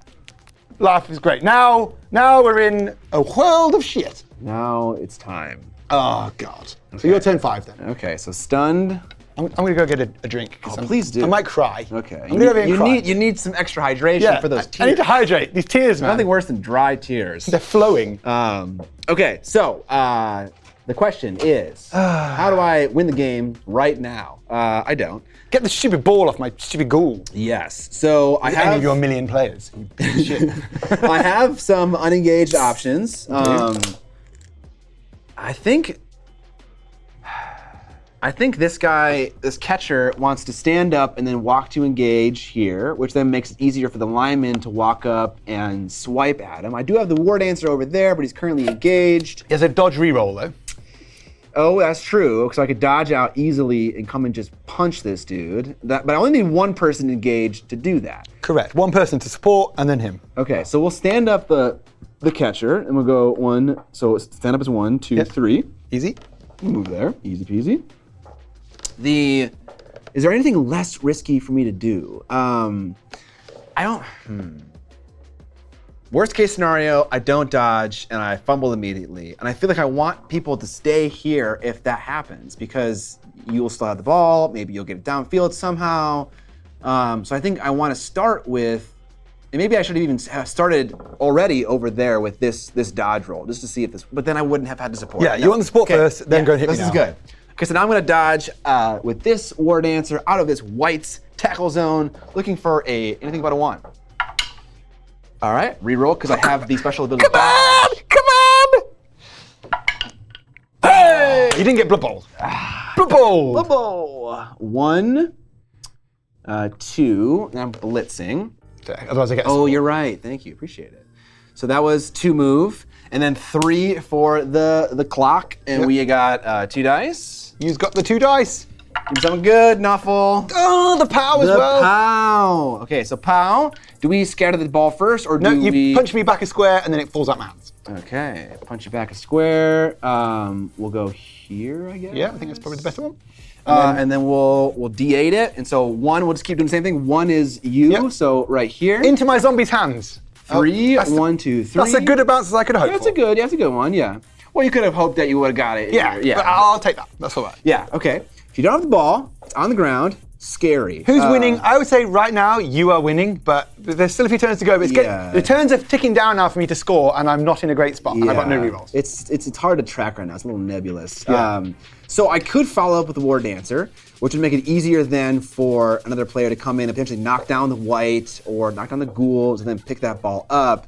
Life is great. Now we're in a world of shit. Now it's time. Oh, God. So you're turn 5 then. Okay, so stunned. I'm going to go get a drink. Please do. I might cry. Okay. I'm going to go and cry. You need some extra hydration for those tears. I need to hydrate. These tears, man. Nothing worse than dry tears. They're flowing. Okay, so the question is, how do I win the game right now? I don't. Get the stupid ball off my stupid goal. Yes. So I Any have of your million players. Shit. I have some unengaged options. I think this catcher wants to stand up and then walk to engage here, which then makes it easier for the lineman to walk up and swipe at him. I do have the ward answer over there, but he's currently engaged. There's a dodge reroll though. Oh, that's true. So I could dodge out easily and come and just punch this dude. But I only need one person engaged to do that. Correct. One person to support and then him. Okay, so we'll stand up the catcher and we'll go 1. So stand up as 1, 2, 3. Easy. Move there, easy peasy. Is there anything less risky for me to do? Worst case scenario, I don't dodge and I fumble immediately. And I feel like I want people to stay here if that happens because you'll still have the ball, maybe you'll get it downfield somehow. So I think I want to start with, and maybe I should have even started already over there with this dodge roll just to see if this, but then I wouldn't have had to support. Yeah, you want the support first, then go and hit me This now. is good. Okay, so now I'm going to dodge with this war dancer out of this white's tackle zone, looking for anything but a 1. All right, reroll because I have the special ability. Come on! Hey! You didn't get blood bowl. Blood bowl. Blood Bowl. 1, 2, and I'm blitzing. Okay, otherwise I get. Oh, you're right. Thank you. Appreciate it. So that was 2 move, and then 3 for the clock, and we got 2 dice. You've got the 2 dice. Give me something good, Nuffle. Oh, the pow as The well. pow. Okay, so pow. Do we scatter the ball first, or No, do you we? punch me back a square and then it falls out my hands. Okay, punch you back a square. We'll go here, I guess. Yeah, I think that's probably the better one. And then we'll D8 it, and so 1, we'll just keep doing the same thing. 1 is you, Yep. so right here. Into my zombie's hands. 3, that's 1, 2, 3. That's a good bounce as I could hope That's for. that's a good one. Yeah. Well, you could have hoped that you would have got it. Yeah, Yeah. but I'll take that. That's all right. Yeah. Okay. If you don't have the ball, it's on the ground. Scary. Who's winning? I would say right now you are winning, but there's still a few turns to go. But the turns are ticking down now for me to score, and I'm not in a great spot. And I've got no rerolls. It's hard to track right now. It's a little nebulous. Yeah. So I could follow up with the War Dancer, which would make it easier then for another player to come in and potentially knock down the white or knock down the ghouls and then pick that ball up.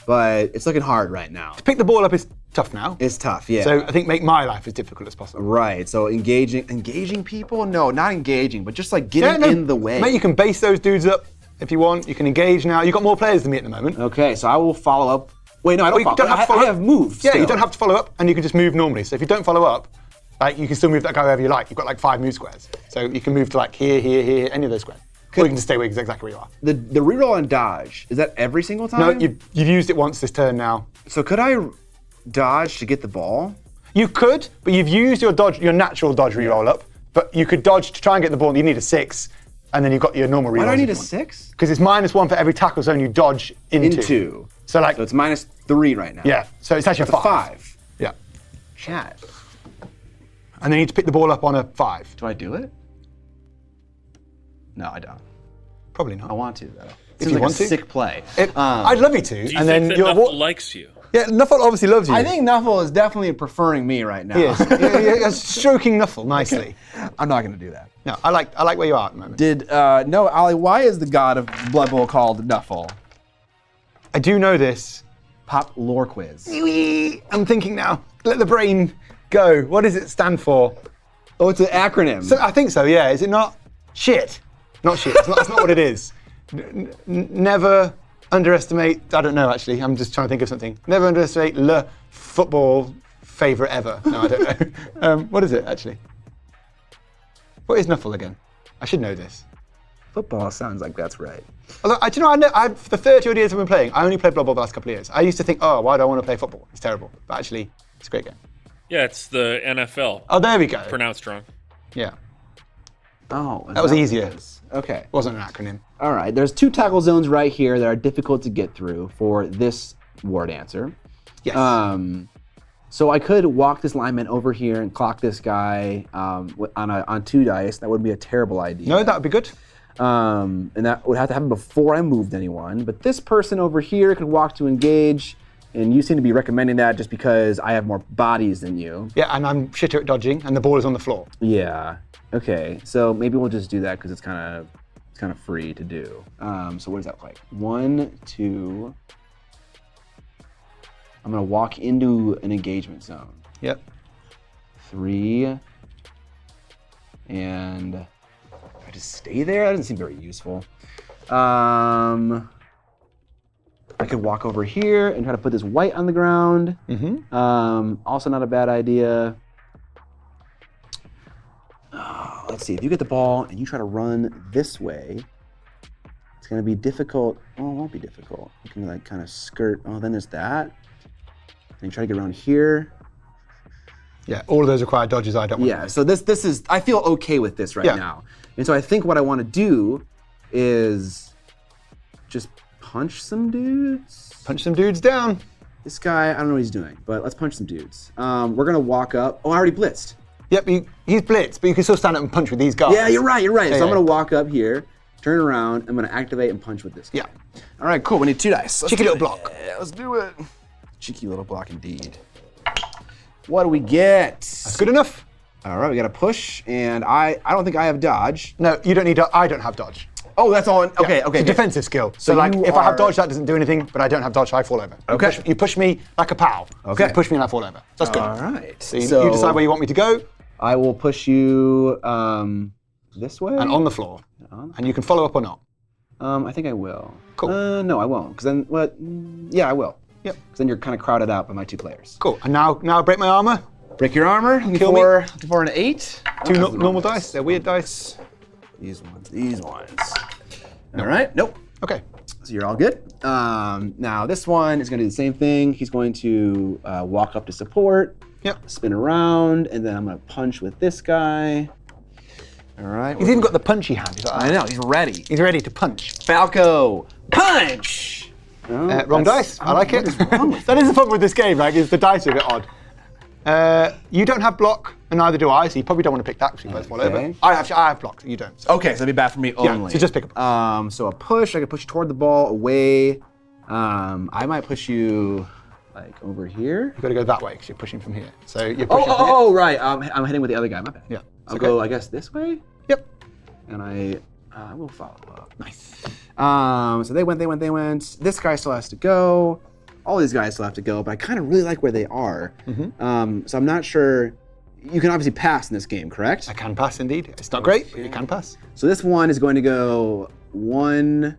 But it's looking hard right now. To pick the ball up is tough now. It's tough, yeah. So I think make my life as difficult as possible. Right. So engaging people? No, not engaging, but just like getting in the way. Mate, you can base those dudes up if you want. You can engage now. You've got more players than me at the moment. Okay, so I will follow up. Wait, no, I don't follow. I have moved. Yeah, still. you don't have to follow up, and you can just move normally. So if you don't follow up, like you can still move that guy wherever you like. You've got like 5 move squares, so you can move to like here, here, here, any of those squares. Or you can just stay exactly where you are. The reroll and dodge, is that every single time? No, you've used it once this turn now. So could I dodge to get the ball? You could, but you've used your natural dodge reroll up. But you could dodge to try and get the ball. You need a 6, and then you've got your normal reroll. Why do I need a 6? Because it's -1 for every tackle zone you dodge into. So it's -3 right now. Yeah. So it's actually a 5. Yeah. Chat. And then you need to pick the ball up on a 5. Do I do it? No, I don't. Probably not. I want to though. If you want to. Sick play. I'd love you to. Do you and think then that your Nuffle likes you? Yeah, Nuffle obviously loves you. I think Nuffle is definitely preferring me right now. he is. Yeah, stroking Nuffle nicely. I'm not going to do that. No, I like where you are at the moment. No, Ali, why is the god of Blood Bowl called Nuffle? I do know this. Pop lore quiz. I'm thinking now. Let the brain go. What does it stand for? Oh, it's an acronym. So, I think so, yeah. Is it not? Shit. Not shit. That's not what it is. Never underestimate. I don't know, actually. I'm just trying to think of something. Never underestimate le football favourite ever. No, I don't know. What is it, actually? What is Nuffle again? I should know this. Football sounds like that's right. Although, do you know, for the 30 odd years I've been playing, I only played Blood Bowl the last couple of years. I used to think, oh, why do I want to play football? It's terrible. But actually, it's a great game. Yeah, it's the NFL. Oh, there we go. Pronounced wrong. Yeah. Oh, that was easier. Okay. It wasn't an acronym. All right. There's 2 tackle zones right here that are difficult to get through for this ward answer. Yes. So I could walk this lineman over here and clock this guy on 2 dice. That would be a terrible idea. No, that would be good. And that would have to happen before I moved anyone. But this person over here could walk to engage, and you seem to be recommending that just because I have more bodies than you. Yeah, and I'm shitter at dodging, and the ball is on the floor. Yeah. Okay. So maybe we'll just do that because it's kind of free to do. So what does that look like? 1, 2. I'm gonna walk into an engagement zone. Yep. 3. And I just stay there? That doesn't seem very useful. I could walk over here and try to put this white on the ground. Mm-hmm. Also not a bad idea. Let's see, if you get the ball and you try to run this way, it's gonna be difficult. Oh, it won't be difficult. You can like kind of skirt. Oh, then there's that. And you try to get around here. Yeah, all of those require dodges I don't want. Yeah, so this is, I feel okay with this right now. And so I think what I want to do is just punch some dudes. Punch some dudes down. This guy, I don't know what he's doing, but let's punch some dudes. We're gonna walk up. Oh, I already blitzed. Yep, he's blitzed, but you can still stand up and punch with these guys. Yeah, you're right. Yeah, so I'm gonna walk up here, turn around, I'm gonna activate and punch with this guy. Yeah. All right, cool, we need 2 dice. Cheeky little block. Yeah, let's do it. Cheeky little block indeed. What do we get? That's good enough. All right, we got a push, and I don't think I have dodge. No, you don't need I don't have dodge. Oh, that's all. Okay. It's a defensive skill. So So like, you if I have are- dodge, that doesn't do anything, but I don't have dodge, I fall over. Okay. You push me like a pal. Okay. So you push me and I fall over. So that's good. All right. So you decide where you want me to go, I will push you this way. and on the floor. And you can follow up or not. I think I will. Cool. No, I won't. Because then, what? Yeah, I will. Yep. Because then you're kind of crowded out by my 2 players. Cool. And now I break my armor. Break your armor. Kill me. For an 8. 2 normal dice. They're weird dice. These ones. All right. Nope. Okay. So you're all good. Now this one is going to do the same thing. He's going to walk up to support. Yep. Spin around, and then I'm going to punch with this guy. All right. He's even got the punchy hand. He's like, I know. He's ready. He's ready to punch. Falco, punch. Wrong dice. I like it. What is wrong with That is the problem with this game. Like, is the dice are a bit odd. You don't have block, and neither do I. So you probably don't want to pick that because we both fall over. Okay. I have block. You don't. So. Okay, so it'd be bad for me only. so just pick a push. So a push, I could push you toward the ball, away. I might push you like over here. You've got to go that way because you're pushing from here. So you're pushing from here. Oh, right. I'm heading with the other guy. My bad. Yeah. I'll go, I guess, this way, Yep. and I will follow up. Nice. So they went. This guy still has to go. All these guys still have to go, but I kind of really like where they are. Mm-hmm. So I'm not sure. You can obviously pass in this game, correct? I can pass indeed. It's not great, but you can pass. So this one is going to go 1,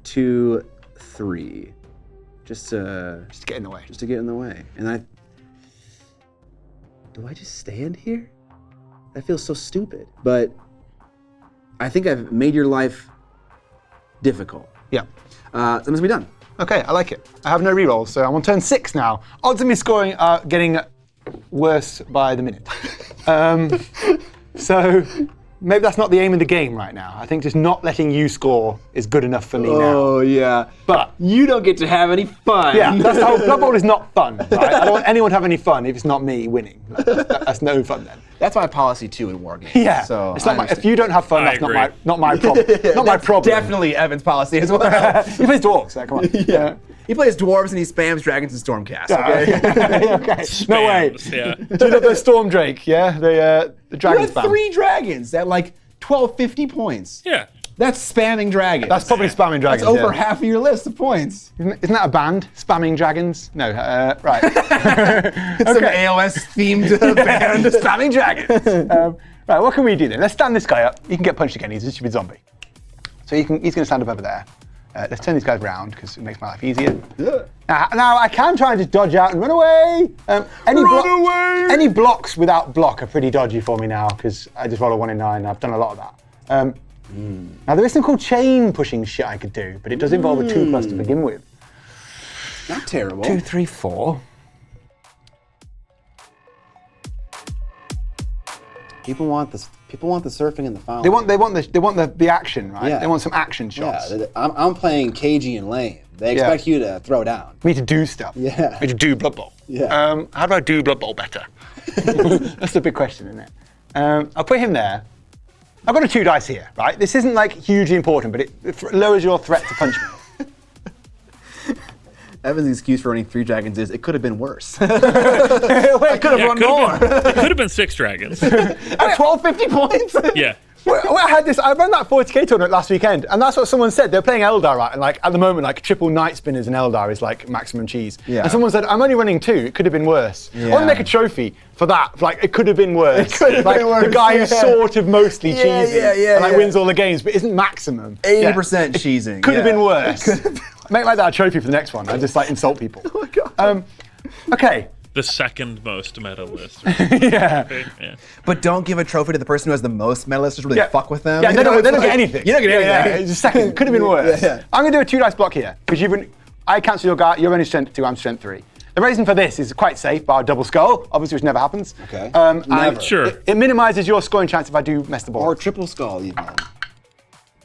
2, 3. Just to get in the way. Just to get in the way. And do I just stand here? That feels so stupid. But I think I've made your life difficult. Yeah. That must be done. Okay, I like it. I have no rerolls, so I'm on turn 6 now. Odds of me scoring are getting worse by the minute. So maybe that's not the aim of the game right now. I think just not letting you score is good enough for me now. Oh, yeah. But you don't get to have any fun. yeah, that's the whole Blood Bowl is not fun, right? I don't want anyone to have any fun if it's not me winning. That's no fun then. That's my policy too in war games. Yeah, So it's not if you don't have fun, I that's agree. not my problem. Not my problem. Definitely Evan's policy as well. He plays dwarves, so come on. Yeah. He plays dwarves and he spams dragons and stormcast. Okay. Okay. No way. Spams, yeah. Do you know the Storm Drake? Yeah, the You dragon had spam. 3 dragons at like 1250 points. Yeah. That's spamming dragons. That's probably spamming dragons. That's over yeah. half of your list of points. Isn't that a band? Spamming dragons? No. Right. It's some AOS themed band. Spamming dragons. Right. What can we do then? Let's stand this guy up. He can get punched again. He's a stupid zombie. So he's going to stand up over there. Let's turn these guys around because it makes my life easier. Now I can try and just dodge out and run away. Any blocks without block are pretty dodgy for me now because I just roll a 1 in 9. I've done a lot of that. Now there is some cool chain pushing shit I could do, but it does involve a 2+ to begin with. Not terrible. 2, 3, 4. People want the surfing and the foul. They want the action, right? Yeah. They want some action shots. Yeah, I'm playing cagey and lame. They expect you to throw down. Me to do stuff. Yeah. Me to do Blood Bowl. Yeah. How do I do Blood Bowl better? That's the big question, isn't it? I'll put him there. I've got a 2 dice here, right? This isn't like hugely important, but it lowers your threat to punch me. Evan's excuse for running 3 dragons is it could have been worse. I could have Yeah, run more. it could have been 6 dragons. At 1250 points? Yeah. Well, I ran that 40k tournament last weekend, and that's what someone said. They're playing Eldar, right? And like at the moment, like triple night spinners in Eldar is like maximum cheese. Yeah. And someone said, I'm only running 2. It could have been worse. I want to make a trophy for that. Like it could have been worse. It could have been worse, The guy who's yeah. sort of mostly cheesy and like yeah. wins all the games, but isn't maximum. 80% cheesing. Could have been worse. Make like that a trophy for the next one. I just like insult people. Oh my God. Okay. The second most meta list. Yeah. Yeah. But don't give a trophy to the person who has the most medalists. Just really fuck with them. Yeah, they don't get anything. You don't get anything. Yeah, it's a second. Could have been worse. Yeah. I'm going to do a 2 dice block here because I cancel your guy. You're only strength 2. I'm strength 3. The reason for this is quite safe, bar double skull, obviously, which never happens. Okay. And Sure. It minimizes your scoring chance if I do mess the ball. Or triple skull even.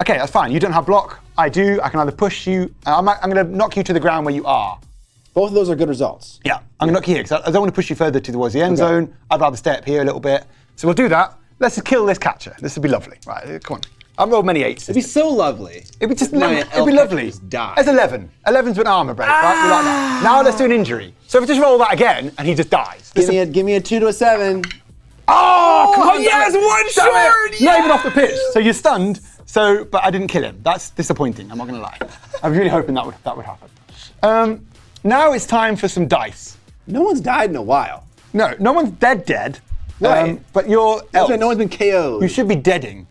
Okay, that's fine. You don't have block. I do. I can either push you. I'm going to knock you to the ground where you are. Both of those are good results. Yeah, I'm going to knock you here because I don't want to push you further towards the end zone. I'd rather stay up here a little bit. So we'll do that. Let's just kill this catcher. This would be lovely. Right, come on. I've rolled many 8s. It'd be so lovely. It'd be just if my it'd elf be lovely. just die. There's 11. 11's an armor break, right? We like that. Now let's do an injury. So if we just roll that again and he just dies. Give me a 2 to a 7. Oh, come on! yes, damn it. one Damn it. short, Not even off the pitch. So you're stunned. But I didn't kill him. That's disappointing. I'm not going to lie. I was really hoping that would happen. Now it's time for some dice. No one's died in a while. No one's dead. Right. But you're elf. No one's been KO'd. You should be deading.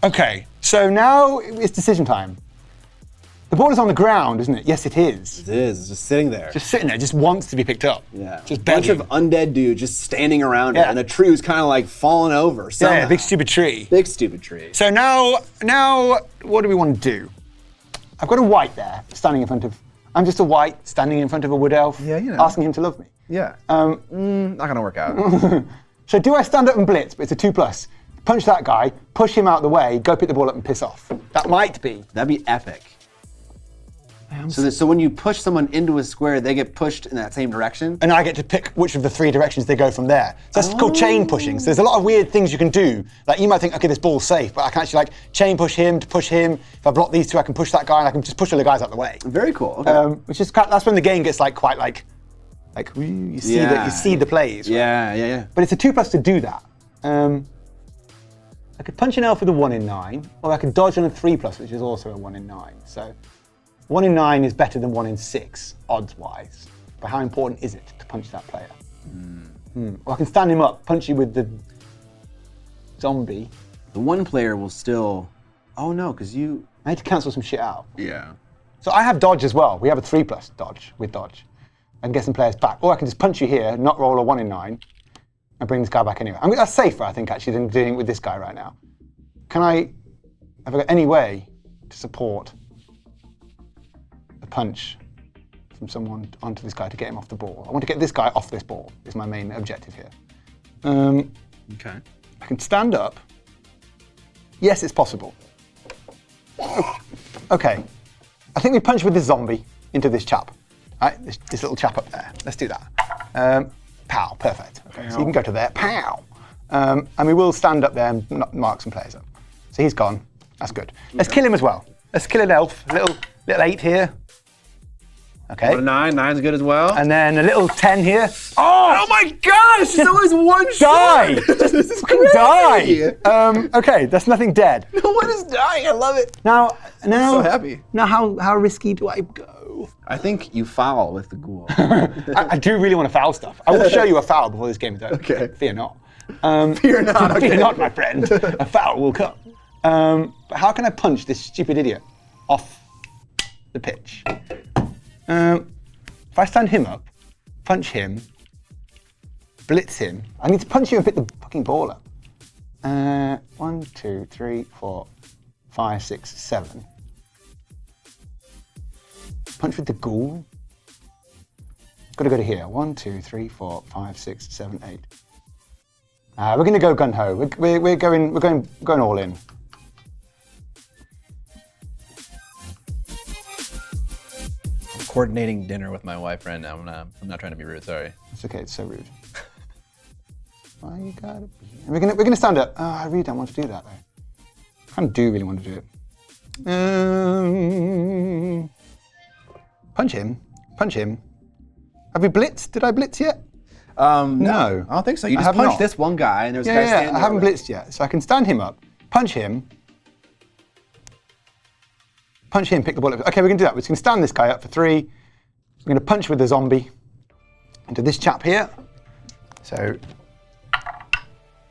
Okay, so now it's decision time. The ball is on the ground, isn't it? Yes, it is. It is. It's just sitting there. Just sitting there, just wants to be picked up. Yeah. Just bunch begging. of undead dudes just standing around it, Yeah. and a tree who's kind of like falling over. Somehow. Yeah, big stupid tree. Big stupid tree. So now, what do we want to do? I've got a white there, standing in front of. I'm just a white standing in front of a wood elf, Yeah, you know. asking him to love me. Yeah. Not gonna work out. So do I stand up and blitz? But it's a 2+. Punch that guy, push him out of the way, go pick the ball up and piss off. That might be. That'd be epic. So when you push someone into a square, they get pushed in that same direction. And I get to pick which of the 3 directions they go from there. So that's called chain pushing. So there's a lot of weird things you can do. Like you might think, okay, this ball's safe, but I can actually like chain push him to push him. If I block these 2, I can push that guy, and I can just push all the guys out the way. Very cool. Okay. Which is that's when the game gets like quite like you see the plays. Right? Yeah. But it's a 2+ to do that. I could punch an elf with a 1 in 9, or I could dodge on a 3+, which is also a 1 in 9. So 1 in 9 is better than 1 in 6, odds-wise. But how important is it to punch that player? Or I can stand him up, punch you with the zombie. The one player will still. Oh no, because you I need to cancel some shit out. Yeah. So I have dodge as well. We have a 3+ dodge with dodge. I can get some players back. Or I can just punch you here, not roll a 1 in 9, and bring this guy back anyway. I mean, that's safer, I think, actually, than dealing with this guy right now. Have I got any way to support a punch from someone onto this guy to get him off the ball? I want to get this guy off this ball, is my main objective here. Okay. I can stand up. Yes, it's possible. Okay. I think we punch with this zombie into this chap. Right, this little chap up there. Let's do that. Pow, perfect. Okay, so you can go to there, pow. And we will stand up there and mark some players up. So he's gone. That's good. Let's kill him as well. Let's kill an elf. Little 8 here. Okay. What a 9. 9's good as well. And then a little 10 here. Oh my gosh! It's always one Die! shot. This is Die! crazy. Okay, that's nothing dead. No one is dying. I love it. Now, so happy. Now, how risky do I go? I think you foul with the ghoul. I do really want to foul stuff. I will show you a foul before this game is over. Okay. Fear not. Fear not. Okay. Fear not, my friend. A foul will come. But how can I punch this stupid idiot off the pitch? If I stand him up, punch him, blitz him, I need to punch you and pick the fucking ball up. 1, 2, 3, 4, 5, 6, 7. Punch with the ghoul. Got to go to here. 1, 2, 3, 4, 5, 6, 7, 8. We're going to go gun ho. We're going all in. Coordinating dinner with my wife right now. I'm not trying to be rude. Sorry. It's okay. It's so rude. Why you gotta be? We're gonna stand up. Oh, I really don't want to do that though. I kind of do really want to do it. Punch him. Punch him. Have we blitzed? Did I blitz yet? No. I don't think so. You I just have punched not. this one guy, and there's a guy Yeah, standing I haven't over. blitzed yet. So I can stand him up, punch him, pick the ball up. Okay, we're going to do that. We're just going to stand this guy up for 3. We're going to punch with the zombie into this chap here. So,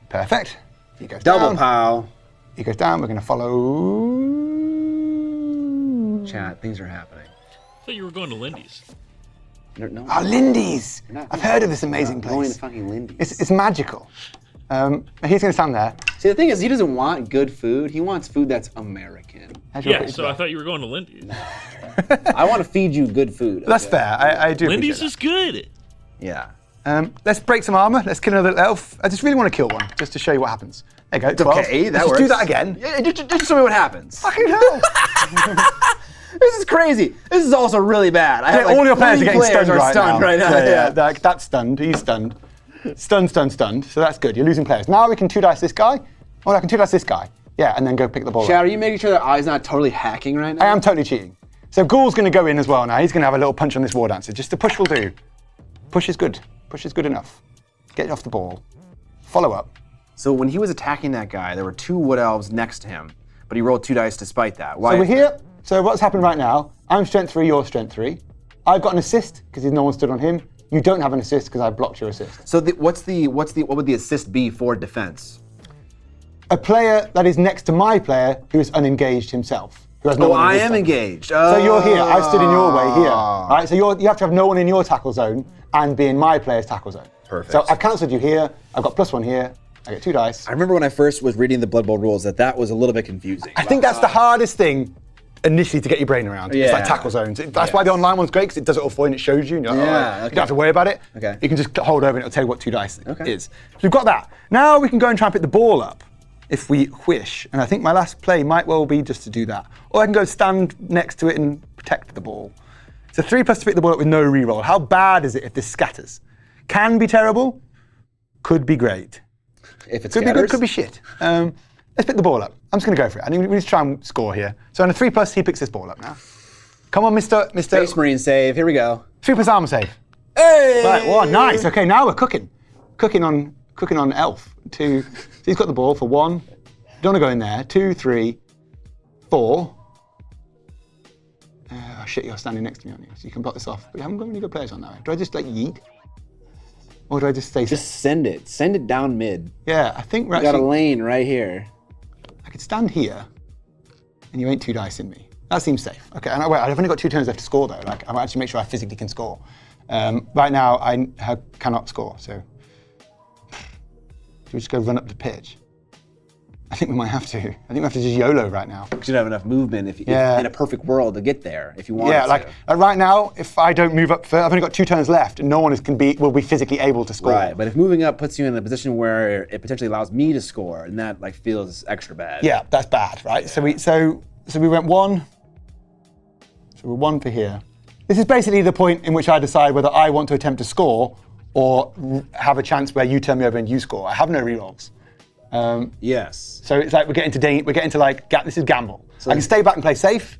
perfect. He goes Double down. pow. He goes down. We're going to follow. Chat, things are happening. I thought you were going to Lindy's. No. Oh, Lindy's! not- I've heard of this amazing Going to place. fucking Lindy's. It's magical. He's going to stand there. See, the thing is, he doesn't want good food. He wants food that's American. How's your Yeah, face so I there? thought you were going to Lindy's. I want to feed you good food. That's okay? fair. I do Lindy's appreciate is good. Yeah. that. Let's break some armor. Let's kill another elf. I just really want to kill one, just to show you what happens. There you go. 12. Okay, that Let's works. just do that again. Yeah, just show me what happens. Fucking hell. This is crazy. This is also really bad. I have, All your players are 3 getting stunned are right stunned now. right now. Yeah. That's stunned. He's stunned. Stunned. So that's good. You're losing players. Now we can 2-dice this guy. Oh, I can 2-dice this guy. Yeah, and then go pick the ball up. Chad, are you making sure that I's not totally hacking right now? I am totally cheating. So Ghoul's going to go in as well now. He's going to have a little punch on this War Dancer. Just a push will do. Push is good. Push is good enough. Get off the ball. Follow up. So when he was attacking that guy, there were 2 wood elves next to him, but he rolled 2 dice despite that. Why? So we're here. So what's happened right now? I'm strength 3, you're strength 3. I've got an assist because no one stood on him. You don't have an assist because I blocked your assist. So what would the assist be for defense? A player that is next to my player who is unengaged himself. Who has no Oh, one in I his am tackle. engaged. So you're here. I've stood in your way here. Ah. All right. So you have to have no one in your tackle zone and be in my player's tackle zone. Perfect. So I've cancelled you here. I've got +1 here. I get 2 dice. I remember when I first was reading the Blood Bowl rules that was a little bit confusing. I think that's the hardest thing initially to get your brain around. It's like Yeah. tackle zones. That's why the online one's great because it does it all for you and it shows you. And you're like, Yeah, all right. You okay. don't have to worry about it. Okay. You can just hold over and it'll tell you what 2 dice Okay. is. So we've got that. Now we can go and try and pick the ball up if we wish. And I think my last play might well be just to do that. Or I can go stand next to it and protect the ball. So 3+ to pick the ball up with no reroll. How bad is it if this scatters? Can be terrible, could be great. If it's Could be good, could be shit. Let's pick the ball up. I'm just going to go for it. I think we need to try and score here. So on a 3+, he picks this ball up now. Come on, Mr. Space Marine save. Here we go. 3+ armor save. Hey! Right, well, nice. Okay, now we're cooking. Cooking on Elf. 2. So he's got the ball for 1. Don't want to go in there. 2, 3, 4. Oh shit, you're standing next to me, aren't you? So you can block this off. But you haven't got any good players on now. Do I just like yeet? Or do I just stay? Just send it. Send it down mid. Yeah, I think we're We got a actually. lane right here. I could stand here. and you ain't 2 dice in me. That seems safe. Okay, and I've only got 2 turns left to score though. Like, I might actually make sure I physically can score. Right now, I cannot score, so. Should we just go run up the pitch? I think we might have to. I think we have to just YOLO right now. Because you don't have enough movement if in a perfect world to get there if you want Yeah, to. like right now, if I don't move up, I've only got 2 turns left, and no one will be physically able to score. Right, but if moving up puts you in a position where it potentially allows me to score, and that like feels extra bad. Yeah, that's bad, right? So we went 1. So we're 1 for here. This is basically the point in which I decide whether I want to attempt to score or have a chance where you turn me over and you score. I have no rerolls. Yes. So it's like we're getting to like this is gamble. So I can stay back and play safe,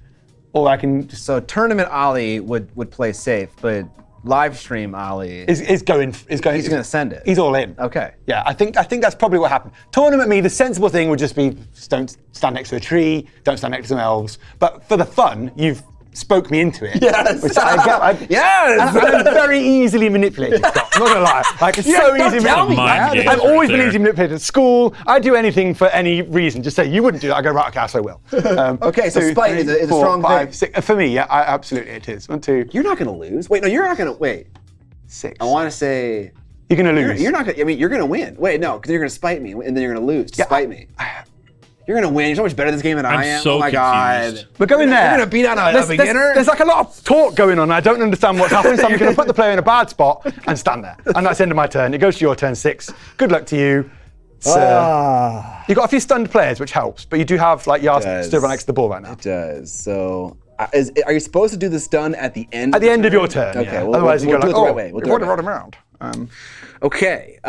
or I can just. So tournament Ollie would play safe, but live stream Ollie is going. He's going to send it. He's all in. Okay. Yeah, I think that's probably what happened. Tournament me, the sensible thing would just be don't stand next to a tree, don't stand next to some elves. But for the fun, you've spoke me into it. Yes. Which I get. Yes. I'm very easily manipulated. Scott. I'm not gonna lie. Like it's so easy Mind manipulated. games I've always right been there. easily manipulated at school. I do anything for any reason. Just say you wouldn't do that. I go right, okay, so I will. Okay, so 2, spite 3, is a 4, strong 5, thing. 6. For me, yeah, absolutely it is. 1, 2, You're not going to lose. Wait, no, you're not going to. Wait. 6. I want to say. You're gonna lose. You're not going to. I mean, you're going to win. Wait, no, because you're going to spite me, and then you're going to lose to spite me. You're going to win. You're so much better at this game than I am. so Oh my confused. God. We're going there. You're going to beat out a beginner? There's like a lot of talk going on. I don't understand what's happening, so I'm going to put the player in a bad spot and stand there. And that's the end of my turn. It goes to your turn 6. Good luck to you. You've got a few stunned players, which helps, but you do have like Yars stood right next to the ball right now. It does. So, are you supposed to do the stun at the end? At the end of your turn. Okay. Yeah. Well, Otherwise, we'll you go do like, it the right way. We'll do it run around. Okay.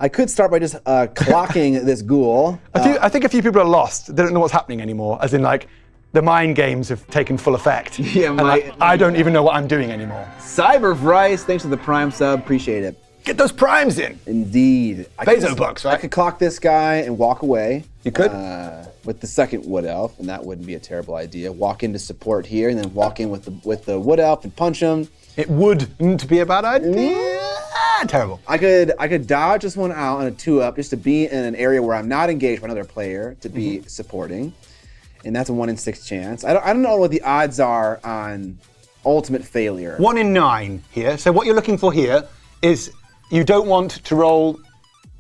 I could start by just clocking this ghoul. I think a few people are lost. They don't know what's happening anymore. As in, like, the mind games have taken full effect. Yeah, and I don't even know what I'm doing anymore. Cyber Rice, thanks for the Prime sub. Appreciate it. Get those primes in. Indeed. Bezo bucks, right? I could clock this guy and walk away. You could. With the second Wood Elf, and that wouldn't be a terrible idea. Walk into support here, and then walk in with the Wood Elf and punch him. It wouldn't be a bad idea. Terrible. I could dodge this one out on a 2-up just to be in an area where I'm not engaged by another player to be supporting, and that's a 1 in 6 chance. I don't know what the odds are on ultimate failure. 1 in 9 here. So what you're looking for here is you don't want to roll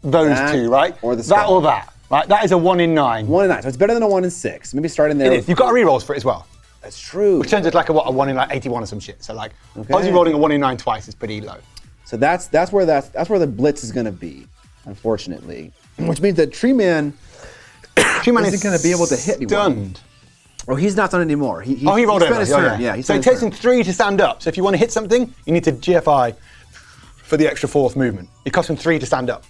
those That 2, right? or the that skull. or that. Right. That is a 1 in 9. 1 in 9, so it's better than a 1 in 6. Maybe start in there. It is. You've got rerolls for it as well. That's true. Which turns it like a 1 in like 81 or some shit. So like, obviously rolling a 1 in 9 twice is pretty low. So that's where the blitz is going to be, unfortunately. Which means that Tree Man isn't going to be able to hit anyone. Stunned. Oh, he's not stunned anymore. He rolled spent over. his turn. Yeah, So it takes him 3 to stand up. So if you want to hit something, you need to GFI for the extra 4th movement. It costs him 3 to stand up.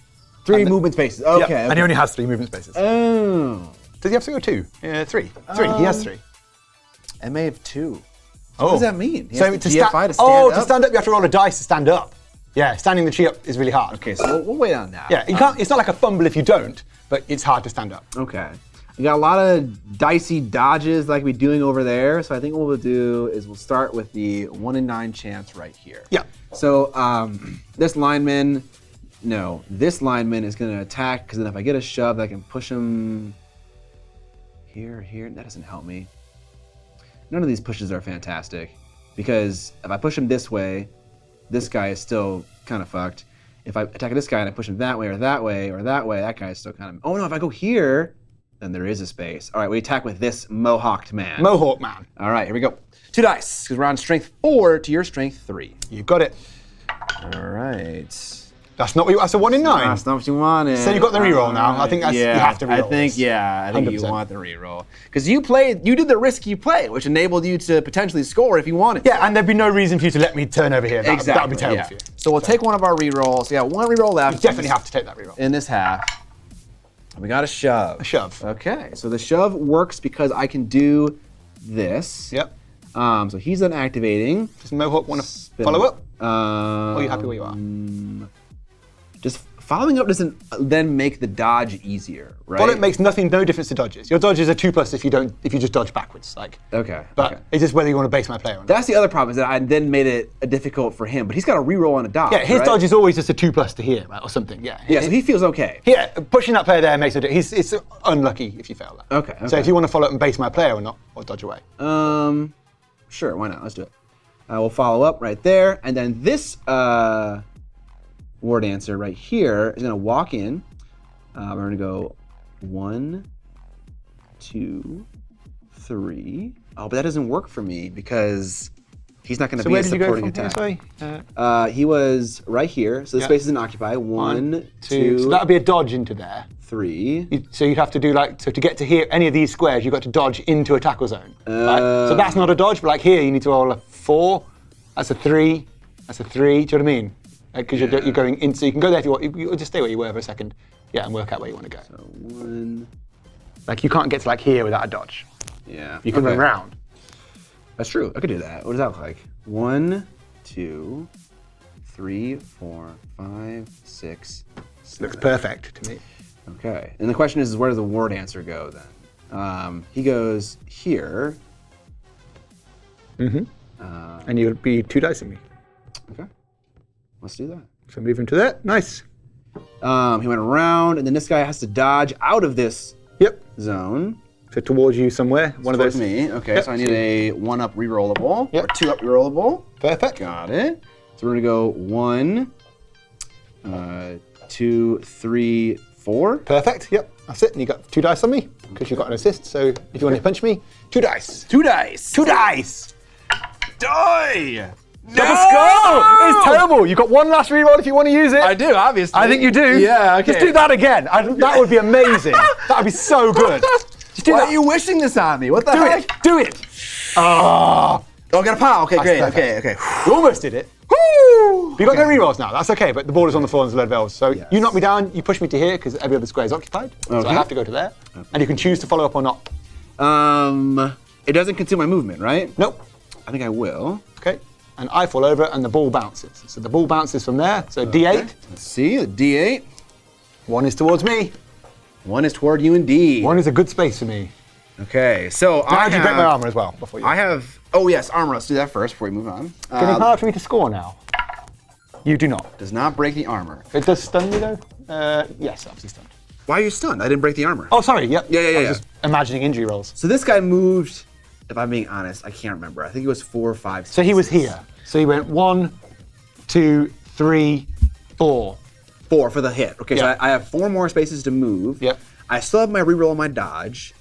3 movement spaces. Okay. Yeah. And he only has 3 movement spaces. Oh. Does he have 3 or 2? Yeah, 3. 3. He has 3. I may have 2. Oh. What does that mean? He So has to GFI to stand to up? stand up, you have to roll a dice to stand up. Yeah, standing the tree up is really hard. Okay, so we'll wait on that. Yeah, you can't. It's not like a fumble if you don't, but it's hard to stand up. Okay. We got a lot of dicey dodges like we're doing over there. So I think what we'll do is we'll start with the 1 in 9 chance right here. Yeah. So this lineman is going to attack because then if I get a shove, I can push him here. That doesn't help me. None of these pushes are fantastic because if I push him this way, this guy is still kind of fucked. If I attack this guy and I push him that way or that way or that way, that guy is still kind of... Oh no, if I go here, then there is a space. All right, we attack with this Mohawked man. Mohawk man. All right, here we go. 2 dice, because we're on strength 4 to your strength 3. You got it. All right. That's not what you. That's a 1 in 9. That's not what you wanted. So you got the reroll now. I think that's, you have to reroll. I think you 100%. want the reroll. Because you did the risky play, which enabled you to potentially score if you wanted. Yeah, and there'd be no reason for you to let me turn over here. Exactly. That would be terrible yeah. for you. So we'll take one of our rerolls. We got 1 reroll left. You definitely have to take that reroll. In this half. We got a shove. A shove. Okay, so the shove works because I can do this. Yep. So he's done activating. Does Mohawk want to follow up? Or are you happy where you are? Just Following up doesn't then make the dodge easier, right? Follow up makes no difference to dodges. Your dodges are 2+ if you just dodge backwards. Okay. But okay. it's just whether you want to base my player or not. That's the other problem, is that I then made it difficult for him, but he's got a reroll on a dodge. Yeah, his right? dodge is always just a 2+ to here, right, or something. Yeah. Yeah, so he feels okay. Yeah, pushing that player there makes it. It's unlucky if you fail that. Okay. So if you want to follow up and base my player or not, or dodge away. Sure, why not? Let's do it. We'll follow up right there, and then this War Dancer right here is going to walk in. We're going to go 1, 2, 3. Oh, but that doesn't work for me because he's not going to be a supporting attack. Sorry. He was right here, so the space isn't occupied. 1, 2. So that would be a dodge into there. 3. So you'd have to do to get to here, any of these squares, you've got to dodge into a tackle zone. Right? So that's not a dodge, but here you need to roll a 4. That's a 3. That's a 3. Do you know what I mean? Because you're going in, so you can go there if you want. You just stay where you were for a second. Yeah, and work out where you want to go. So 1. You can't get to here without a dodge. Yeah. You can run around. That's true. I could do that. What does that look like? 1, 2, 3, 4, 5, 6, 7. Looks perfect to me. Okay. And the question is where does the War Dancer go then? He goes here. And you'll be 2 dice in me. Okay. Let's do that. So move him to there. Nice. He went around, and then this guy has to dodge out of this zone. So towards you somewhere. One of those. Me. Okay, Yep. so I need a 1-up rerollable. Yep. Or 2-up rerollable. Perfect. Got it. So we're gonna go 1, 2, 3, 4. Perfect. Yep. That's it. And you got 2 dice on me because you got an assist. So if you want to punch me, 2 dice. 2 dice. 2 dice. Die. Double skull! It's terrible. You've got 1 last reroll if you want to use it. I do, obviously. I think you do. Yeah, okay. Just do that again. That would be amazing. That would be so good. Just do Why that. are you wishing this on me? What the Do heck? it. Do it. Oh. Oh, I got a pile. Okay, great. perfect. Okay. You almost did it. Woo! But you got no rerolls now. That's okay. But the border's on the floor and there's a load of elves. So Yes. you knock me down. You push me to here because every other square is occupied. So Okay. I have to go to there. And you can choose to follow up or not. It doesn't consume my movement, right? Nope. I think I will. Okay. And I fall over and the ball bounces. So the ball bounces from there. So D8. Let's see, the D8. 1 is towards me. 1 is toward you indeed. 1 is a good space for me. Okay, so Now I you break my armor as well before you. I have. Oh yes, armor. Let's do that first before we move on. Getting hard for me to score now. You do not. Does not break the armor. It does stun you though? Yes, obviously stunned. Why are you stunned? I didn't break the armor. Oh, sorry. Yep. Yeah. I was just imagining injury rolls. So this guy moved. If I'm being honest, I can't remember. I think it was 4 or 5. So he was here. So he went 1, 2, 3, 4. 4 for the hit. Okay, Yeah. so I have 4 more spaces to move. Yep. I still have my reroll on my dodge.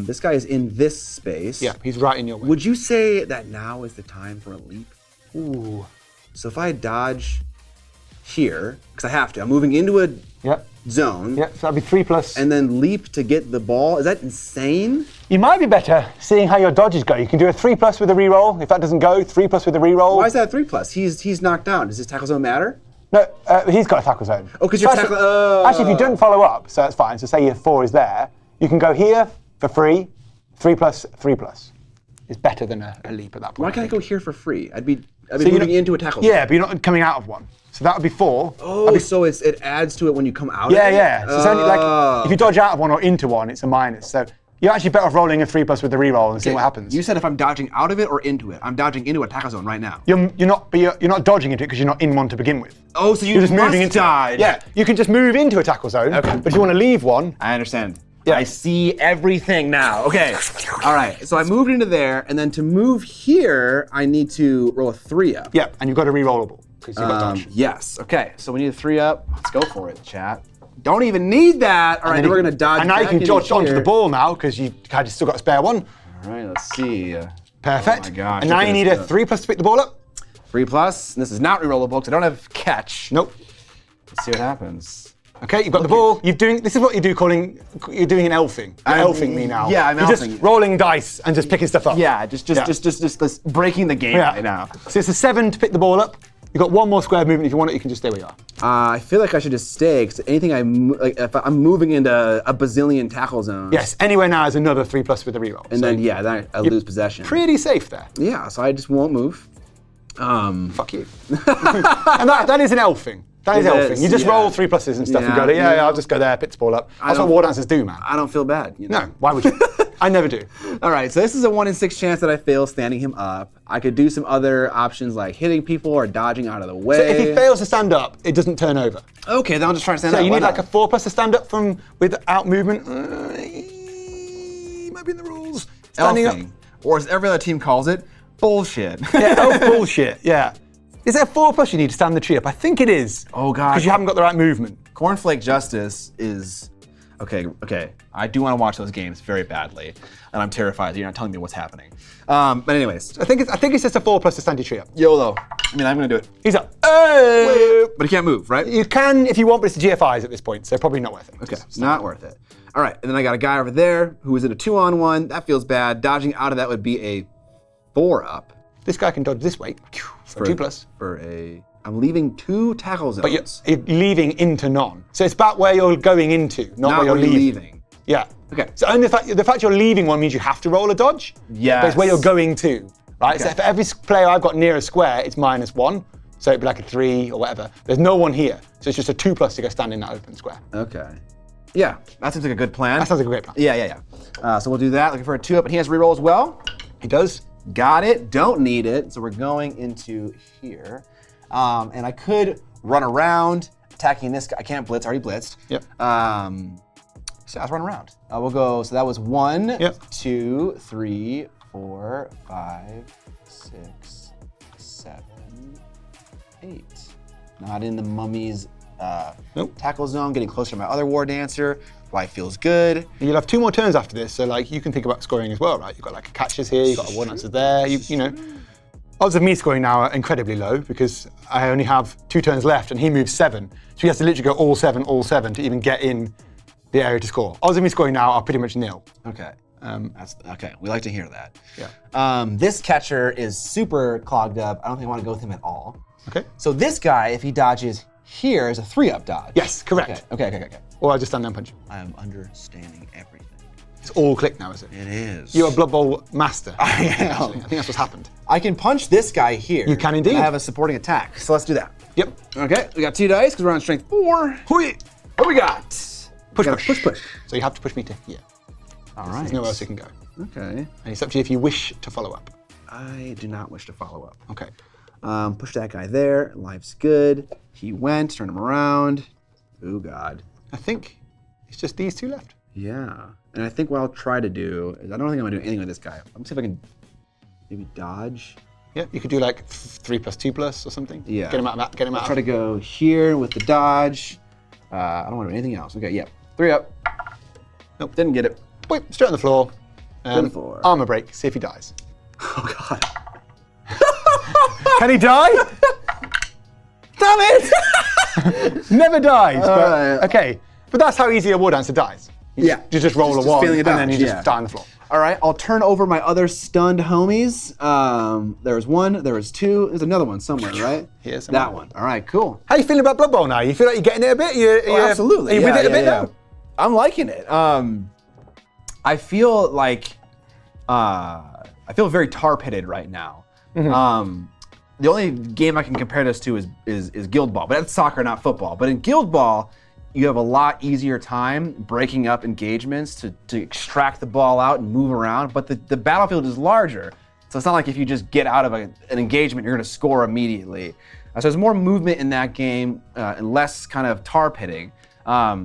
This guy is in this space. Yeah, he's right in your way. Would you say that now is the time for a leap? Ooh. So if I dodge here, because I have to, I'm moving into a Yep. zone. Yep. So that'd be 3+. And then leap to get the ball. Is that insane? You might be better seeing how your dodges go. You can do a 3+ with a reroll. If that doesn't go, 3+ with a reroll. Why is that 3+? He's knocked down. Does his tackle zone matter? No, he's got a tackle zone. Oh, because you're Actually- tackling. Actually, if you don't follow up, so that's fine. So say your 4 is there, you can go here for free. 3+, 3+. It's better than a leap at that point. Why can't I go here for free? I'd be So you're moving not- into a tackle zone. Yeah, but you're not coming out of one. So that would be 4. Oh, so it adds to it when you come out Yeah, of it? yeah. So it's only like if you dodge out of one or into one, it's a minus. So you're actually better off rolling a 3+ with the reroll and seeing what happens. You said if I'm dodging out of it or into it. I'm dodging into a tackle zone right now. You're not dodging into it because you're not in one to begin with. Oh, so You're just must moving into dodge. Yeah, you can just move into a tackle zone. Okay. But if you want to leave one, I understand. Yeah. I see everything now. Okay. All right. So I moved into there, and then to move here, I need to roll a 3-up. yeah, and you've got a rerollable because you've got dodge. Yes. Okay. So we need a 3-up. Let's go for it, chat. Don't even need that. All right. Then we're gonna dodge. And now you back can into dodge onto here. the ball now because you had still got a spare one. All right. Let's see. Perfect. Oh my gosh. And now look you at need this a stuff. 3+ to pick the ball up. 3+. And this is not rerollable because I don't have catch. Nope. Let's see what happens. Okay, you've got the ball. This is what you do you're doing an elfing. You're elfing me now. Yeah, I'm You're elfing. just rolling dice and just picking stuff up. Yeah. Just breaking the game right now. So it's a 7 to pick the ball up. You've got 1 more square movement. If you want it, you can just stay where you are. I feel like I should just stay because anything if I'm moving into a bazillion tackle zones. Yes, anywhere now is another 3+ with a reroll. And then then I lose possession. Pretty safe there. Yeah, so I just won't move. Fuck you. And that is an elfing. That is elfing. You just roll 3 pluses and stuff and go, I'll just go there, pick the ball up. That's what War Dancers do, man. I don't feel bad. You know? No, why would you? I never do. All right, so this is a 1 in 6 chance that I fail standing him up. I could do some other options like hitting people or dodging out of the way. So if he fails to stand up, it doesn't turn over. Okay, then I'll just try to stand up. So you need like a 4+ to stand up from without movement. Might be in the rules. Standing elfing, up. or as every other team calls it, bullshit. Yeah, elf bullshit, yeah. Is it a 4+ you need to stand the tree up? I think it is. Oh, God. Because you haven't got the right movement. Cornflake Justice is... Okay. I do want to watch those games very badly, and I'm terrified that you're not telling me what's happening. But anyways, I think it's just a 4+ to stand your tree up. YOLO. I mean, I'm going to do it. He's up. Hey! But he can't move, right? You can if you want, but it's GFIs at this point, so probably not worth it. Okay, not worth it. All right, and then I got a guy over there who is in a 2-on-1. That feels bad. Dodging out of that would be a 4-up. This guy can dodge this way for 2+. I'm leaving 2 tackle zones. But you're leaving into none. So it's about where you're going into, not where you're leaving. Yeah. Okay. So only the fact you're leaving one means you have to roll a dodge. Yes. But it's where you're going to, right? Okay. So for every player I've got near a square, it's -1. So it'd be like a 3 or whatever. There's no one here. So it's just a 2+ to go stand in that open square. Okay. Yeah, that seems like a good plan. That sounds like a great plan. Yeah. So we'll do that. Looking for a 2-up, and he has reroll as well. He does. Got it. Don't need it. So we're going into here. And I could run around attacking this guy. I can't blitz. I already blitzed. Yep. So let's run around. We'll go. So that was 1, Yep. 2, 3, 4, 5, 6, 7, 8. Not in the mummy's tackle zone. Getting closer to my other war dancer. Life feels good. You'll have 2 more turns after this, so like you can think about scoring as well, right? You've got like catches here, you've got a war dancer there. You know. Odds of me scoring now are incredibly low because I only have 2 turns left and he moves 7. So he has to literally go all 7 to even get in the area to score. Odds of me scoring now are pretty much nil. Okay. That's okay. We like to hear that. Yeah. This catcher is super clogged up. I don't think I want to go with him at all. Okay. So this guy, if he dodges here, is a 3-up dodge. Yes, correct. Okay. Or I just stand there and punch him. I am understanding everything. It's all click now, is it? It is. You're a Blood Bowl master. I am. Actually. I think that's what's happened. I can punch this guy here. You can indeed. And I have a supporting attack. So let's do that. Yep. Okay, we got 2 dice because we're on strength 4. Hui. What do we got? Push. So you have to push me to here. All right. There's nowhere else you can go. Okay. And it's up to you if you wish to follow up. I do not wish to follow up. Okay. Push that guy there. Life's good. He went. Turn him around. Oh, God. I think it's just these 2 left. Yeah. And I think what I'll try to do is I don't think I'm going to do anything with this guy. I'm going to see if I can maybe dodge. Yeah, you could do like 3+, 2+ or something. Yeah. Get him out. I'll try to go here with the dodge. I don't want to do anything else. Okay, yeah. 3-up. Nope. Didn't get it. Wait, straight on the floor. On the floor. Armor break. See if he dies. Oh, God. Can he die? Damn it! Never dies. Alright. Okay, but that's how easy a war dancer dies. You just roll Just a 1 feeling a and then dodge, you just die on the floor. All right, I'll turn over my other stunned homies. There was 1, there was 2. There's another one somewhere, right? Here's that one. All right, cool. How are you feeling about Blood Bowl now? You feel like you're getting it a bit? Absolutely. Are you with it a bit now? I'm liking it. I feel like I feel very tar pitted right now. Mm-hmm. The only game I can compare this to is Guild Ball, but that's soccer, not football. But in Guild Ball, you have a lot easier time breaking up engagements to extract the ball out and move around, but the battlefield is larger. So it's not like if you just get out of an engagement, you're gonna score immediately. So there's more movement in that game and less kind of tar pitting.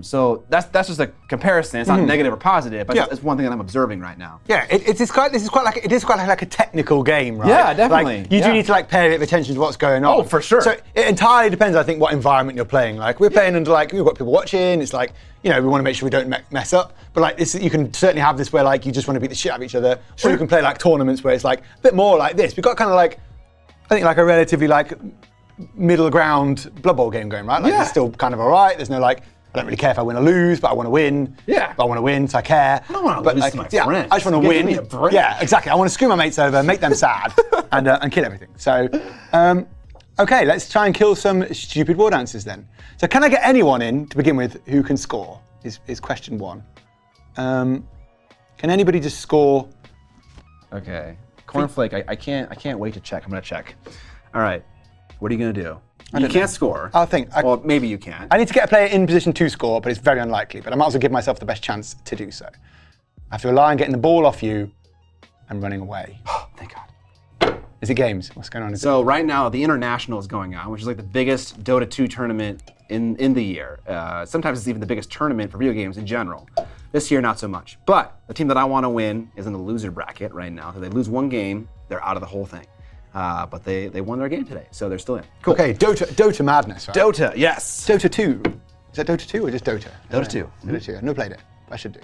So that's just a comparison. It's not negative or positive, but it's one thing that I'm observing right now. Yeah, it is quite like a technical game, right? Yeah, definitely. Like, you do need to like pay a bit of attention to what's going on. Oh, for sure. So it entirely depends, I think, what environment you're playing. Like we're playing under like we've got people watching. It's like we want to make sure we don't mess up. But like this, you can certainly have this where like you just want to beat the shit out of each other. Or you can play like tournaments where it's like a bit more like this. We've got kind of like I think like a relatively like middle ground Blood Bowl game going, right? Like it's still kind of all right. There's no like. I don't really care if I win or lose, but I want to win. Yeah. But I want to win, so I care. I don't want to lose to my friends. I just want to win. Yeah, exactly. I want to screw my mates over, make them sad, and kill everything. So, okay, let's try and kill some stupid war dancers then. So, can I get anyone in to begin with who can score? Is question 1. Can anybody just score? Okay. Cornflake, I can't wait to check. I'm gonna check. All right. What are you gonna do? You can't score. I'll think. Well, maybe you can. I need to get a player in position to score, but it's very unlikely. But I might as well give myself the best chance to do so. I have to rely on getting the ball off you and running away. Thank God. Is it games? What's going on? So right now, the International is going on, which is like the biggest Dota 2 tournament in the year. Sometimes it's even the biggest tournament for video games in general. This year, not so much. But the team that I want to win is in the loser bracket right now. So they lose one game, they're out of the whole thing. But they won their game today, so they're still in. Cool. Okay, Dota madness, right? Dota, yes. Dota 2. Is that Dota 2 or just Dota? Dota 2. Dota 2. I've never played it. I should do.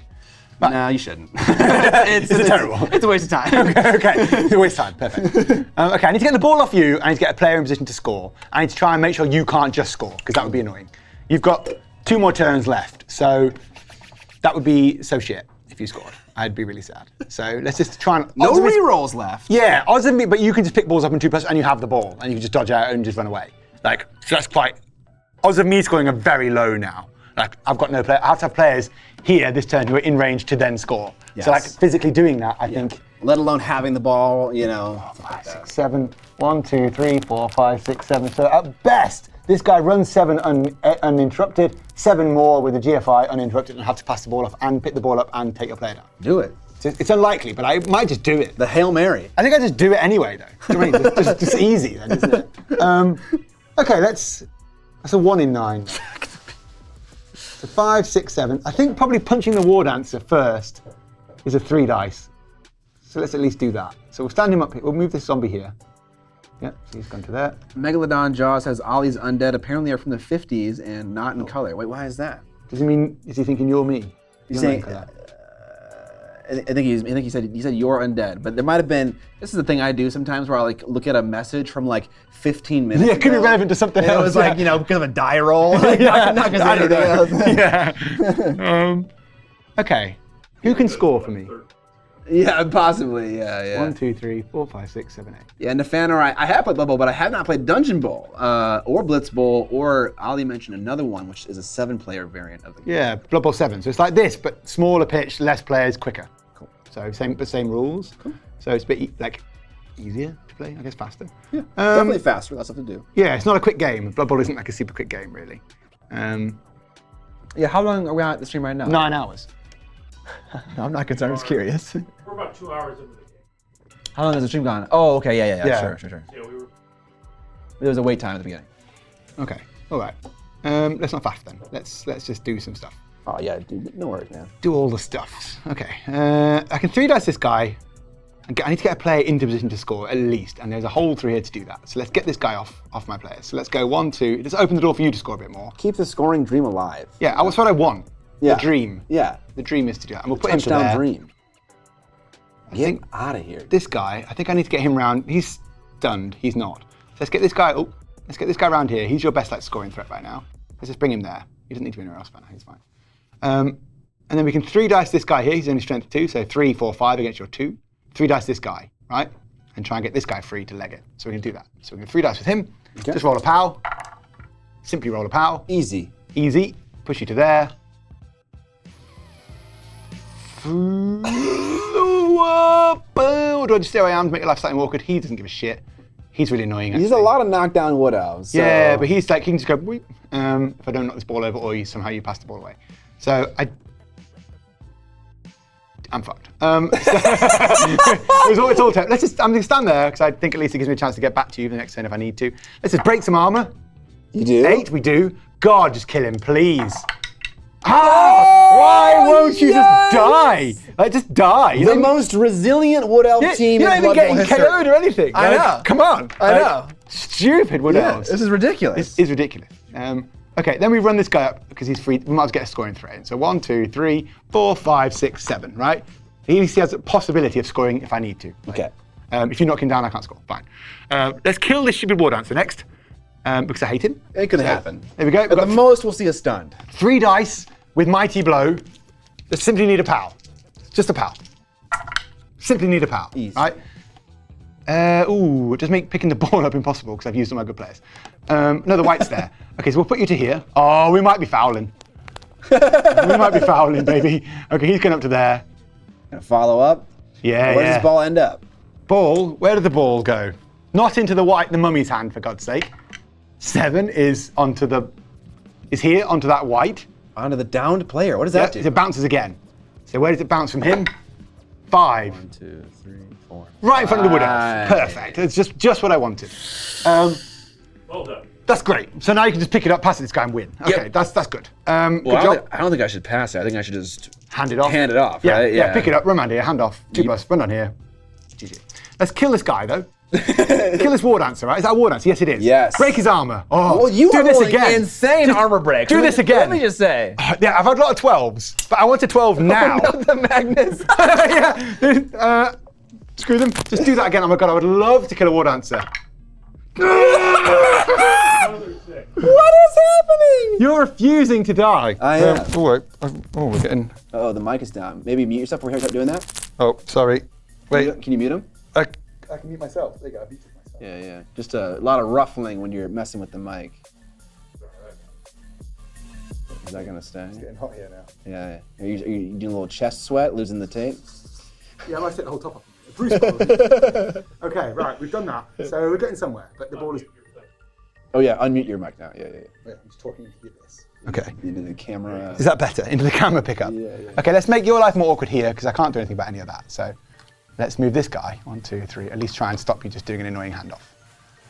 No, you shouldn't. It's terrible. It's a waste of time. Okay, it's a waste of time. Perfect. Okay, I need to get the ball off you. I need to get a player in position to score. I need to try and make sure you can't just score, because that would be annoying. You've got 2 more turns left, so that would be so shit if you scored. I'd be really sad. So let's just try and... No rerolls left. Yeah, odds of me, but you can just pick balls up in 2+ and you have the ball, and you can just dodge out and just run away. Like, so that's quite... Odds of me scoring are very low now. Like, I've got no player. I have to have players here this turn who are in range to then score. Yes. So, like, physically doing that, I think... Let alone having the ball, you know. 5, 6, 7. 1, 2, 3, 4, 5, 6, 7. So at best, this guy runs 7 uninterrupted, 7 more with a GFI uninterrupted, and have to pass the ball off and pick the ball up and take your player down. Do it. It's unlikely, but I might just do it. The Hail Mary. I think I just do it anyway, though. Do you know what I mean? Just easy, then, isn't it? Okay, that's a 1 in 9. So 5, 6, 7. I think probably punching the war dancer first is a 3 dice. So let's at least do that. So we'll stand him up here. We'll move this zombie here. Yep, so he's gone to there. Megalodon Jaw says Ollie's undead apparently are from the 50s and not in color. Wait, why is that? Does he mean, is he thinking you're me? He's saying, I think he said you're undead, but there might have been. This is the thing I do sometimes, where I like look at a message from like 15 minutes. Yeah, it could be relevant to something else. It was like because of a die roll, like, not because of anything else. Yeah. Okay. Who can score for me? Yeah, possibly. Yeah. 1, 2, 3, 4, 5, 6, 7, 8. Yeah, Nafanar, I have played Blood Bowl, but I have not played Dungeon Bowl or Blitz Bowl, or Ali mentioned another one, which is a 7-player variant of the game. Yeah, Blood Bowl 7. So it's like this, but smaller pitch, less players, quicker. Cool. So same rules. Cool. So it's a bit easier to play, I guess, faster. Yeah, definitely faster. Lots of stuff to do. Yeah, it's not a quick game. Blood Bowl isn't like a super quick game, really. Yeah, how long are we on at the stream right now? 9 hours. No, I'm not concerned. I'm just curious. We're about 2 hours into the game. How long has the stream gone? Oh, okay, yeah. Sure. Yeah, we were. There was a wait time at the beginning. Okay, all right. Let's not faff then. Let's just do some stuff. Oh yeah, dude, no worries, man. Do all the stuff. Okay. I can 3 dice this guy. I need to get a player into position to score at least, and there's a hole through here to do that. So let's get this guy off my players. So let's go 1, 2. Just open the door for you to score a bit more. Keep the scoring dream alive. Yeah, that's what I want. Yeah. The dream. Yeah. The dream is to do that. And we'll put him to there. Touchdown dream. Get out of here. This guy, I think I need to get him round. He's stunned. He's not. So let's get this guy. Oh, let's get this guy around here. He's your best scoring threat right now. Let's just bring him there. He doesn't need to be anywhere else right now. He's fine. And then we can 3 dice this guy here. He's only strength 2, so 3, 4, 5 against your 2. 3 dice this guy, right? And try and get this guy free to leg it. So we can do that. So we can 3 dice with him. Okay. Just roll a POW. Simply roll a POW. Easy. Push you to there. Do I just stay where I am to make your life slightly more awkward? He doesn't give a shit. He's really annoying. He's a lot of knockdown wood elves. So. Yeah, but he's like, he can just go, if I don't knock this ball over or somehow you pass the ball away. So I'm fucked. It's all I'm going to stand there because I think at least it gives me a chance to get back to you the next turn if I need to. Let's just break some armor. You do? 8, we do. God, just kill him, please. Why won't you just die? Like, just die. The most resilient Wood Elf team in Blood Bowl history. You're not even getting KO'd or anything. I know. Come on. I know. Stupid Wood Elves. This is ridiculous. This is ridiculous. Okay, then we run this guy up because he's free. We might as well get a scoring threat in. So 1, 2, 3, 4, 5, 6, 7, right? He has a possibility of scoring if I need to. Okay. If you knock him down, I can't score. Fine. Let's kill this stupid War Dancer next because I hate him. It could happen. There we go. At the most, we'll see a stunned. 3 dice with Mighty Blow. Just simply need a POW. Just a POW. Simply need a POW. Easy. Right? Just make picking the ball up impossible because I've used all my good players. No, the white's there. Okay, so we'll put you to here. Oh, we might be fouling. We might be fouling, baby. Okay, he's going up to there. Gonna follow up. Yeah, Where does this ball end up? Ball? Where did the ball go? Not into the mummy's hand, for God's sake. 7 is here onto that white. Onto the downed player. What does that do? It bounces again. So where does it bounce from him? 5. 1, 2, 3, 4. Right in front of the wood elf. Perfect. It's just what I wanted. Well done. That's great. So now you can just pick it up, pass it to this guy, and win. Okay, Yep. that's good. Well, Good job. I don't think I should pass it. I think I should just Hand it off. hand it off, Yeah, right? yeah. Pick it up, run around here, hand off. 2 plus, run on here. GG. Let's kill this guy though. Kill this war dancer, right? Is that a war dancer? Yes, it is. Yes. Break his armor. Oh, Well, you do are this rolling again. insane Just armor breaks. Do this again. Let me just say. Yeah, I've had a lot of 12s, but I want a 12 now. The Magnus. Yeah. Screw them. Just do that again. Oh my god, I would love to kill a war dancer. What is happening? You're refusing to die. I am. We're getting. Oh, the mic is down. Maybe mute yourself before you start doing that. Oh, sorry. Wait. Can you mute him? I can mute myself. There you go. I muted myself. Yeah. Just a lot of ruffling when you're messing with the mic. Is that gonna stay? It's getting hot here now. Yeah. Are you doing a little chest sweat, losing the tape? Yeah, I might set the whole top up. Bruce. Okay, right. We've done that. So we're getting somewhere, but the ball is. Oh yeah, unmute your mic now. Yeah. Yeah, I'm just talking into this. Okay. Into the camera. Is that better? Into the camera pickup? Yeah. Okay, let's make your life more awkward here because I can't do anything about any of that. So let's move this guy. 1, 2, 3. At least try and stop you just doing an annoying handoff.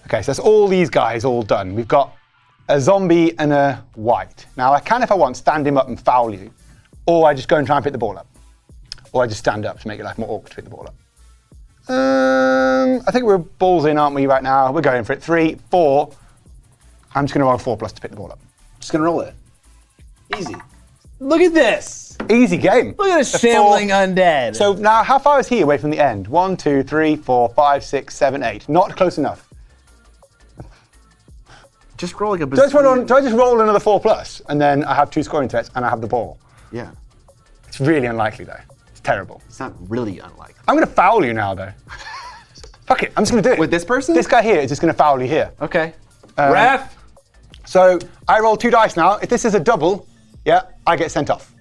Okay, so that's all these guys all done. We've got a zombie and a white. Now I can, if I want, stand him up and foul you, or I just go and try and pick the ball up, or I just stand up to make your life more awkward to pick the ball up. I think we're balls in, aren't we, right now? We're going for it. 3, 4. I'm just going to roll 4 plus to pick the ball up. Just gonna roll it. Easy. Look at this. Easy game. Look at a shambling undead. So now, how far is he away from the end? 1, 2, 3, 4, 5, 6, 7, 8. Not close enough. just roll like a Do I just roll another 4 plus, and then I have 2 scoring threats, and I have the ball? Yeah. It's really unlikely, though. It's terrible. It's not really unlikely. I'm going to foul you now, though. Fuck it. I'm just going to do it. With this person? This guy here is just going to foul you here. Okay. Ref. So I roll 2 dice now. If this is a double, yeah, I get sent off.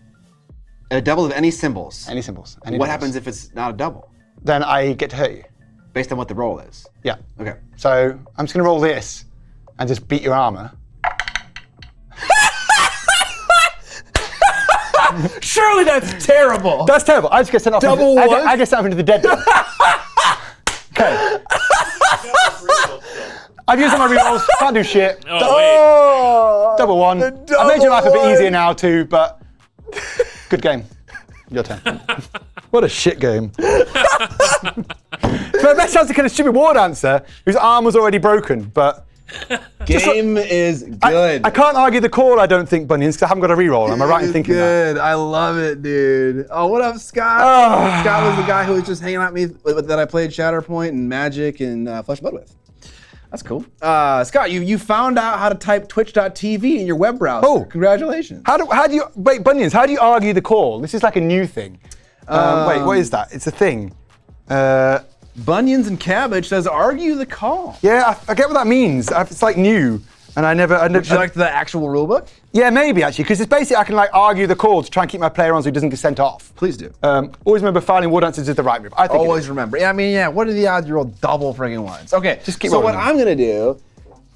A double of any symbols. Any symbols. What happens if it's not a double? Then I get to hurt you. Based on what the roll is. Yeah. Okay. So I'm just going to roll this and just beat your armor. Surely that's terrible. That's terrible. I just get sent off. Double I get sent off into the dead zone. Okay. I've used all my rerolls. Can't do shit. Oh, Double 1. I made your life a bit easier now too, but good game. Your turn. What a shit game. So my best chance to kill a stupid war dancer whose arm was already broken, but. Game is good. I can't argue the call, I don't think, Bunions, because I haven't got a reroll. Am I right in thinking that? Good. I love it, dude. Oh, what up, Scott? Scott was the guy who was just hanging out with me that I played Shatterpoint and Magic and Flesh and Blood with. That's cool. Scott, you found out how to type twitch.tv in your web browser. Oh. Congratulations. How do you, wait, Bunions, how do you argue the call? This is like a new thing. Wait, what is that? It's a thing. Bunions and Cabbage says, argue the call. Yeah, I get what that means. It's like new, and I never. Would you like the actual rulebook? Yeah, maybe actually, because it's basically I can like argue the call to try and keep my player on so he doesn't get sent off. Please do. Always remember fouling war dancers is the right move. I think. Always remember. Yeah, I mean, yeah. What are the odds you roll double friggin' ones? Okay. Just keep so what rolling. I'm gonna do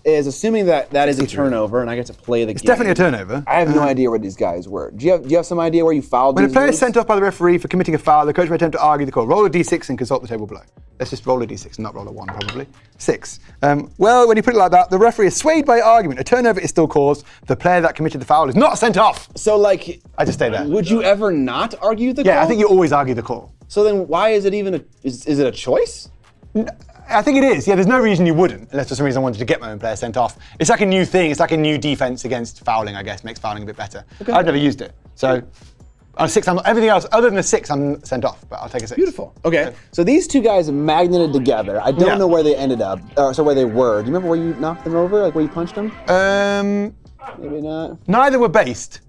is, assuming that is a turnover and I get to play the game. It's definitely a turnover. I have no idea where these guys were. Do you have some idea where you fouled When a these player is moves? sent off by the referee for committing a foul, the coach may attempt to argue the call. Roll a d6 and consult the table below. Let's just roll a d6 and not roll a 1, probably. 6. Well, when you put it like that, the referee is swayed by argument. A turnover is still caused. The player that committed the foul is not sent off. So, like, I just stay there. would you ever not argue the call? Yeah, I think you always argue the call. So then why is it even is it a choice? I think it is. Yeah, there's no reason you wouldn't, unless for some reason I wanted to get my own player sent off. It's like a new thing. It's like a new defense against fouling, I guess. Makes fouling a bit better. Okay. I've never used it. So on a 6, everything else, other than a 6, I'm sent off, but I'll take a 6. Beautiful. Okay. So these two guys magneted together. I don't know where they ended up, so where they were. Do you remember where you knocked them over? Like where you punched them? Maybe not. Neither were based.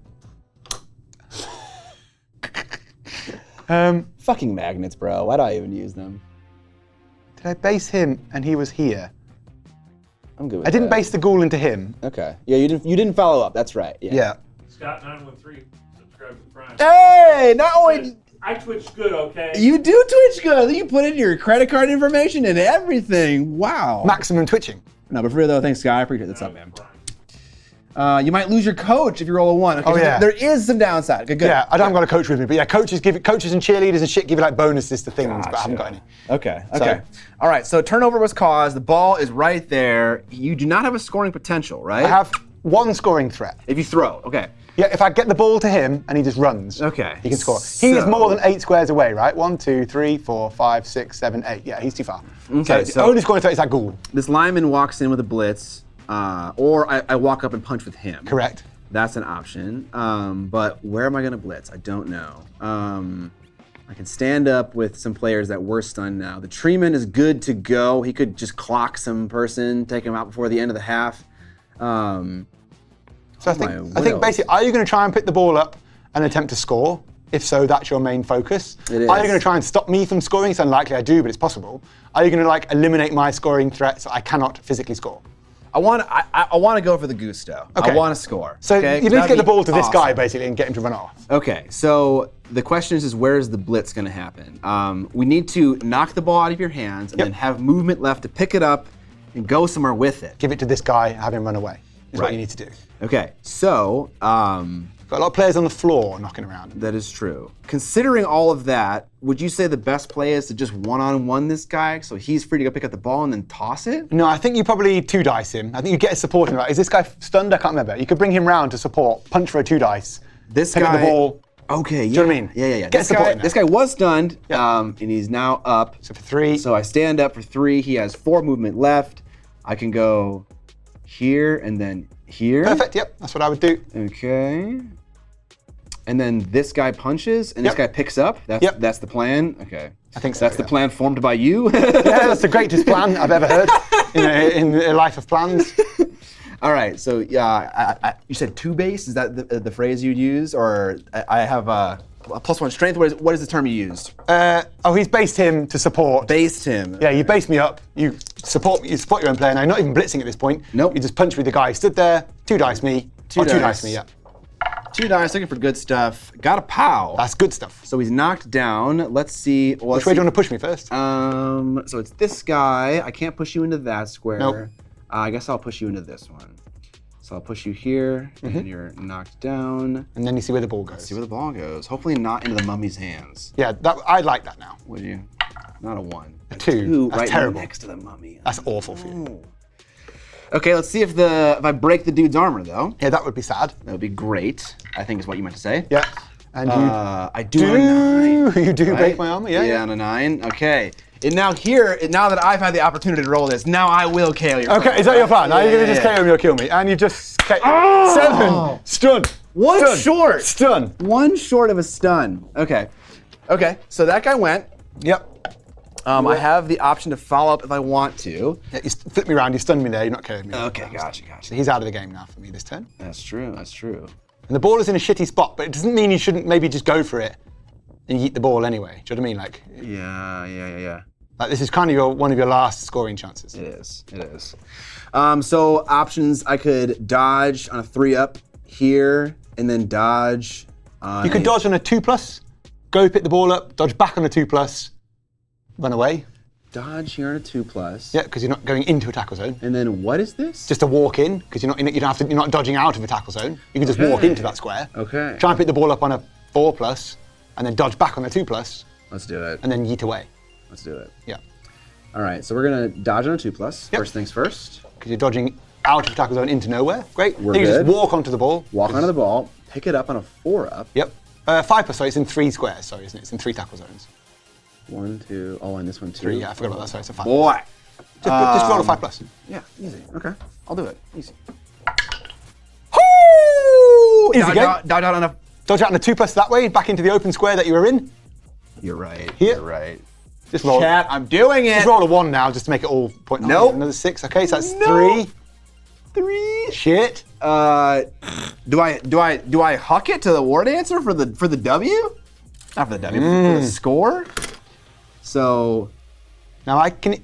Fucking magnets, bro. Why do I even use them? Did I base him and he was here? I'm good with I didn't that. base the ghoul into him. Okay. Yeah, you didn't follow up. That's right. Yeah. Scott 913 subscribe to Prime. Hey, not only I Twitch good, okay? you do Twitch good. You put in your credit card information and everything. Wow. Maximum twitching. No, but for real though, thanks, Sky. I appreciate that up, man. You might lose your coach if you roll a 1. Okay, Oh, so yeah. there is some downside. Good. Yeah, I don't got a coach with me, but yeah, coaches and cheerleaders and shit give you like bonuses to things, but I haven't got any. Okay. So- All right, so turnover was caused. The ball is right there. You do not have a scoring potential, right? I have 1 scoring threat. If you throw, okay. Yeah, if I get the ball to him and he just runs, Okay, he can score. He is so- more than 8 squares away, right? 1, 2, 3, 4, 5, 6, 7, 8. Yeah, he's too far. Okay, the so- only scoring threat is that ghoul. This lineman walks in with a blitz, or I walk up and punch with him. Correct. That's an option. But where am I going to blitz? I don't know. I can stand up with some players that were stunned now. The treeman is good to go. He could just clock some person, take him out before the end of the half. So I think basically, are you going to try and pick the ball up and attempt to score? If so, that's your main focus. It is. Are you going to try and stop me from scoring? It's unlikely I do, but it's possible. Are you going to like eliminate my scoring threat so I cannot physically score? I want to go for the gusto. Okay. I want to score. So okay? you need to That'd get the be ball to this guy awesome. basically and get him to run off. Okay, so the question is where is the blitz going to happen? We need to knock the ball out of your hands and Yep. then have movement left to pick it up and go somewhere with it. Give it to this guy and have him run away. Is what Right. you need to do. Okay, so Got a lot of players on the floor knocking around. that is true. Considering all of that, would you say the best play is to just one-on-one this guy so he's free to go pick up the ball and then toss it? No, I think you probably 2-dice him. I think you get a supporting right. Is this guy stunned? I can't remember. You could bring him round to support, punch for a 2-dice. This pick guy. up the ball. Okay, yeah. Do you know what I mean? Yeah. Get This support guy, in there. this guy was stunned, Yeah. and he's now up. So for 3. So I stand up for 3. He has 4 movement left. I can go here and then here. Perfect. Yep, that's what I would do. Okay. And then this guy punches, and this Yep. guy picks up. That's the plan. Okay. I think so, That's the yeah. plan formed by you. Yeah, that's the greatest plan I've ever heard in a life of plans. All right. So you said 2 base. Is that the phrase you'd use, or I have a +1 strength? What is the term you used? He's based him to support. Based him. Yeah, you base me up. You support your own player. Now, you're not even blitzing at this point. Nope. You just punch with the guy who stood there. 2-dice me. Two Or 2-dice dice. me. Yeah, 2 dice, looking for good stuff. Got a pow. that's good stuff. So he's knocked down. Let's see. Well, Which way do you want to push me first? So it's this guy. I can't push you into that square. Nope. I guess I'll push you into this one. So I'll push you here, and then you're knocked down. And then you see where the ball goes. See where the ball goes. Hopefully not into the mummy's hands. Yeah, I'd like that now. Would you? Not a 1. A 2. That's right terrible. next to the mummy. That's awful for you. Okay, let's see if I break the dude's armor though. Yeah, that would be sad. That would be great. I think is what you meant to say. Yeah. And you I do on a 9. You do Right? break my armor? Yeah. Yeah, on a 9. Okay. And now now that I've had the opportunity to roll this, now I will KO your Okay, is that your plan? Are you going to just KO me or kill me? And you just KO. 7. Stun. One Stun. short. Stun. 1 short of a stun. Okay. Okay, so that guy went. Yep. I have the option to follow up if I want to. Yeah, you flip me around, you stunned me there, you're not killing me. Okay, gotcha. So he's out of the game now for me this turn. That's true. And the ball is in a shitty spot, but it doesn't mean you shouldn't maybe just go for it and yeet the ball anyway. Do you know what I mean? Yeah. Like this is kind of one of your last scoring chances. It is. So options, I could dodge on a 3-up here, and then dodge on You could a- dodge on a 2+, go pick the ball up, dodge back on a 2+, run away. Dodge here on a 2+. Yeah, because you're not going into a tackle zone. And then what is this? Just a walk in, because you're not dodging out of a tackle zone. You can just walk into that square. Okay. Try and pick the ball up on a 4+, and then dodge back on a 2+, Let's do it. and then yeet away. Let's do it. Yeah. All right, so we're gonna dodge on a 2+. Yep. First things first. Because you're dodging out of tackle zone into nowhere. Great. We're then you good. just walk onto the ball. Walk onto the ball, pick it up on a 4-up. Yep. 5+, sorry, it's in 3 squares, sorry, isn't it? It's in 3 tackle zones. 1, 2. Oh, and this one too. 3, yeah, I forgot about that, sorry, it's a 5. Boy. Just roll a 5+. Yeah, easy. Okay, I'll do it. Easy. Easy Dodge game. out, dodge out on a. Dodge out on a 2+ that way, back into the open square that you were in. You're right. Here. You're right. Just roll. Chat, I'm doing it. Just roll a 1 now, just to make it all point. Nope. Another 6. Okay, so that's Nope. 3. 3. Shit. Do I huck it to the war dancer for the W? Not for the W, for the score. So Now I can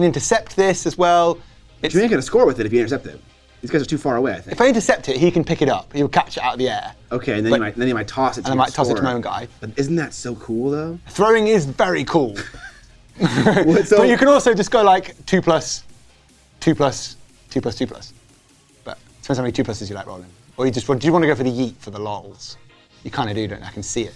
intercept this as well. you ain't gonna score with it if you intercept it. These guys are too far away, I think. If I intercept it, he can pick it up. He'll catch it out of the air. Okay, and then you might toss it to And I your might toss it to scorer. my own guy. But isn't that so cool though? Throwing is very cool. So- But you can also just go like 2+, 2+, 2+, 2+. But it depends how many 2+s you like rolling. Or do you want to go for the yeet for the lols? You kind of do, don't you? I can see it.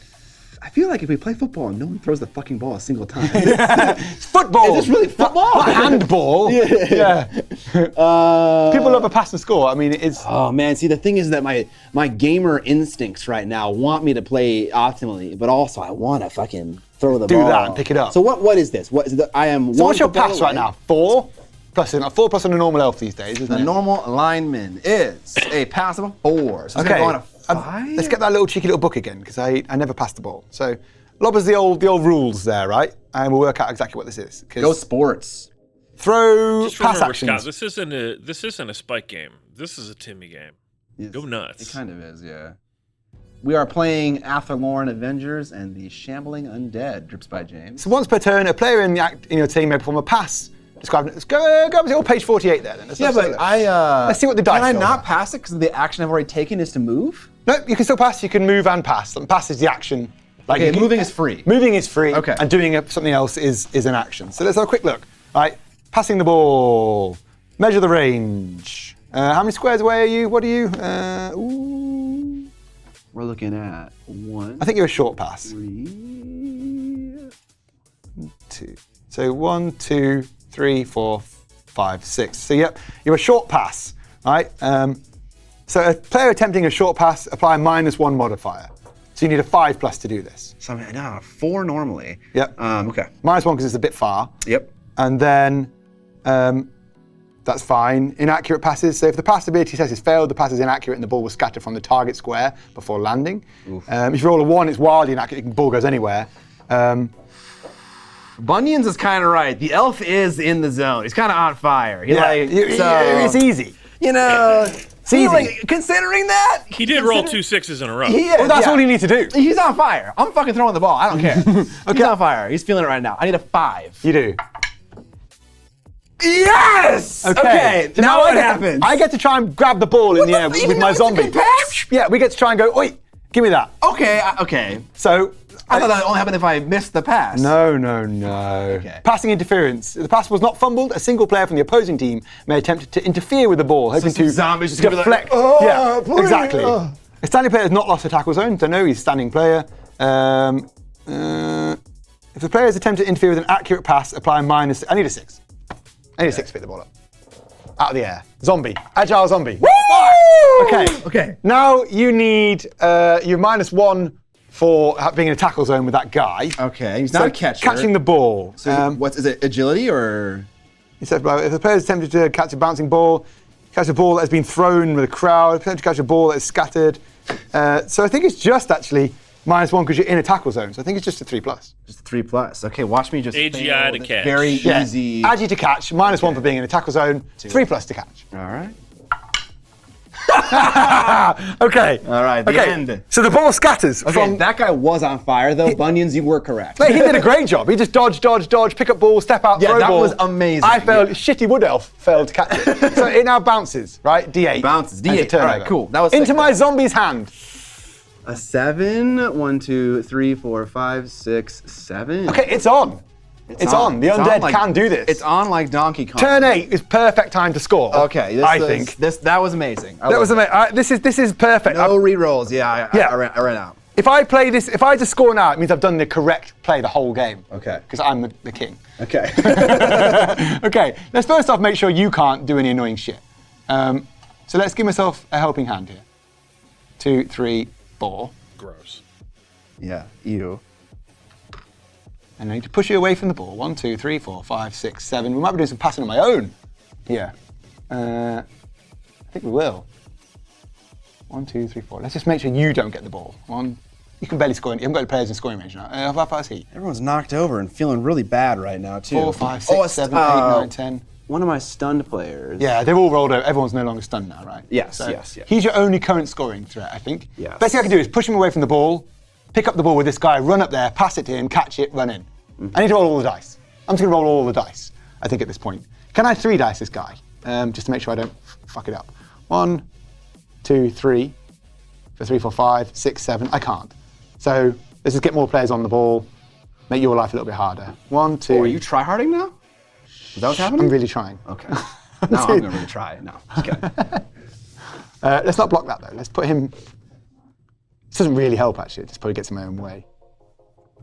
I feel like if we play football, no one throws the fucking ball a single time. It's football! Is this really football? Not handball. Yeah. People love a pass and score. I mean, it's... Oh man, see the thing is that my gamer instincts right now want me to play optimally, but also I want to fucking throw the ball. Do that and pick it up. So what is this? What is the, I am. So one what's your football pass right away. now? 4? Plus, 4 plus on a normal elf these days, isn't The it? normal lineman is a pass of a 4. So it's gonna go on a 5. Let's get that little cheeky little book again, because I never passed the ball. So, Lobbers the old rules there, right? And we'll work out exactly what this is. Go sports. Throw Just pass remember, actions. Scott, this isn't a Spike game. This is a Timmy game. Yes. Go nuts. It kind of is, yeah. We are playing Atherlorn Avengers and the Shambling Undead, drips by James. So once per turn, a player in your team may perform a pass. Describing it. Let's go up to page 48 there then. Let's see what the dice Can I feel not like. pass it because the action I've already taken is to move? No, you can still pass. You can move and pass. Pass is the action. Like Okay, moving is free. Moving is free. Okay. And doing something else is an action. So let's have a quick look. All right, passing the ball. Measure the range. How many squares away are you? What are you? We're looking at 1. I think you're a short pass. 3. 2. So 1, 2, 3, 4, 5, 6. So yep, you're a short pass. All right. So a player attempting a short pass, apply a -1 modifier. So you need a 5+ to do this. So I'm a 4 normally. Yep. Okay. -1 because it's a bit far. Yep. And then that's fine. Inaccurate passes. So if the pass ability test is failed, the pass is inaccurate and the ball will scatter from the target square before landing. If you roll a 1, it's wildly inaccurate. The ball goes anywhere. Bunions is kind of right. The elf is in the zone. He's kind of on fire. It's easy. You know, It's easy. like, considering that, He did roll 2 6s in a row. he is. Well, that's yeah. all you need to do. He's on fire. I'm fucking throwing the ball. I don't care. He's on fire. He's feeling it right now. I need a 5. You do. Yes! Okay. So now what I happens? I get to try and grab the ball in the air even with though my it's a zombie. good pass? Yeah, we get to try and go, oi, give me that. Okay, okay. So I thought that only happened if I missed the pass. No. Okay. Passing interference. If the pass was not fumbled, a single player from the opposing team may attempt to interfere with the ball, hoping some to zombies just gonna be like, deflect. "Oh, yeah, please, exactly. oh." A standing player has not lost a tackle zone, so no, he's a standing player. If the player has attempted to interfere with an accurate pass, apply a -. I need a 6. I need a 6 to pick the ball up. Out of the air. Zombie. Agile zombie. Woo! Okay. Okay. Now you need your -1 for being in a tackle zone with that guy. Okay, he's not a catcher. Catching the ball. So is it agility or? He said, if the player is attempted to catch a bouncing ball, catch a ball that has been thrown with a crowd, attempt to catch a ball that is scattered. So I think it's just actually -1 because you're in a tackle zone. So I think it's just a 3+. Just a 3+. Okay, watch me just AGI fail to this catch. very Yeah. easy. Agi to catch, -1 for being in a tackle zone, 3+ to catch. All right. Okay. All right, the end. So the ball scatters Okay, from... that guy was on fire though. Bunions, you were correct. Mate, he did a great job. He just dodge, pick up ball, step out, Yeah, throw that ball. was amazing. I failed. Yeah. Shitty wood elf failed to catch it. So it now bounces, right? D8. Bounces, As a D8. All right, turnover. cool. That was into sick, my though. zombie's hand. A 7. 1, 2, 3, 4, 5, 6, 7. Okay, it's on. It's on. The It's undead like- can do this. It's on like Donkey Kong. Turn 8 is perfect time to score. Okay, I think. that was amazing. That was amazing. This is perfect. No re-rolls. Yeah, Yeah. I ran out. If I play this, if I just score now, it means I've done the correct play the whole game. Okay. Because I'm the king. Okay. Okay, let's first off make sure you can't do any annoying shit. So let's give myself a helping hand here. 2, 3, 4. Gross. Yeah. Ew. And I need to push you away from the ball. 1, 2, 3, 4, 5, 6, 7. We might be doing some passing on my own here. I think we will. 1, 2, 3, 4. Let's just make sure you don't get the ball. You can barely score. You haven't got the players in scoring range now. How far is he? Everyone's knocked over and feeling really bad right now too. 4, 5, 6, 7, 8, 9, 10. One of my stunned players. Yeah, they've all rolled over. Everyone's no longer stunned now, right? Yes, yes. He's your only current scoring threat, I think. Yes. Best thing I can do is push him away from the ball, pick up the ball with this guy, run up there, pass it to him, catch it, run in. I need to roll all the dice. I'm just going to roll all the dice, I think, at this point. Can I 3 dice this guy? Just to make sure I don't fuck it up. 1, 2, 3. For 3, 4, 5, 6, 7. I can't. So let's just get more players on the ball, make your life a little bit harder. 1, 2. Oh, are you tryharding now? Is that what's happening? I'm really trying. Okay. No, I'm gonna really try. No, just kidding. Let's not block that though. Let's put him. This doesn't really help actually. It just probably gets in my own way.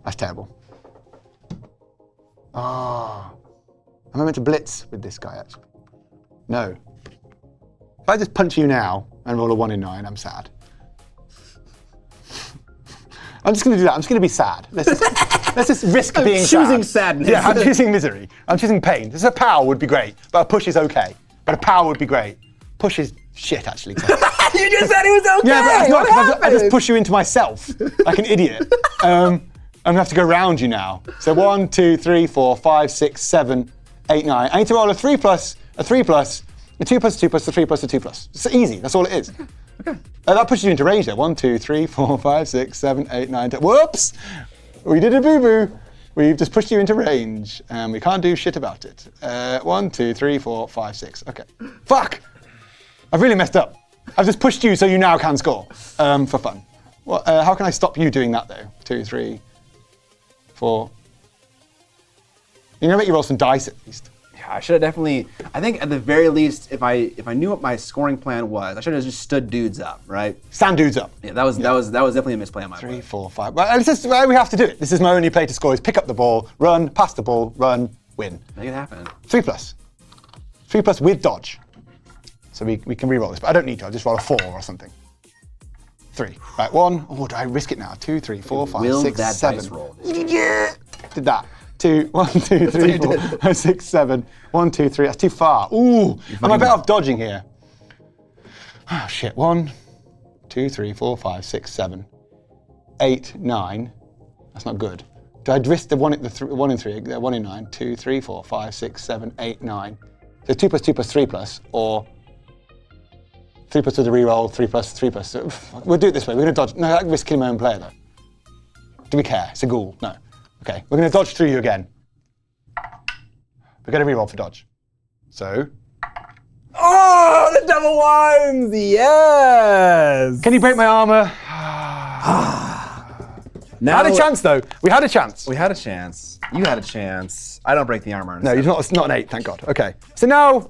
That's terrible. Oh. Am I meant to blitz with this guy actually? No. If I just punch you now and roll a 1 in 9, I'm sad. I'm just going to do that. I'm just going to be sad. Let's just risk being sad. Choosing sadness. Yeah, I'm choosing misery. I'm choosing pain. This is a power would be great, but a push is okay. But a power would be great. Push is shit, actually. You just said it was okay. Yeah, but it's not, What 'cause I just happened? push you into myself like an idiot. I'm gonna have to go round you now. So 1, 2, 3, 4, 5, 6, 7, 8, 9. I need to roll a 3 plus, a 3 plus, a 2 plus, a 2 plus, a 3 plus, a 2 plus. It's easy. That's all it is. Okay. That pushes you into range there. 1, 2, 3, 4, 5, 6, 7, 8, 9, 10. Whoops! We did a boo-boo. We've just pushed you into range, and we can't do shit about it. 1, 2, 3, 4, 5, 6. Okay. Fuck! I've really messed up. I've just pushed you so you now can score for fun. Well, how can I stop you doing that though? 2, 3, 4. You're gonna make you roll some dice at least. Yeah, I should have definitely. I think at the very least, if I knew what my scoring plan was, I should have just stood dudes up, right? Stand dudes up. Yeah, that was definitely a misplay on my 3, part. 4, 5. Well, this is where we have to do it. This is my only play to score: is pick up the ball, run, pass the ball, run, win. Make it happen. 3 plus. 3 plus with dodge. So we can re-roll this, but I don't need to. I'll just roll a 4 or something. 3. Right, 1. Oh, do I risk it now? 2, 3, 4, 5, Will 6, that 7. dice roll? Yeah. Did that. 2, 1, 2, 3, 4, 5, 6, 7. 1, 2, 3. That's too far. Ooh. Am I better off dodging here? Oh, shit. 1, 2, 3, 4, 5, 6, 7, 8, 9. That's not good. Do I risk the 1 in 3, 1 in 9, 2, 3, 4, 5, 6, 7, 8, 9. So 2 plus 2 plus 3 plus, or 3 plus with a reroll, 3 plus, 3 plus. We'll do it this way. We're going to dodge. No, I risk killing my own player, though. Do we care? It's a ghoul. No. Okay, we're going to dodge through you again. We're going to reroll for dodge. So. Oh, the double ones! Yes! Can you break my armor? Now Had a chance, though. We had a chance. We had a chance. You had a chance. I don't break the armor. No, it's not an 8, thank God. Okay. So now,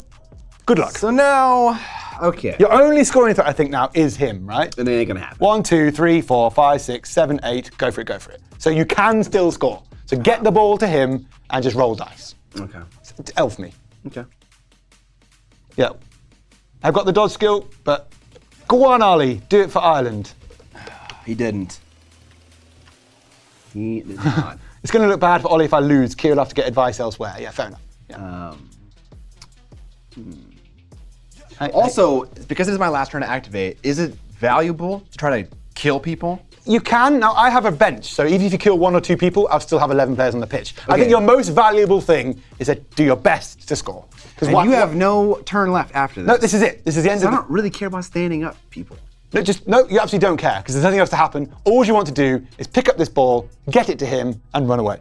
good luck. So now, okay. Your only scoring threat, I think, now is him, right? And it ain't gonna happen. 1, 2, 3, 4, 5, 6, 7, 8. Go for it, go for it. So you can still score. So get the ball to him and just roll dice. Okay. Elf me. Okay. Yeah. I've got the dodge skill, but go on, Ollie. Do it for Ireland. He didn't. He did not. It's going to look bad for Ollie if I lose. Kira will have to get advice elsewhere. Yeah, fair enough. Yeah. Also, because it is my last turn to activate, is it valuable to try to kill people? You can. Now, I have a bench, so even if you kill 1 or 2 people, I'll still have 11 players on the pitch. I think your most valuable thing is to do your best to score. And you have no turn left after this. No, this is it. This is the end So of I the... don't really care about standing up, people. No, you absolutely don't care, because there's nothing else to happen. All you want to do is pick up this ball, get it to him, and run away.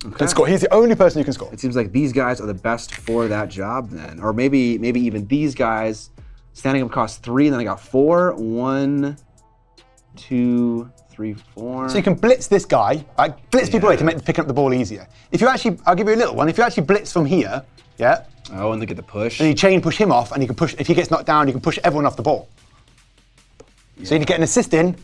Okay. And score. He's the only person who can score. It seems like these guys are the best for that job then. Or maybe even these guys, standing up costs 3, then I got 4. 1, 2, 3, 4. So you can blitz this guy, right? Blitz people away to make picking up the ball easier. If you actually, I'll give you a little one. If you actually blitz from here, yeah. Oh, and look at the push. And you chain push him off, and you can push. If he gets knocked down, you can push everyone off the ball. Yeah. So you get an assist in,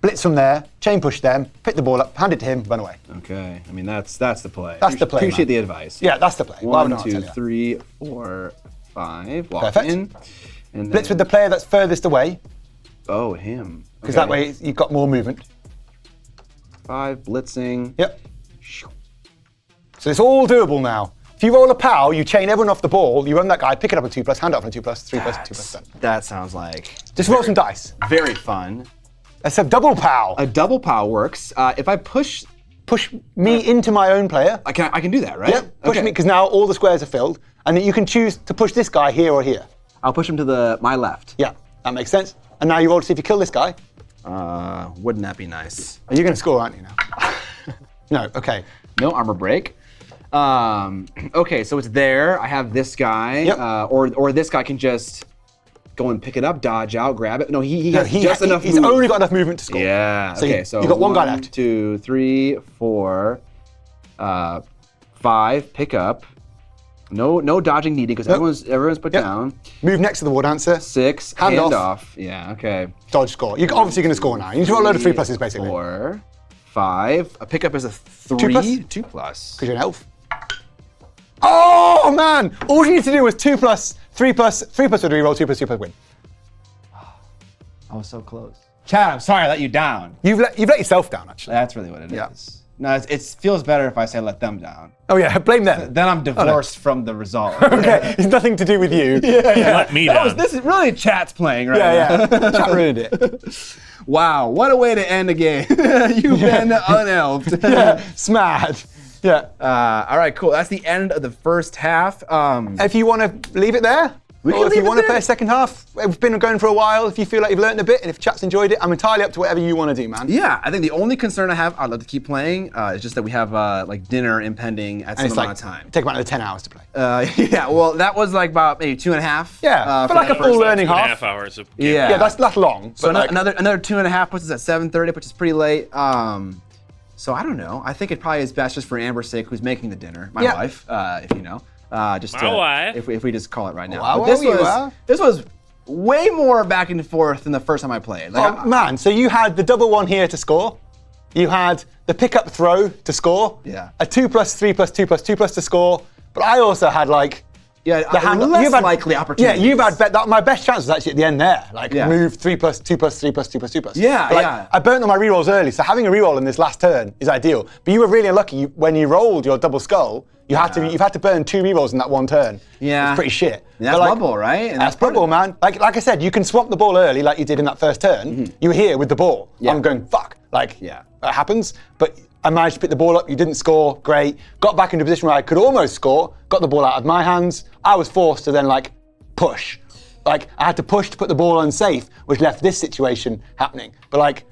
blitz from there, chain push them, pick the ball up, hand it to him, run away. Okay. I mean that's the play. That's the play. Appreciate man. the advice. Yeah, that's the play. Why would I 1, not 2, tell you that? 3, 4, 5. Walk Perfect. in. And Blitz then, with the player that's furthest away, Oh, him. because that way you've got more movement. 5 blitzing. Yep. So it's all doable now. If you roll a POW, you chain everyone off the ball, you run that guy, pick it up on 2 plus, hand it off on 2 plus, 3 plus, 2 plus. Done. That sounds like Just roll some dice. very fun. That's a double POW. A double pow works. If I push, Push me into my own player. I can do that, right? Yep. Push Okay. me, because now all the squares are filled, and then you can choose to push this guy here or here. I'll push him to my left. Yeah, that makes sense. And now you roll to see if you kill this guy. Wouldn't that be nice? You're going to score, aren't you now? No, okay. No armor break. Okay, so it's there. I have this guy, Yep. or this guy can just go and pick it up, dodge out, grab it. No, he has just enough. He's only got enough movement to score. Yeah. So okay, so you got one guy left. 2, 3, 4, 5. Pick up. No dodging needed because everyone's put down. Move next to the war dancer. 6. Hand Hand off. off. Yeah. Okay. Dodge score. You're obviously going to score now. You need to roll a load of 3+s basically. 4, 5. A pickup is a 3. 2+. 2+. Because you're an elf. Oh man! All you need to do was 2+, 3+, 3+ would reroll, 2+, win. I was so close. Chad, I'm sorry I let you down. You've let yourself down actually. That's really what it is. Yeah. No, it feels better if I say let them down. Oh yeah, blame them. Then I'm divorced from the result. Okay, it's nothing to do with you. Let me down. This is really Chat's playing right now. Yeah. Chat ruined it. Wow, what a way to end a game. You've been unelfed. Yeah, smad. Yeah. All right, cool. That's the end of the first half. If you want to leave it there, We can or if leave you it want to there. play a second half, we've been going for a while. If you feel like you've learned a bit, and if chat's enjoyed it, I'm entirely up to whatever you want to do, man. Yeah, I think the only concern I have, I'd love to keep playing, is just that we have like dinner impending at And some it's amount like of time. take about another 10 hours to play. Yeah, well, that was like about maybe 2.5. Yeah, for but like that a first full learning 2.5 half. hours of game. Yeah. Yeah, that's long. So but like, another 2.5 puts us at 7:30, which is pretty late. So I don't know. I think it probably is best just for Amber's sake, who's making the dinner, my Yeah. wife, if you know. Just My wife. If we just call it right now. Wow, But wow. this was way more back and forth than the first time I played. Like, oh, man, so you had the double one here to score. You had the pickup throw to score. Yeah. A 2+, 3+, 2+, 2+ to score. But I also had like yeah, the hand. less you've had, likely Yeah, opportunities. you've had my best chance was actually at the end there. Like Yeah. move 3+, 2+, 3+, 2+. Yeah, But, like, yeah. I burnt all my rerolls early, so having a reroll in this last turn is ideal. But you were really unlucky when you rolled your double skull. You've had to burn 2 rerolls in that one turn. Yeah. It's pretty shit. That's But, like, Blood Bowl, right? And That's part Blood of Bowl, man. Like I said, you can swamp the ball early like you did in that first turn. You were here with the ball. Yeah. I'm going, fuck. Like, Yeah. that happens. But I managed to pick the ball up. You didn't score. Great. Got back into a position where I could almost score. Got the ball out of my hands. I was forced to then, like, push. Like, I had to push to put the ball unsafe, which left this situation happening. But, like,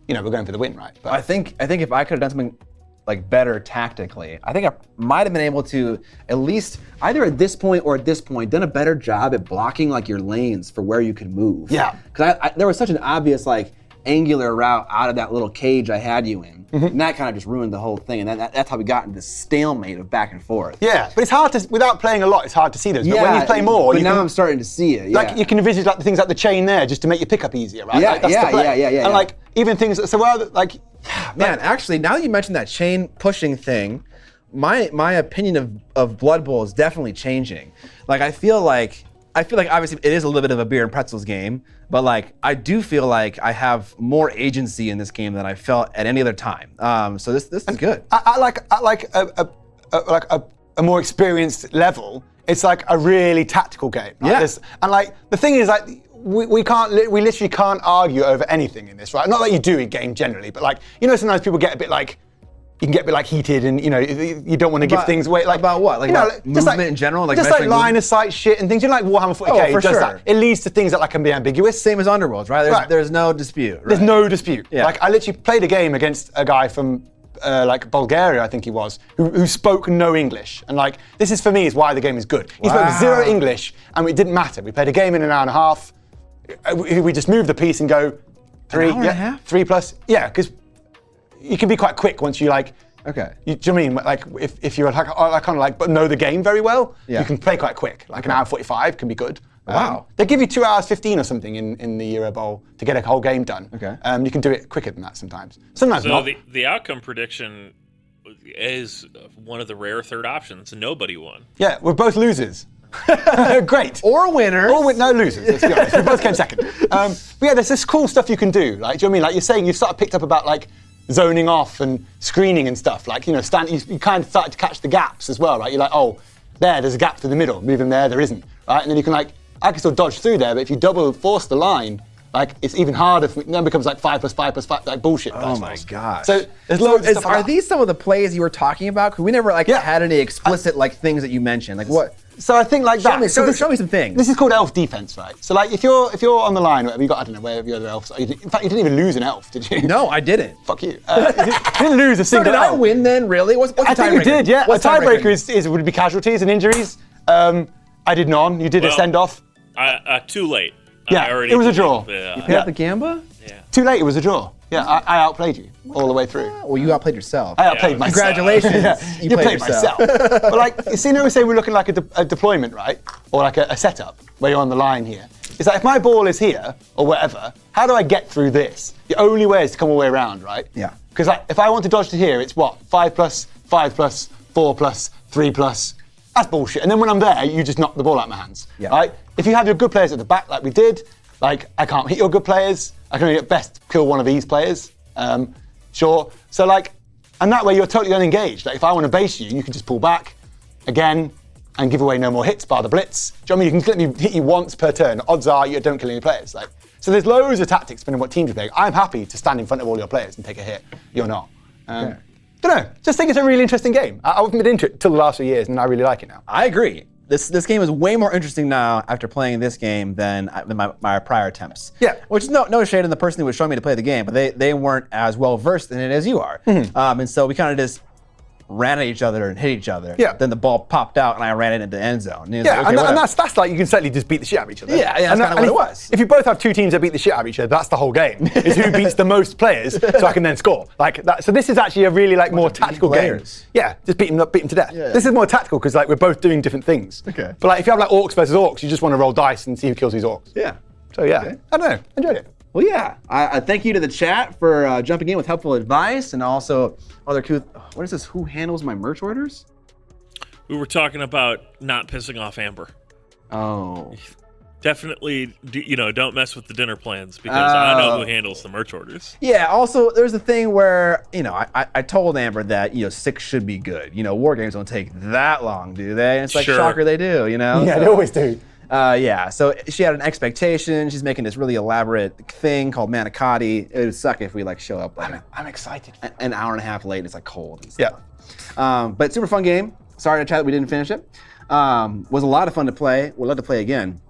you know, we're going for the win, right? But I think if I could have done something like better tactically, I think I might have been able to at least either at this point or at this point done a better job at blocking like your lanes for where you could move. Yeah. Because there was such an obvious like angular route out of that little cage I had you in, and that kind of just ruined the whole thing. And that's how we got into this stalemate of back and forth. yeah, but it's hard to, without playing a lot, it's hard to see those. But when you play more, but you now can, I'm starting to see it. Yeah. like you can envisage like the things like the chain there just to make your pickup easier, right? Yeah, like, that's yeah, the play. yeah. And like even things so like Man, actually, now that you mentioned that chain pushing thing, my opinion of Blood Bowl is definitely changing. Like I feel like obviously it is a little bit of a beer and pretzels game, but like I do feel like I have more agency in this game than I felt at any other time. So this is good. at like a more experienced level, it's like a really tactical game. Right? Yeah. And like the thing is like we literally can't argue over anything in this, right? Not that you do in game generally, but like you know sometimes people get a bit like you can get a bit like heated and you know you don't want to give things away. Like about what? Like you know, about movement in general? Like just like measuring line movement? of sight shit and things. You know, like Warhammer 40k Oh, for does sure. that. It leads to things that like can be ambiguous. Same as Underworlds, right? Right. There's no dispute. Right? There's no dispute. Yeah. Like I literally played a game against a guy from like Bulgaria, I think he was, who spoke no English. And like this is for me is why the game is good. He spoke Wow. 0 English, and it didn't matter. We played a game in an hour and a half. We just moved the piece and go 3, hour and a half? 3+. Yeah, because you can be quite quick once you like. Okay. Do you know what I mean? Like if you're like kind of like but know the game very well, Yeah. you can play quite quick. Like an hour 45 can be good. Wow. They give you 2 hours 15 or something in the Euro Bowl to get a whole game done. Okay. You can do it quicker than that sometimes. Sometimes So not. the outcome prediction is one of the rare third options. Nobody won. Yeah, we're both losers. Great. Or winner. No losers, let's be honest. We both came second. But yeah, there's this cool stuff you can do. Like, do you know what I mean? Like you're saying, you've sort of picked up about like zoning off and screening and stuff. Like, you know, you kind of started to catch the gaps as well, right? You're like, oh, there's a gap through the middle. Move him there isn't. Right? And then you can like, I can still dodge through there, but if you double force the line, like it's even harder. Then it becomes like 5+5+5, like bullshit. Oh my gosh. So there's loads of stuff. Are these some of the plays you were talking about? Because we never like Yeah. had any explicit like things that you mentioned. Like what? So I think like that. Show me some things. This is called elf defense, right? So like if you're on the line, or whatever, you got I don't know where your other elves are. In fact, you didn't even lose an elf, did you? No, I didn't. Fuck you. You didn't lose a So single did I elf. win then? Really? What's I the think you tiebreaker? did. Yeah. What's A tiebreaker would be casualties and injuries. I did none. You did a Well, send off. Too late. Yeah, I already it was a did draw. Yeah. You had the Gamba? Yeah. Too late. It was a draw. Yeah, I outplayed you all the way through. Well, you outplayed yourself. I outplayed myself. Congratulations. Yeah, You you played played yourself. myself. But like, you see, now we say we're looking like a deployment, right? Or like a setup where you're on the line here. It's like if my ball is here or whatever, how do I get through this? The only way is to come all the way around, right? Yeah. Because like, if I want to dodge to here, it's what? 5 plus, 5 plus, 4 plus, 3 plus. That's bullshit. And then when I'm there, you just knock the ball out of my hands. Yeah. Right? If you have your good players at the back like we did, like I can't hit your good players. I can only at best kill one of these players. Sure. So like, and that way you're totally unengaged. Like if I want to base you, you can just pull back again and give away no more hits bar the blitz. Do you know what I mean? You can let me hit you once per turn. Odds are you don't kill any players. Like, so there's loads of tactics depending on what teams you're playing. I'm happy to stand in front of all your players and take a hit. You're not. Don't know. Just think it's a really interesting game. I haven't been into it till the last few years, and I really like it now. I agree. This game is way more interesting now after playing this game than my prior attempts. Yeah. Which is no shade on the person who was showing me to play the game, but they weren't as well versed in it as you are. And so we kind of just ran at each other and hit each other. Yeah. Then the ball popped out and I ran it into the end zone. And Yeah, like, okay, and that's like you can certainly just beat the shit out of each other. Yeah, that's kinda what it was. If you both have two teams that beat the shit out of each other, that's the whole game. Is who beats the most players, so I can then score. Like that. So this is actually a really like more tactical game. players. Yeah, just beat them to death. Yeah. This is more tactical because like we're both doing different things. Okay. But like if you have like orcs versus orcs, you just want to roll dice and see who kills these orcs. Yeah. So yeah, Okay. I don't know, enjoyed it. Well, yeah. I thank you to the chat for jumping in with helpful advice and also other cool. What is this? Who handles my merch orders? We were talking about not pissing off Amber. Oh. Definitely, don't mess with the dinner plans because I know who handles the merch orders. Yeah, also, there's a thing where, I told Amber that, 6 should be good. War games don't take that long, do they? And it's like, Sure. shocker, they do, Yeah, they always do. Yeah, so she had an expectation. She's making this really elaborate thing called manicotti. It would suck if we, show up I'm excited. an hour and a half late and it's, cold and stuff. Yeah. But super fun game. Sorry to chat that we didn't finish it. Was a lot of fun to play. Would love to play again.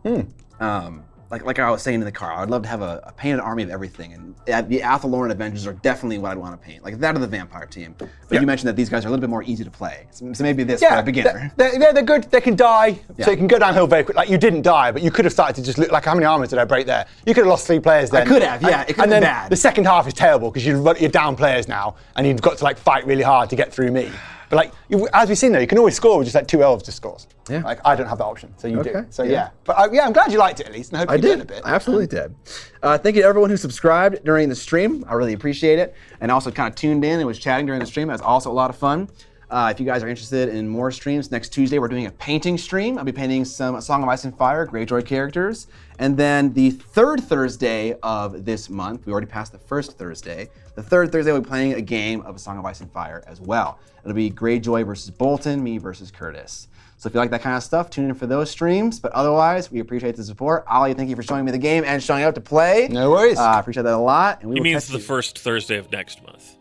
Like I was saying in the car, I'd love to have a painted army of everything. And the Athalorn Avengers are definitely what I'd want to paint. Like that or the Vampire team. But you mentioned that these guys are a little bit more easy to play. So maybe this for a beginner. They're good. They can die, so you can go downhill very quick. Like you didn't die, but you could have started to just look like how many armors did I break there? You could have lost 3 players then. I could have, yeah. It could have been bad. The second half is terrible because you're down players now, and you've got to fight really hard to get through me. But as we've seen though, you can always score with just 2 elves just scores. Yeah. I don't have that option, so you Okay. do. So Yeah. But I'm glad you liked it at least, and I hope you learned a bit. I absolutely did. Thank you to everyone who subscribed during the stream. I really appreciate it. And also kind of tuned in and was chatting during the stream. That was also a lot of fun. If you guys are interested in more streams, next Tuesday we're doing a painting stream. I'll be painting some Song of Ice and Fire, Greyjoy characters. And then the third Thursday of this month, we already passed the first Thursday. The third Thursday we'll be playing a game of A Song of Ice and Fire as well. It'll be Greyjoy versus Bolton, me versus Curtis. So if you like that kind of stuff, tune in for those streams. But otherwise, we appreciate the support. Ali, thank you for showing me the game and showing up to play. No worries. I appreciate that a lot. And we He will means catch the you. first Thursday of next month.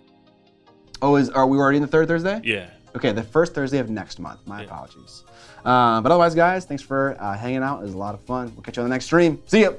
Oh, are we already in the third Thursday? Yeah. Okay, the first Thursday of next month. My apologies. But otherwise, guys, thanks for hanging out. It was a lot of fun. We'll catch you on the next stream. See ya.